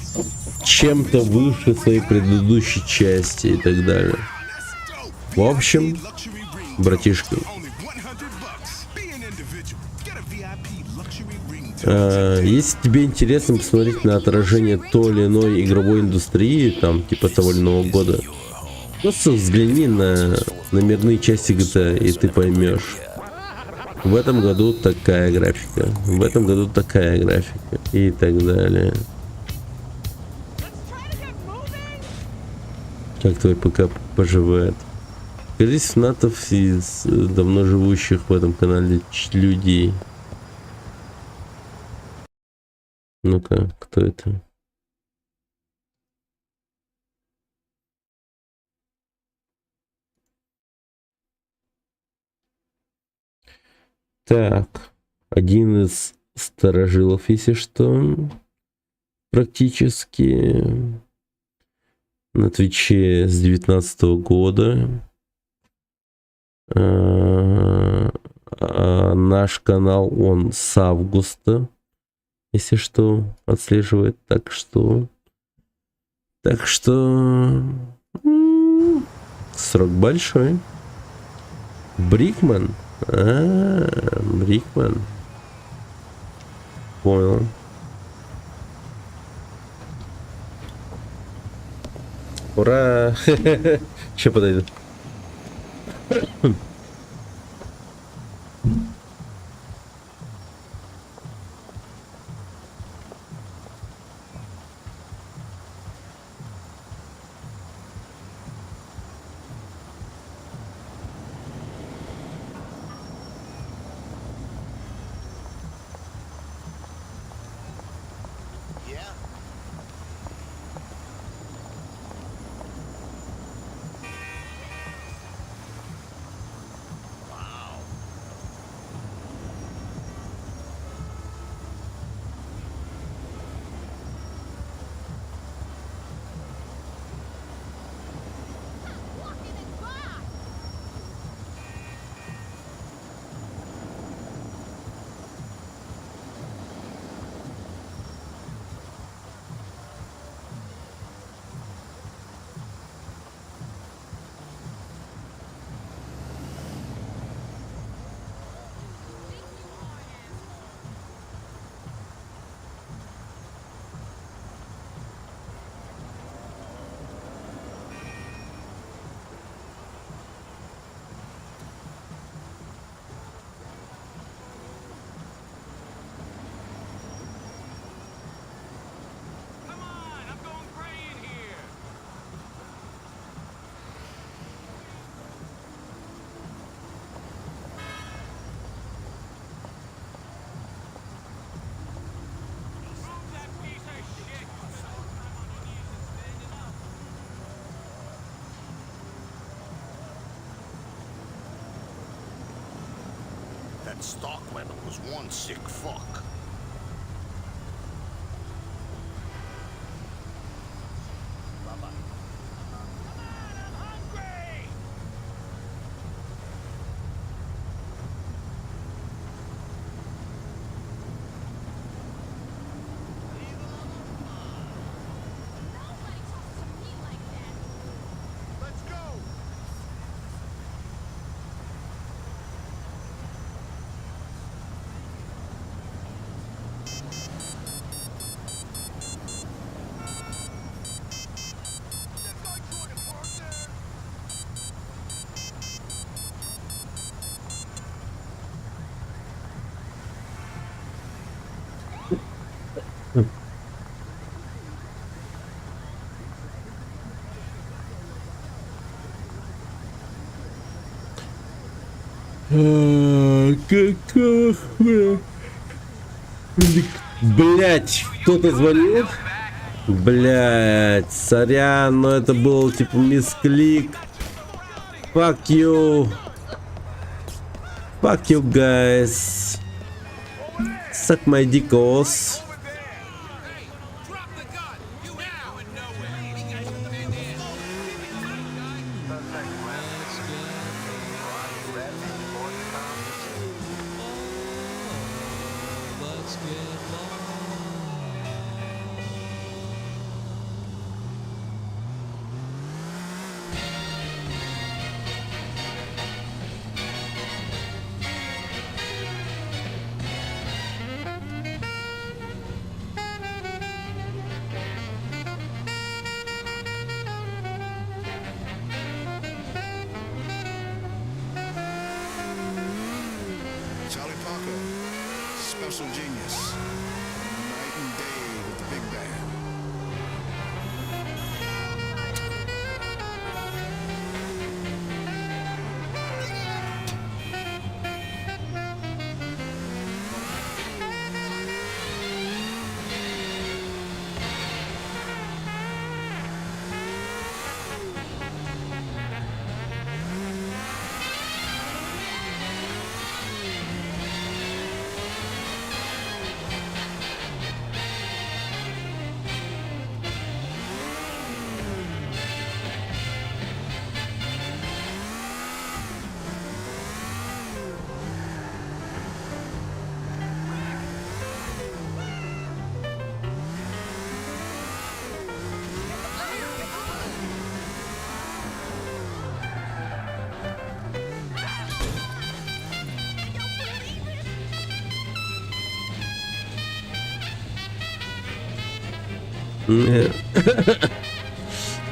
чем-то выше своей предыдущей части и так далее. В общем, братишка, если тебе интересно посмотреть на отражение той или иной игровой индустрии, там, типа того или иного года, просто взгляни на номерные части GTA, и ты поймешь. В этом году такая графика, в этом году такая графика и так далее. Как твой ПК поживает? Скажись, фанатов из давно живущих в этом канале людей. Ну-ка, кто это? Так, один из старожилов, если что, практически на Твиче с 2019 года. Наш канал, он с августа, если что, отслеживает. Так что срок большой. Брикман. Брикман. Понял. Ура! Че подойду? That Starkweather was one sick fuck. Блять, кто-то звонил? Блять, сорян, но это был типа мисклик. Fuck you. Fuck you guys. Suck my dickos.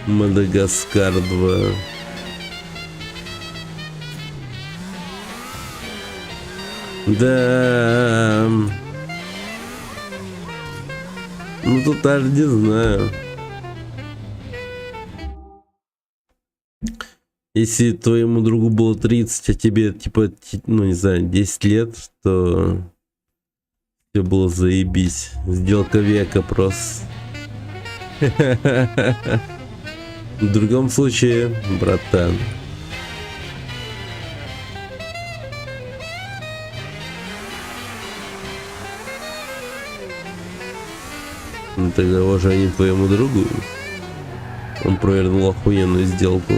Мадагаскар 2. Да. Ну тут даже не знаю. Если твоему другу было 30, а тебе типа, ну не знаю, 10 лет, то все было заебись. Сделка века просто. В другом случае, братан. Ну тогда уважение твоему другу. Он провернул охуенную сделку.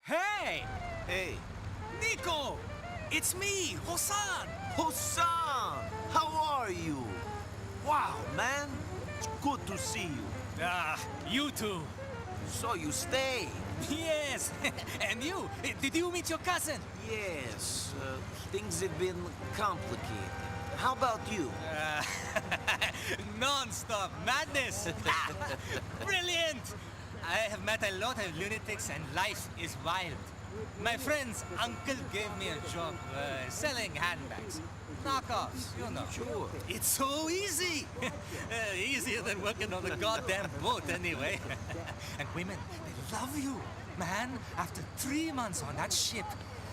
Hey! Hey. Nico! It's me, Hosan! Hosan! How are you? Wow, man. It's good to see you. Ah, you too. So you stay? Yes! And you? Did you meet your cousin? Yes. Things have been complicated. How about you? Non-stop madness! Brilliant! I have met a lot of lunatics and life is wild. My friend's uncle gave me a job selling handbags. Knockoffs, you know. Sure. It's so easy! Easier than working on a goddamn boat anyway. And women, they love you, man. After 3 months on that ship.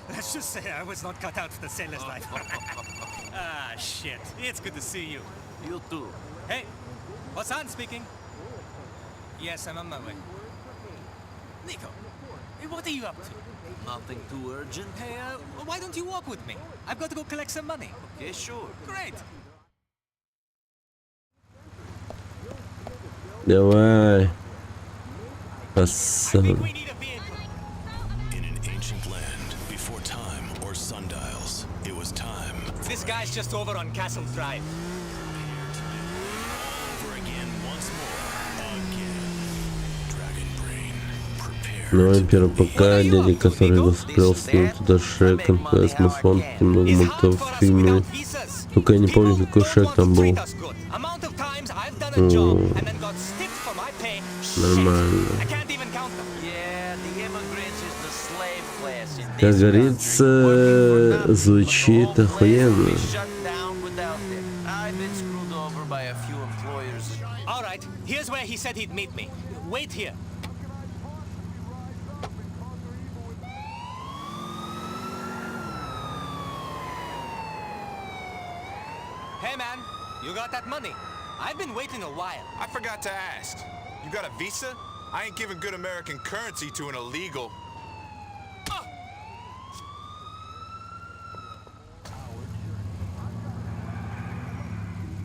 Let's just say I was not cut out for the sailor's life. Ah, shit. It's good to see you. You too. Hey, Hosan speaking. Yes, I'm on my way. Nico, hey, what are you up to? Nothing too urgent. Hey, why don't you walk with me? I've got to go collect some money. Okay, sure. Great. Давай. Пацан. In an ancient land, before time or sundials, it was time. This guy's just over on Castle Drive. Over again, once more. Again. Dragon Brain. Prepare. Новый первый ПК, дядя, который воспрел снова туда Шрек, МКС, Мафон, много мультов, фильмы. Только я не помню, какой Шрек там был. Нормально. Как говорится, звучит охуенно. All right, here's where he said he'd meet me. Wait here. Hey man, you got that money? I've been waiting a while. I forgot to ask. You got a visa? I ain't giving good American currency to an illegal.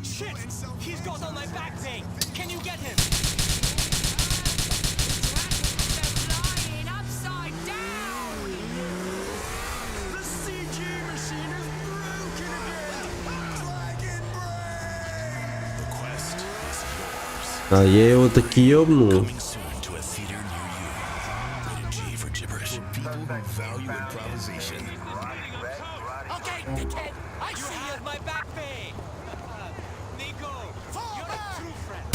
Shit! He's got all my back pay! Can you get him? Flying upside down! The CG machine is broken again! Dragon Brain! The quest is yours. А я его таки ёбнул. Coming soon to a theater near you. Rated G for gibberish. People who value improvisation. Okay, dickhead! I see you have my back pay! Nico, you're a true friend.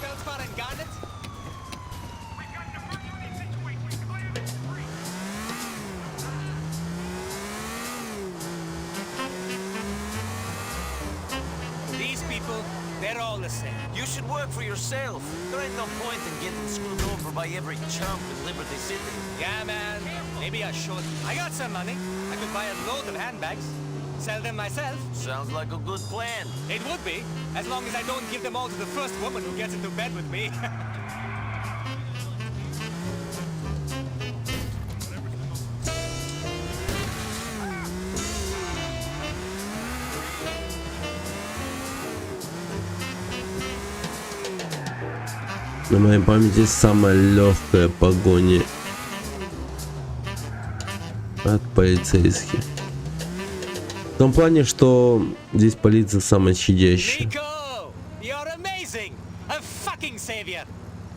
Feldspar and Garnet? These people, they're all the same. You should work for yourself. There ain't no point in getting screwed over by every chump in Liberty City. Yeah, man. Maybe I should. I got some money. I could buy a load of handbags. Sell them myself. Sounds like a good plan. It would be, as long as I don't give them all to the first woman who gets into bed with me. На моей памяти самая легкая погоня от полицейских. В том плане, что здесь полиция самая щадящая. Nico, you're amazing. A fucking savior.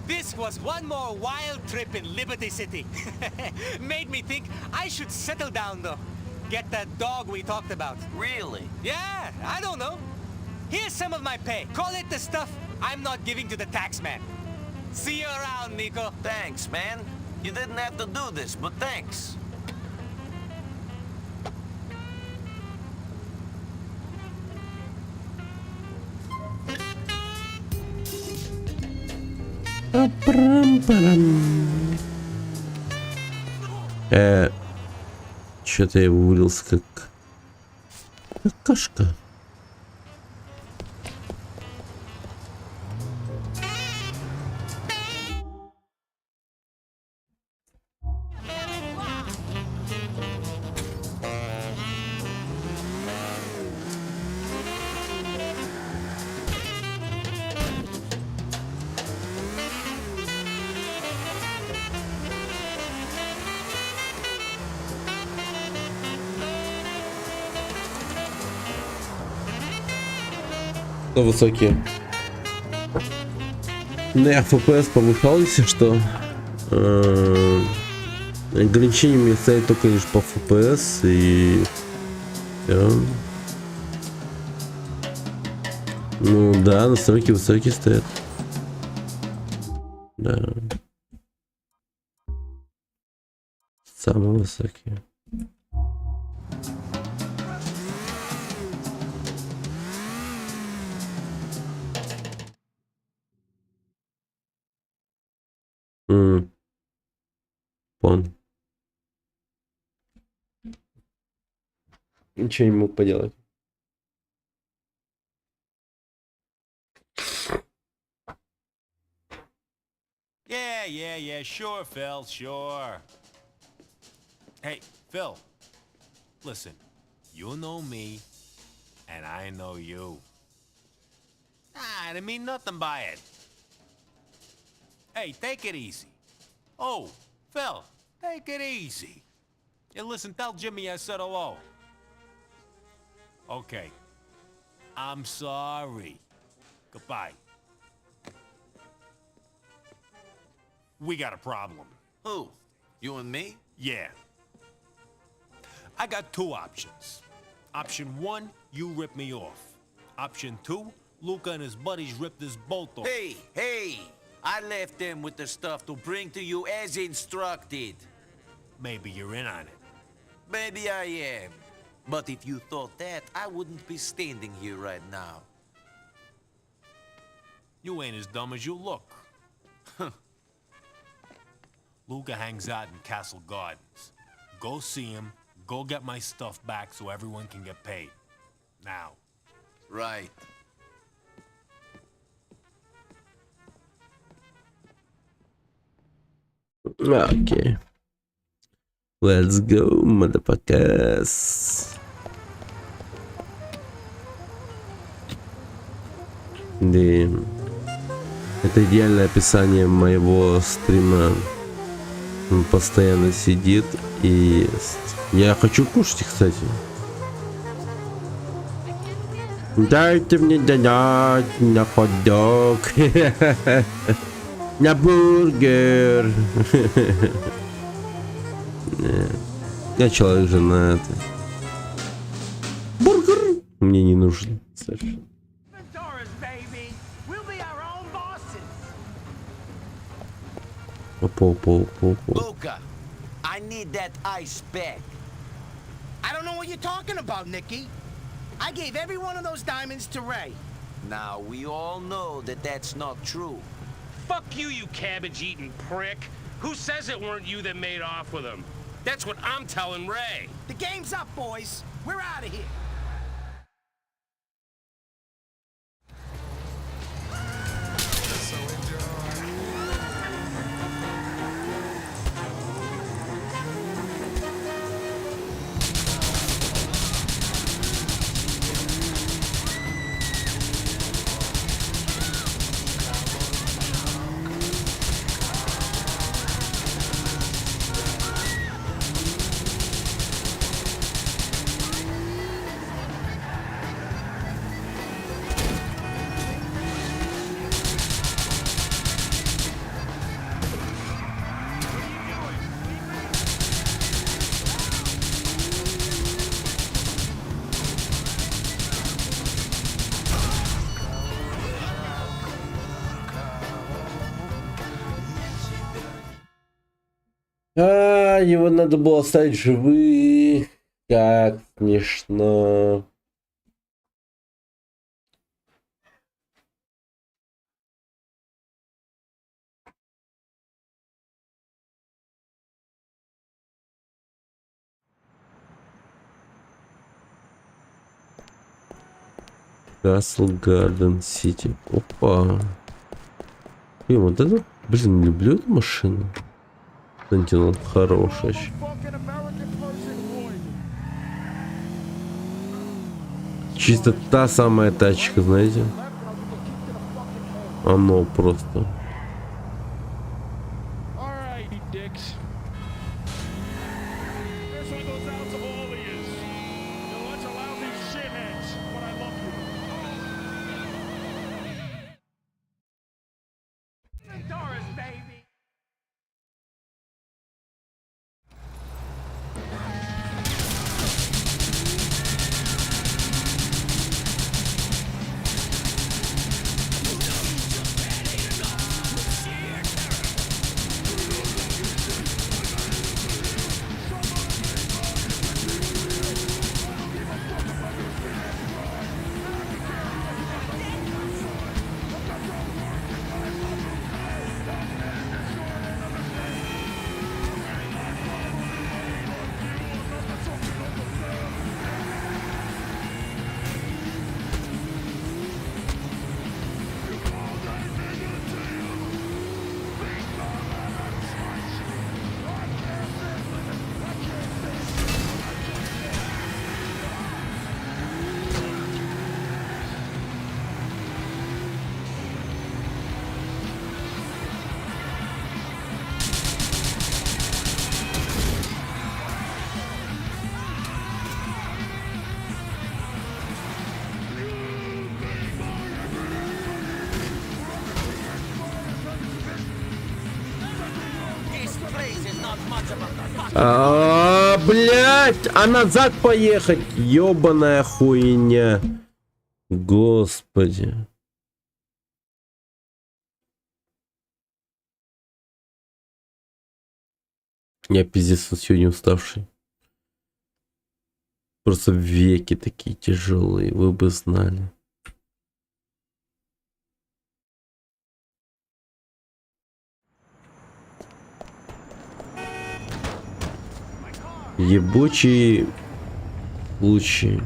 This was one more wild trip in Liberty City. Made me think I should settle down though. Get that dog we talked about. Really? Yeah, I don't know. Here's some of my pay. Call it the stuff I'm not giving to the tax man. See you around, Nico. Thanks, man. You didn't have to do this, but thanks. Что-то я вылился как кошка. Высокие. Ну, я FPS повышал, если что. Ограничения у меня стоят только лишь по FPS и всё. Ну да, настройки высокие стоят. Да. Самые высокие. Пон. Ничего не мог поделать. Yeah, sure, Phil, sure. Hey, Phil, listen, you know me, and I know you. I didn't mean nothing by it. Hey, take it easy. Oh, Phil, take it easy. Hey, listen, tell Jimmy I said hello. Okay. I'm sorry. Goodbye. We got a problem. Who? You and me? Yeah. I got two options. Option one, you rip me off. Option two, Luca and his buddies ripped this bolt off. Hey! I left them with the stuff to bring to you as instructed. Maybe you're in on it. Maybe I am. But if you thought that, I wouldn't be standing here right now. You ain't as dumb as you look. Luca hangs out in Castle Gardens. Go see him, go get my stuff back so everyone can get paid. Now. Right. Okay. Let's go, motherfuckers. Да. Это идеальное описание моего стрима. Он постоянно сидит и ест. Я хочу кушать, кстати. Дайте мне денег на хот-дог. На бургер. Я человек женатый. Бургер мне не нужен. Совершенно. Luca, I need that ice back. I don't know what you're talking about, Nicky. I gave every one of those diamonds to Ray. Now, we all know that that's not true. Fuck you, you cabbage-eating prick. Who says it weren't you that made off with him? That's what I'm telling Ray. The game's up, boys. We're out of here. Его надо было оставить живых. Как смешно. Касл Гарден Сити. Опа. Вот это, блин, люблю эту машину. Сентинел хорошая. Чисто та самая тачка, знаете? Оно просто. Блять, а назад поехать, ёбаная хуйня. Господи. Я пиздец сегодня уставший. Просто веки такие тяжелые, вы бы знали. Ебучие лучи.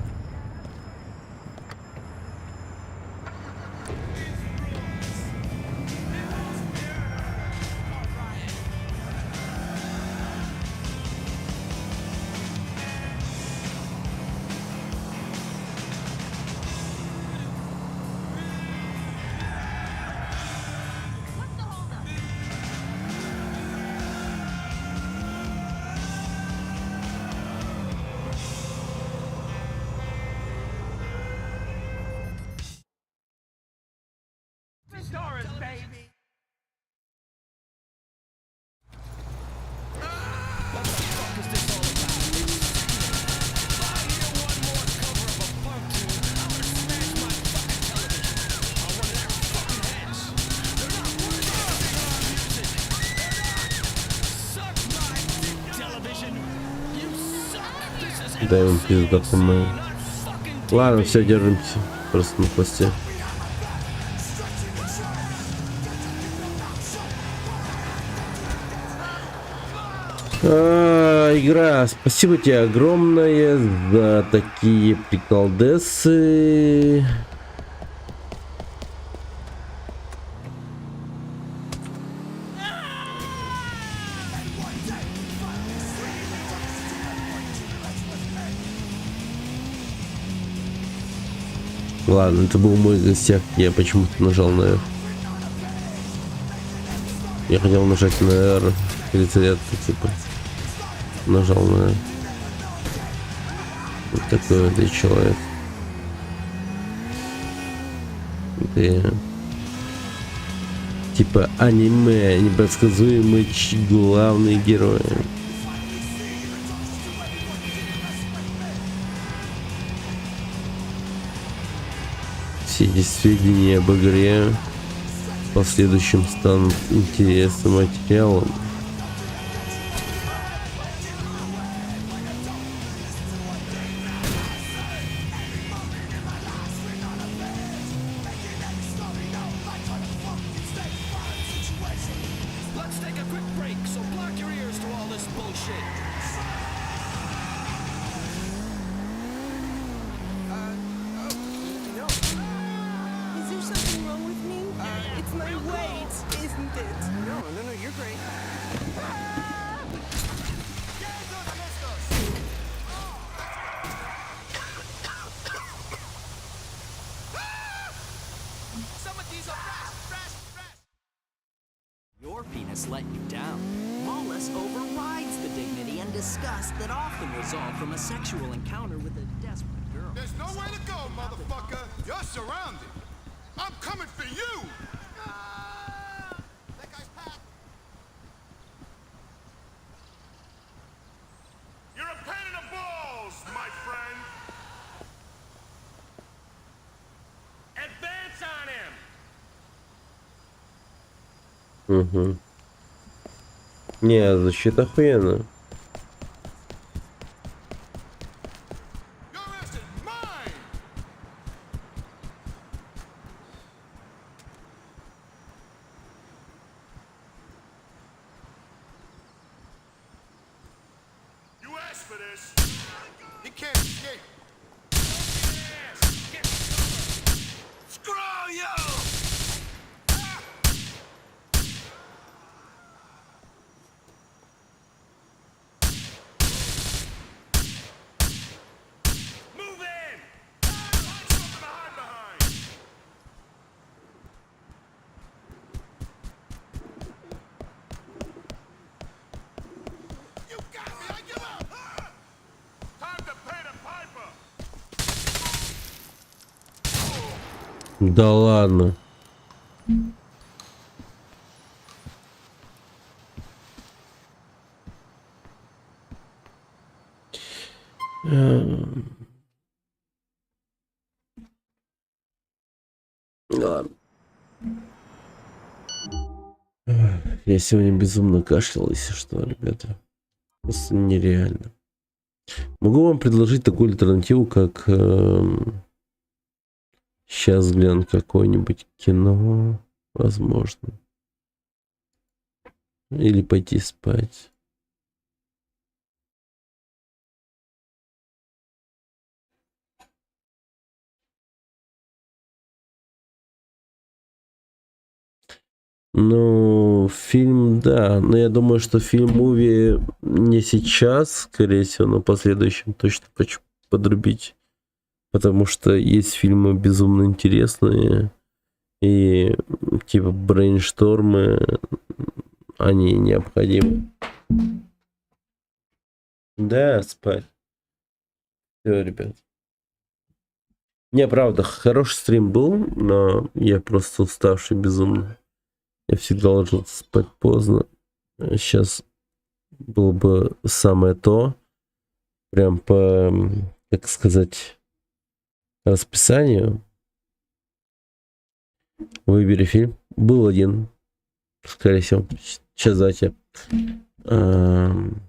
Дай им пизда, по-моему. Ладно, все, держимся. Просто на хвосте. Игра, спасибо тебе огромное за такие приколдесы. Ладно, это был мой гостях, я почему-то нажал на F. Я хотел нажать на R, перезарядку, типа. Нажал на R. Вот такой вот я человек. Да. Типа аниме, непредсказуемые главные герои. Все эти сведения об игре в последующем станут интересным материалом. Is there something wrong with me? It's my weight, isn't it? No, you're great. Some of these are fresh. Your penis let you down. Lawless overrides the dignity and disgust that often result from a sexual encounter with a desperate girl. There's nowhere to go, motherfucker. You're surrounded. I'm coming for you. That guy's packed. You're a pain in the balls, my friend. Advance on him! Угу. Не, защита охуенная. You asked for this. He can't escape. Screw you! Move in! Find something to hide behind. You got me. I give up. Time to pay the piper. Да ладно. Ладно. Я сегодня безумно кашлял, если что, ребята. Просто нереально. Могу вам предложить такую альтернативу, как сейчас взгляну какое-нибудь кино, возможно. Или пойти спать. Ну, фильм, да. Но я думаю, что фильм-муви не сейчас, скорее всего, но в последующем точно хочу подрубить. Потому что есть фильмы безумно интересные. И типа брейнштормы, они необходимы. Да, спать. Все, ребят. Не, правда, хороший стрим был, но я просто уставший безумно. Я всегда ложился спать поздно. Сейчас было бы самое то. Прям по, как сказать, расписанию. Выбери фильм. Был один. Скорее всего. Сейчас давайте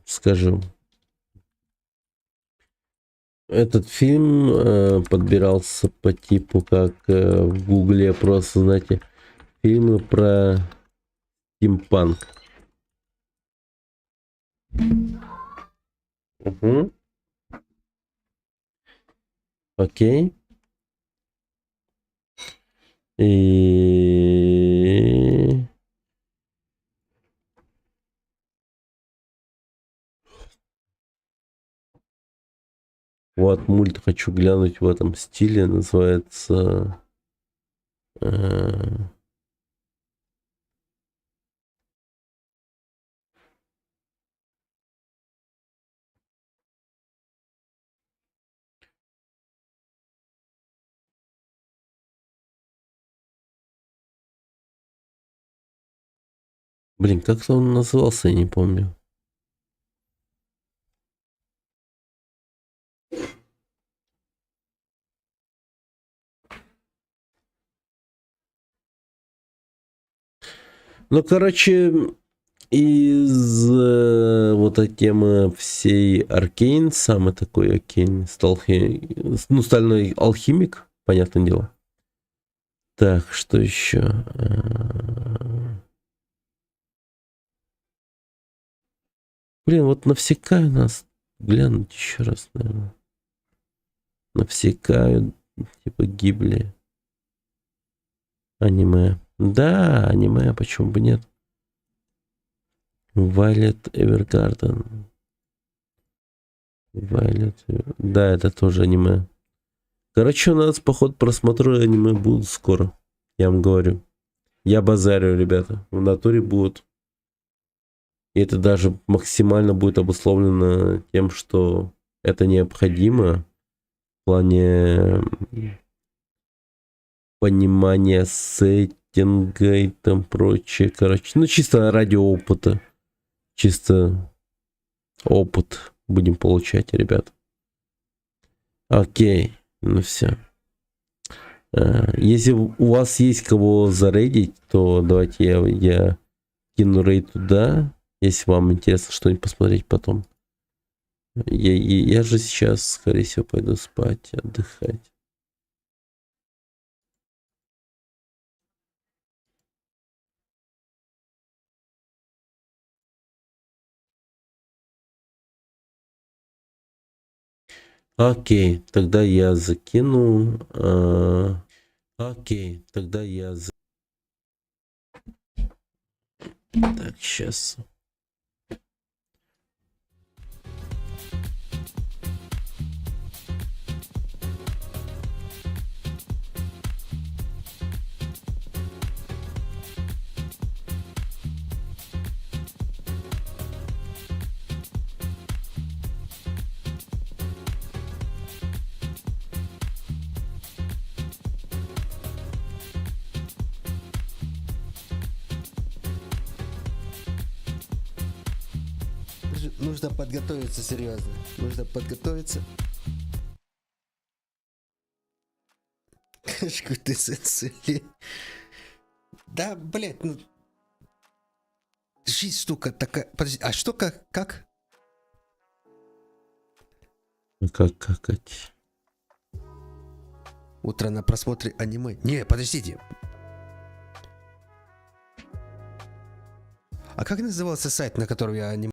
скажу. Этот фильм подбирался по типу, как в Гугле просто, знаете, фильмы про стимпанк. Угу. Окей. И... Вот мульт хочу глянуть в этом стиле. Называется... Блин, как-то он назывался, я не помню. Ну, короче, из вот этой темы всей Аркейн, самый такой Аркейн, ну, стальной алхимик, понятное дело. Так, что еще? Блин, вот навсекаю нас. Глянуть еще раз, наверное. Навсекают, типа гибли. Аниме. Да, аниме, почему бы нет? Violet Evergarden. Да, это тоже аниме. Короче, у нас, походу, просмотры аниме будут скоро. Я вам говорю. Я базарю, ребята. В натуре будут. И это даже максимально будет обусловлено тем, что это необходимо в плане понимания сеттинга и там прочее. Короче, ну чисто ради опыта. Чисто опыт будем получать, ребят. Окей, ну все. Если у вас есть кого зарейдить, то давайте я кину рейд туда. Если вам интересно что-нибудь посмотреть потом. Я же сейчас, скорее всего, пойду спать, отдыхать. Окей, тогда я закину. Окей, тогда я... Так, сейчас. Нужно подготовиться серьезно. Нужно подготовиться. Кашку ты сенсили. Да, блять, ну... Жизнь, штука такая... Подожди, а что как? Как? Как какать? Утро на просмотре аниме. Не, подождите. А как назывался сайт, на котором я аниме?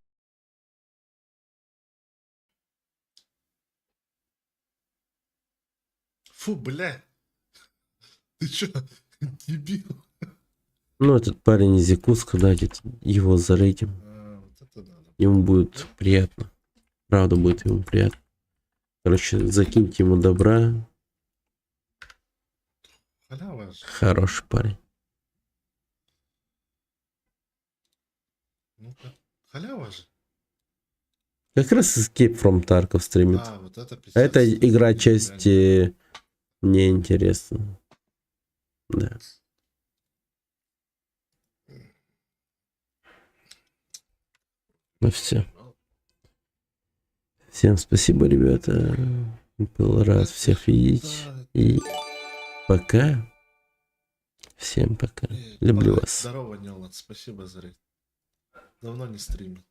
Фу, бля. Ты чё, дебил? Ну, этот парень из Якутска, давайте его зарейдим. Ему будет приятно. Правда, будет ему приятно. Короче, закиньте ему добра. Халява же. Хороший парень. Ну-ка, халява же. Как раз Escape from Tarkov стримит. А, вот это пиздец. А эта игра части мне интересна. Да. Ну все. Всем спасибо, ребята. Был рад всех видеть. И пока. Всем пока. Люблю вас. Здорово, Нелан. Спасибо за рейд. Давно не стримил.